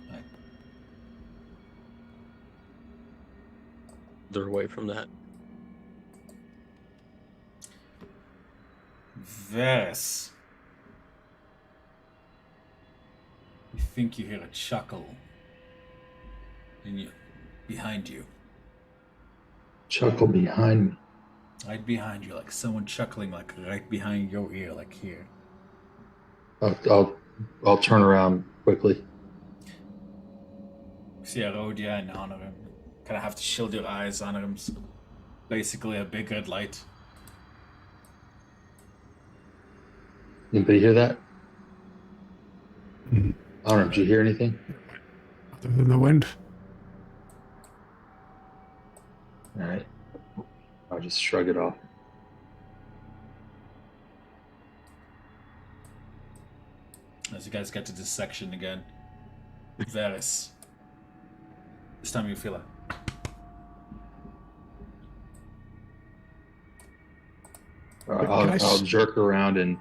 Right. They're away from that. Varys. You think you hear a chuckle behind you. Chuckle behind me. Right behind you, like someone chuckling, like right behind your ear, like here. I'll turn around quickly. You see Arodia and Honorim. Kind of have to shield your eyes. Honorim's basically a big red light. Anybody hear that? Mhm. I don't know. Did you hear anything? Other than the wind. All right. I'll just shrug it off. As you guys get to this section again, Varys. This time you feel it. I'll jerk around and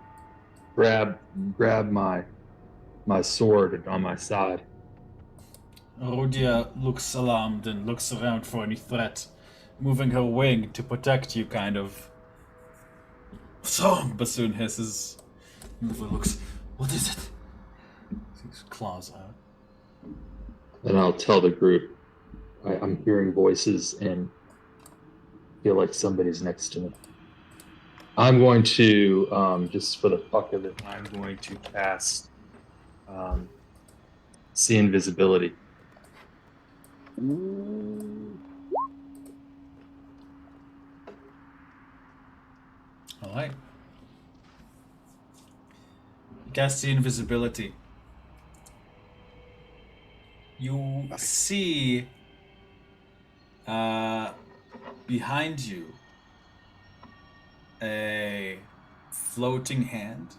grab my sword on my side. Arodia looks alarmed and looks around for any threat, moving her wing to protect you, kind of. So, Bassoon hisses. Nova looks. What is it? His claws out. And I'll tell the group I'm hearing voices and feel like somebody's next to me. I'm going to, just for the fuck of it, I'm going to cast See Invisibility. Alright. Cast the invisibility. You see behind you a floating hand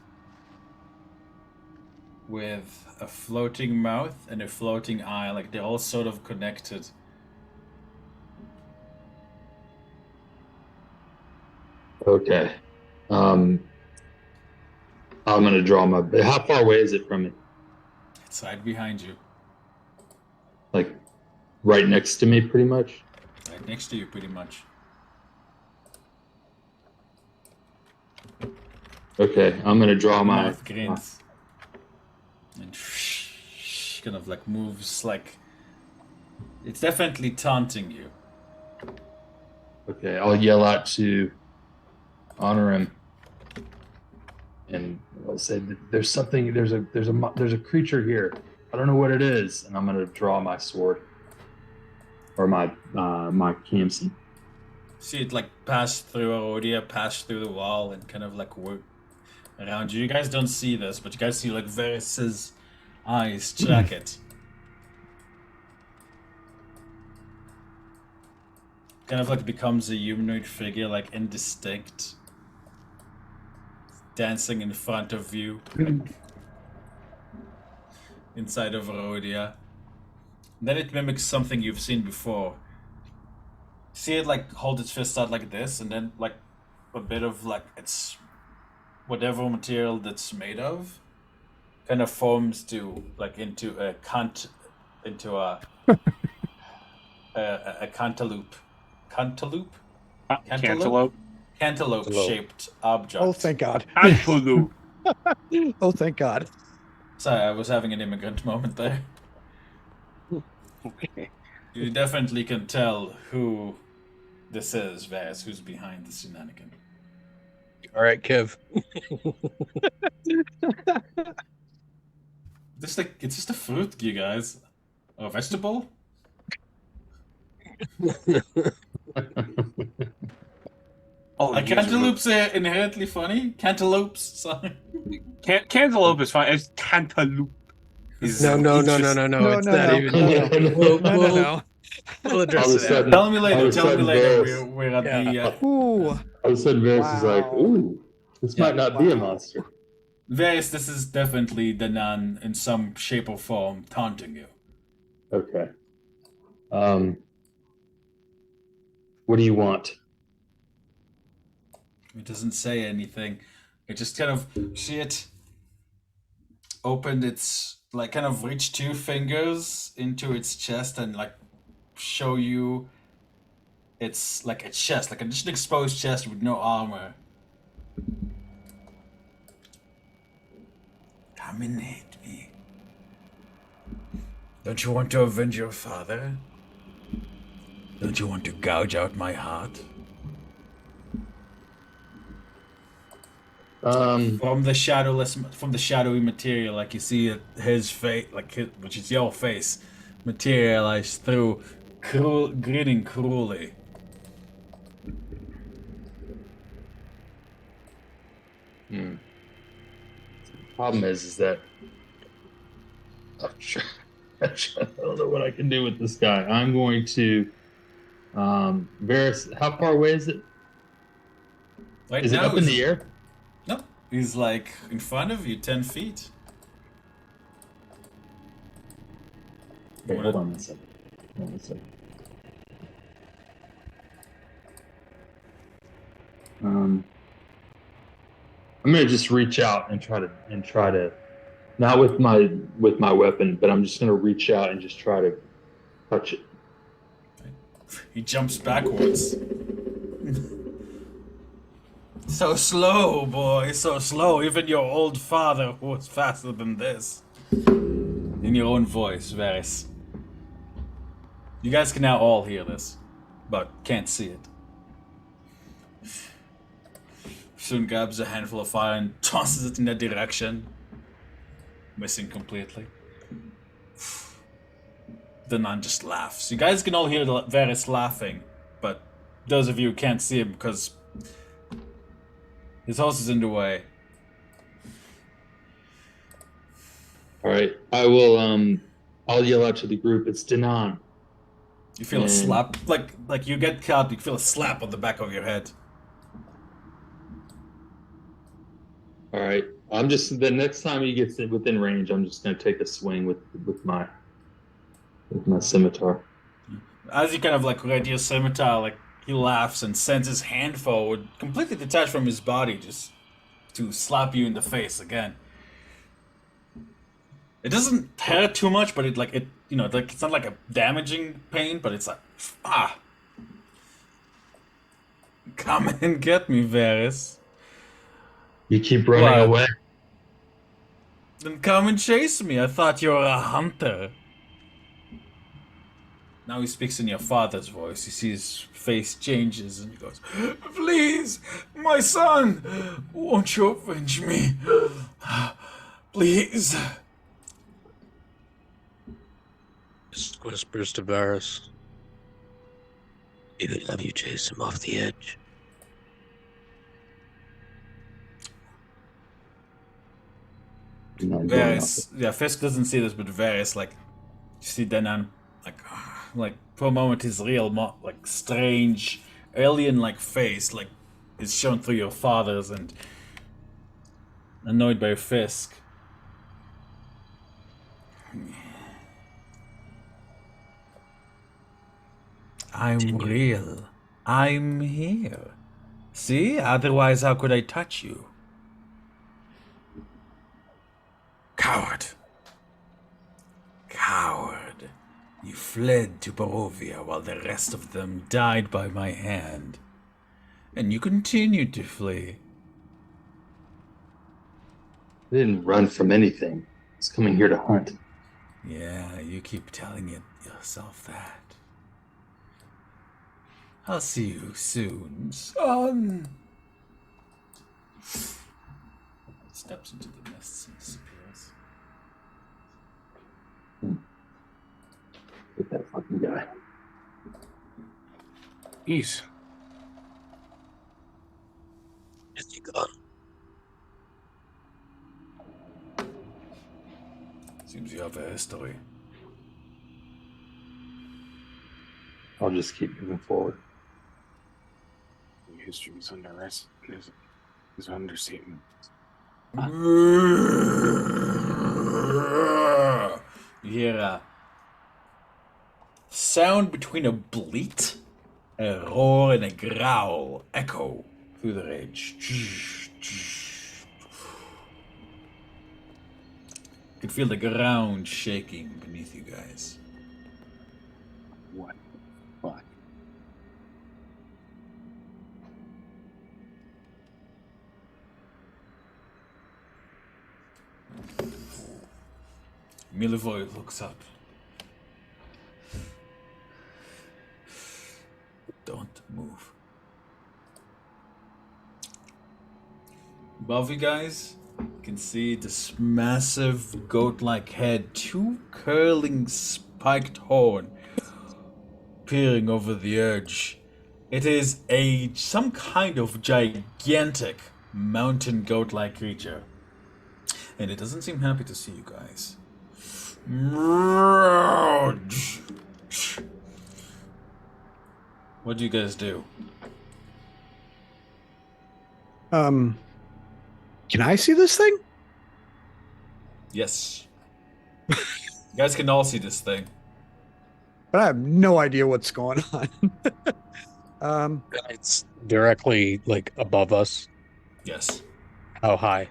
with a floating mouth and a floating eye, like they're all sort of connected. Okay. I'm gonna draw my. How far away is it from me? It's right behind you, Like, right next to me, pretty much. right next to you, pretty much. Okay, I'm gonna draw my. Mouth grins and kind of like moves, like it's definitely taunting you. Okay, I'll yell out to honor him, and I'll say there's something. There's a creature here. I don't know what it is, and I'm gonna draw my sword or my my KMC. See it like pass through Arodia, pass through the wall, and kind of like work around you. You guys don't see this, but you guys see like Varys's eyes track it. Kind of like becomes a humanoid figure, like indistinct, dancing in front of you, like, inside of Arodia. Then it mimics something you've seen before. See it like hold its fist out like this, and then like a bit of like its whatever material that's made of kind of forms to like into a cantaloupe. Cantaloupe Cantaloupe. shaped object. Oh, thank God. Cantaloupe. Oh, thank God. Sorry, I was having an immigrant moment there. Okay. You definitely can tell who this is, Vaz, who's behind the shenanigan. All right, Kev. It's just a fruit, you guys. A vegetable? Oh, Are cantaloupes inherently funny? Cantaloupes, sorry. Cantaloupe is fine. It's cantaloupe. No. It's not even. No. We'll address All of a it. sudden- Tell me later. all of a Tell me sudden later. Varys- We're at the. Ooh. All of a sudden, Varys is like, Wow. "Ooh, this might not be a monster." Varys, this is definitely the nun in some shape or form taunting you. Okay. What do you want? It doesn't say anything. It just kind of see it opened its like kind of reach two fingers into its chest and like show you it's like a chest, like just an exposed chest with no armor. Dominate me. Don't you want to avenge your father? Don't you want to gouge out my heart? From the shadowy material, like you see his face, which is your face, materialize through, grinning cruelly. Problem is that I don't know what I can do with this guy. I'm going to Varys. How far away is it? Right Is it now, up in the air? No, he's like in front of you, 10 feet. Wait, hold on a second. I'm gonna just reach out and try to not with my weapon, but I'm just gonna reach out and just try to touch it. He jumps backwards. So slow, boy, so slow. Even your old father was faster than this. In your own voice, Varys. You guys can now all hear this, but can't see it. Soon grabs a handful of fire and tosses it in that direction, missing completely. The nun just laughs. You guys can all hear Varys laughing, but those of you who can't see him because his horse is in the way. All right, I will. I'll yell out to the group. It's Danan. You feel a slap, like you get caught. You feel a slap on the back of your head. All right, I'm just the next time he gets within range, I'm just gonna take a swing with my scimitar. As you kind of like ready your scimitar, like he laughs and sends his hand forward, completely detached from his body, just to slap you in the face again. It doesn't hurt too much, but like it's not like a damaging pain, but it's like come and get me, Varys. You keep running What? away. Then come and chase me. I thought you were a hunter. Now he speaks in your father's voice. You see his face changes and he goes, "Please, my son, won't you avenge me? Please." Whispers to Varys. He would have you chase him off the edge. Fisk doesn't see this, but Varys, like, you see Danan, like for a moment his real, like, strange, alien-like face, like, is shown through your father's, and annoyed by Fisk. I'm real. I'm here. See? Otherwise, how could I touch you? Coward. Coward. You fled to Barovia while the rest of them died by my hand. And you continued to flee. I didn't run from anything. I was coming here to hunt. Yeah, you keep telling yourself that. I'll see you soon, son. Steps into the mists and disappears. Get that fucking guy. Jeez. Is he gone? Seems you have a history. I'll just keep moving forward. History is is understatement. You hear a sound between a bleat, a roar, and a growl echo through the range. You can feel the ground shaking beneath you guys. What? Fuck. Milivoy looks up. Don't move. Above you guys, you can see this massive goat-like head, two curling spiked horn peering over the edge. It is some kind of gigantic mountain goat-like creature. And it doesn't seem happy to see you guys. What do you guys do? Can I see this thing? Yes. You guys can all see this thing. But I have no idea what's going on. It's directly like above us. Yes. How high?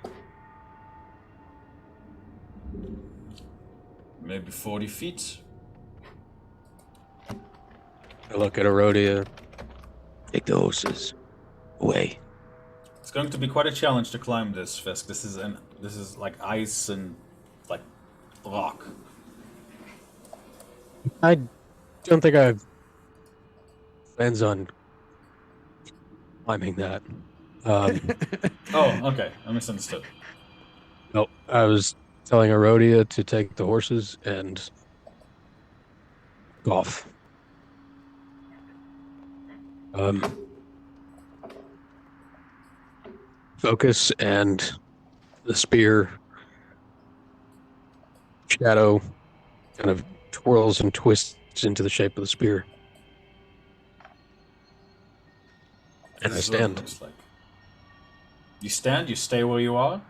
Maybe 40 feet. I look at Erodia. Take the horses away. It's going to be quite a challenge to climb this, Fisk. This is like ice and like rock. I don't think I have plans on climbing that. Oh, okay. I misunderstood. No, I was telling Erodia to take the horses and golf. Focus and the spear shadow kind of twirls and twists into the shape of the spear. And I This is what it stand. looks like. You stand, you stay where you are.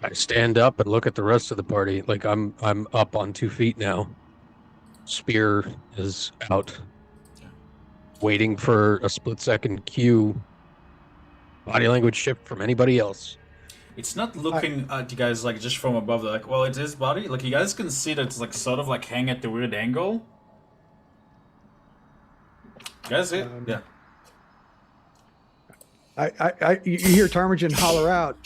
I stand up and look at the rest of the party. Like I'm up on 2 feet now. Spear is out. Waiting for a split-second cue. Body language shift from anybody else. It's not looking at you guys like just from above. Like, well, it is body. Like you guys can see that it's like sort of like hang at the weird angle. You guys see it? Yeah. You hear Ptarmigan holler out,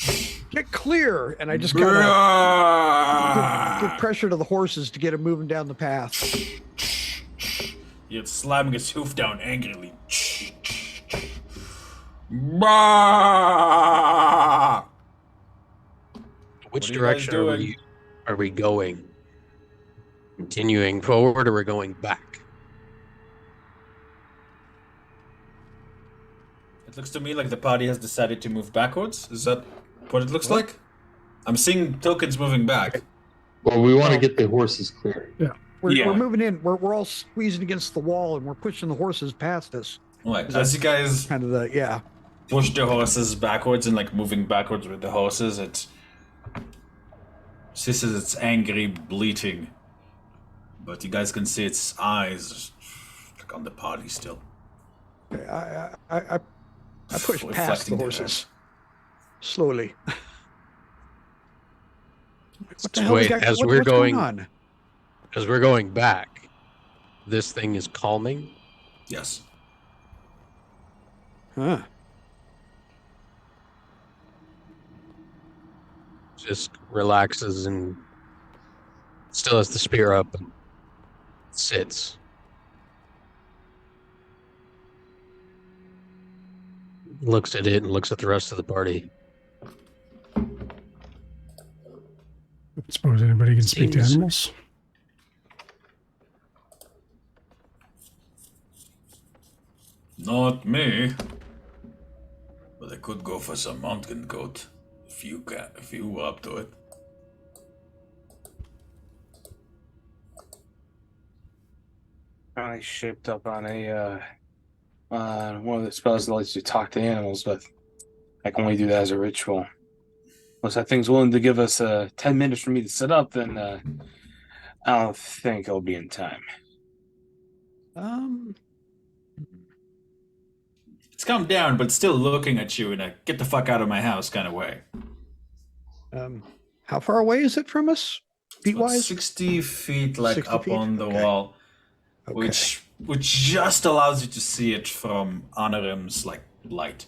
"Get clear!" And I just kind of give pressure to the horses to get them moving down the path. It's slamming his hoof down angrily. Bah! Which What are you guys direction doing? are we going? Continuing forward, or we're going back? It looks to me like the party has decided to move backwards. Is that what it looks like? I'm seeing tokens moving back. Well, we want to get the horses clear. We're moving in. We're all squeezing against the wall, and we're pushing the horses past us. Right. As you guys Kind of the push the horses backwards and like moving backwards with the horses, it's angry bleating. But you guys can see its eyes like on the party still. I push past the Reflecting their horses slowly. What the So hell wait, what's we're going on? As we're going back, this thing is calming. Yes. Huh. Just relaxes and still has the spear up and sits. Looks at it and looks at the rest of the party. I suppose anybody can speak to Seems- animals. Not me. But I could go for some mountain goat if you were up to it. I shaped up on one of the spells that lets you talk to animals, but I can only do that as a ritual. Unless that thing's willing to give us 10 minutes for me to set up, then I don't think I'll be in time. It's come down, but still looking at you in a get the fuck out of my house kind of way. How far away is it from us, feet About wise? 60 feet, like 60 up feet? on the Okay. wall, Okay. which just allows you to see it from Anarim's like light.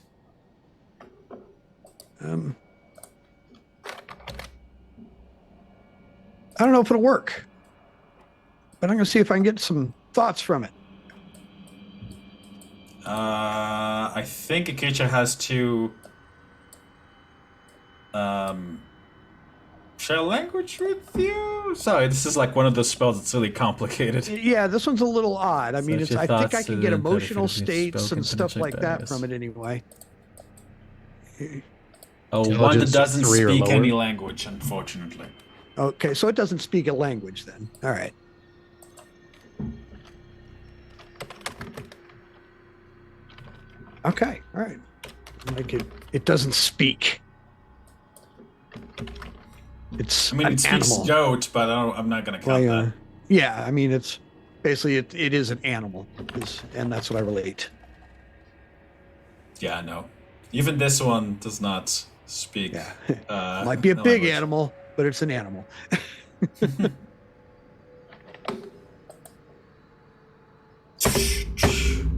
I don't know if it'll work, but I'm going to see if I can get some thoughts from it. I think a creature has to share language with you. Sorry, this is like one of those spells that's really complicated. Yeah, this one's a little odd. I mean, Search it's, your I think I thoughts can to get the emotional intelligence states spoken and to stuff check like that, that yes. from it anyway. Oh, one that Intelligence doesn't 3 or speak lower. any language, unfortunately. Okay, so it doesn't speak a language then. All right. Okay, all right. Like it doesn't speak. It's I mean, an it speaks animal. goat, but I'm not gonna count Well, that. yeah, I mean, it's basically it is an animal, and that's what I relate. Yeah, no. Even this one does not speak. Yeah, a might be a big language. animal, but it's an animal.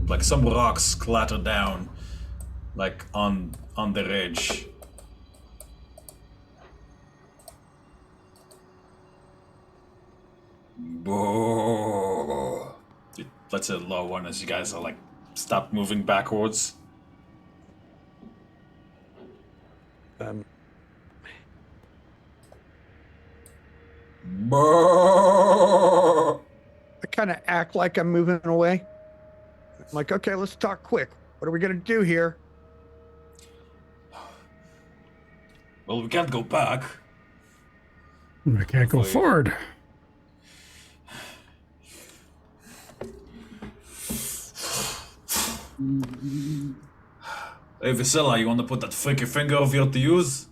Like some rocks clatter down, like on the ridge. Boo. That's a low one as you guys are like stop moving backwards. Um, Boo. I kind of act like I'm moving away. I'm like, okay, let's talk quick. What are we gonna do here? Well, we can't go back. I can't go Hopefully- forward. Hey, Vasilla, you want to put that freaky finger of yours to use?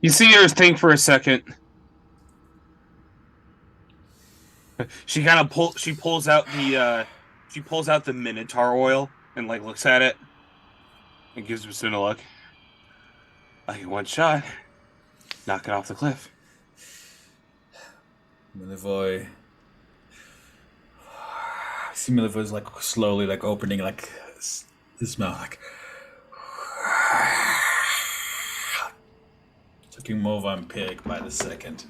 You see her think for a second. She kind of pulls out the Minotaur oil and like looks at it and gives Basuna a look. Like in one shot, knock it off the cliff. Milivoy. I see Milivoy's like slowly like opening like his mouth like looking more vampiric by the second.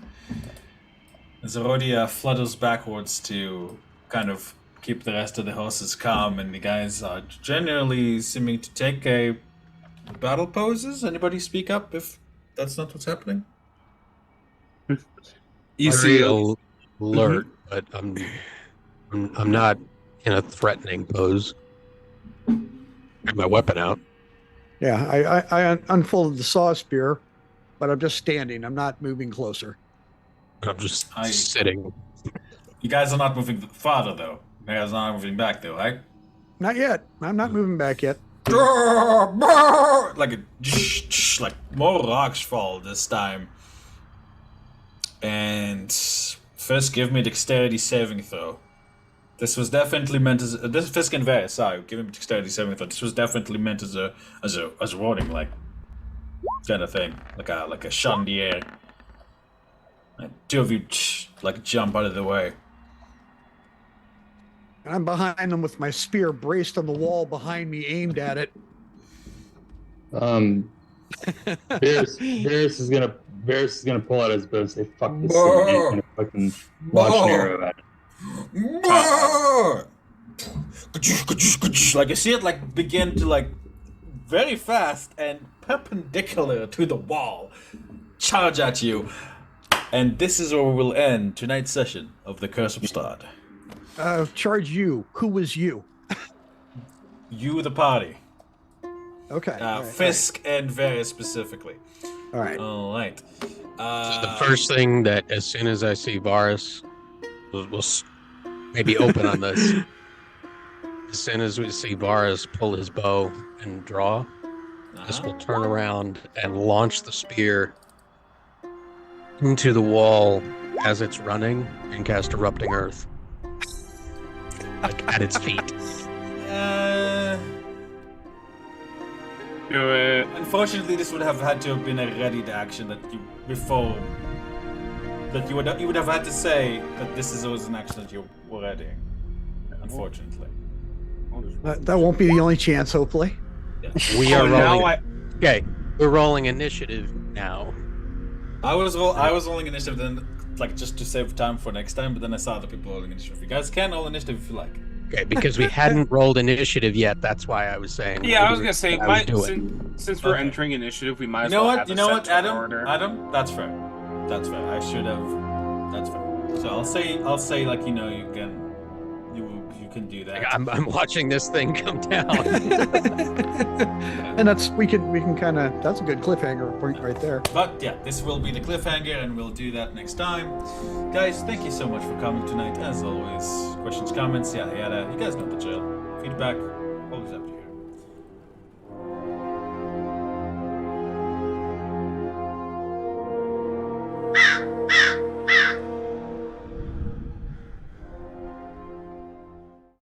As Arodia flutters backwards to kind of keep the rest of the horses calm, and the guys are generally seeming to take a battle poses. Anybody speak up if that's not what's happening? You Very see, alert, but I'm not in a threatening pose. Got my weapon out. Yeah, I unfolded the saw spear, but I'm just standing. I'm not moving closer. I'm just I- sitting. You guys are not moving farther, though. You guys are not moving back, though, right? Not yet. I'm not moving back yet. Like like more rocks fall this time. And first, give me dexterity saving throw. This was definitely meant as this Fisk and Varys. Sorry, give him dexterity saving throw. This was definitely meant as a warning, like kind of thing, like a shot in the air. And two of you like jump out of the way. And I'm behind them with my spear braced on the wall behind me, aimed at it. Varys is gonna pull out his bow and say, "Fuck this thing," and he's gonna fucking launch an arrow at it. Like you see it like begin to like very fast and perpendicular to the wall charge at you. And this is where we'll end tonight's session of the Curse of Strahd. Charge you. Who was you? You, the party. Okay. all right, Fisk and Varys specifically. All right. All right. The first thing that, as soon as I see Varys, we'll maybe open on this. As soon as we see Varys pull his bow and draw, this will turn around and launch the spear into the wall as it's running and cast Erupting Earth. Like at its feet. do it. Unfortunately, this would have had to have been a readied action that you before. That you would have had to say that this was an action that you were readying. Unfortunately. That won't be the only chance, hopefully. We are now rolling. Okay, we're rolling initiative now. I was rolling initiative then, like just to save time for next time. But then I saw other people rolling initiative. You guys can roll initiative if you like. Okay, because we hadn't rolled initiative yet. That's why I was saying. Yeah, I was gonna say, I would do it. since we're Okay. entering initiative, we might You as know well what? have You a know what, set Adam? order. Adam, that's fair. That's fair. I should have. That's fair. So I'll say like you can do that. I'm watching this thing come down. And we can kind of, that's a good cliffhanger point right there. But yeah, this will be the cliffhanger, and we'll do that next time. Guys, thank you so much for coming tonight. As always, questions, comments, yada yada. You guys know the drill. Feedback, always up to you.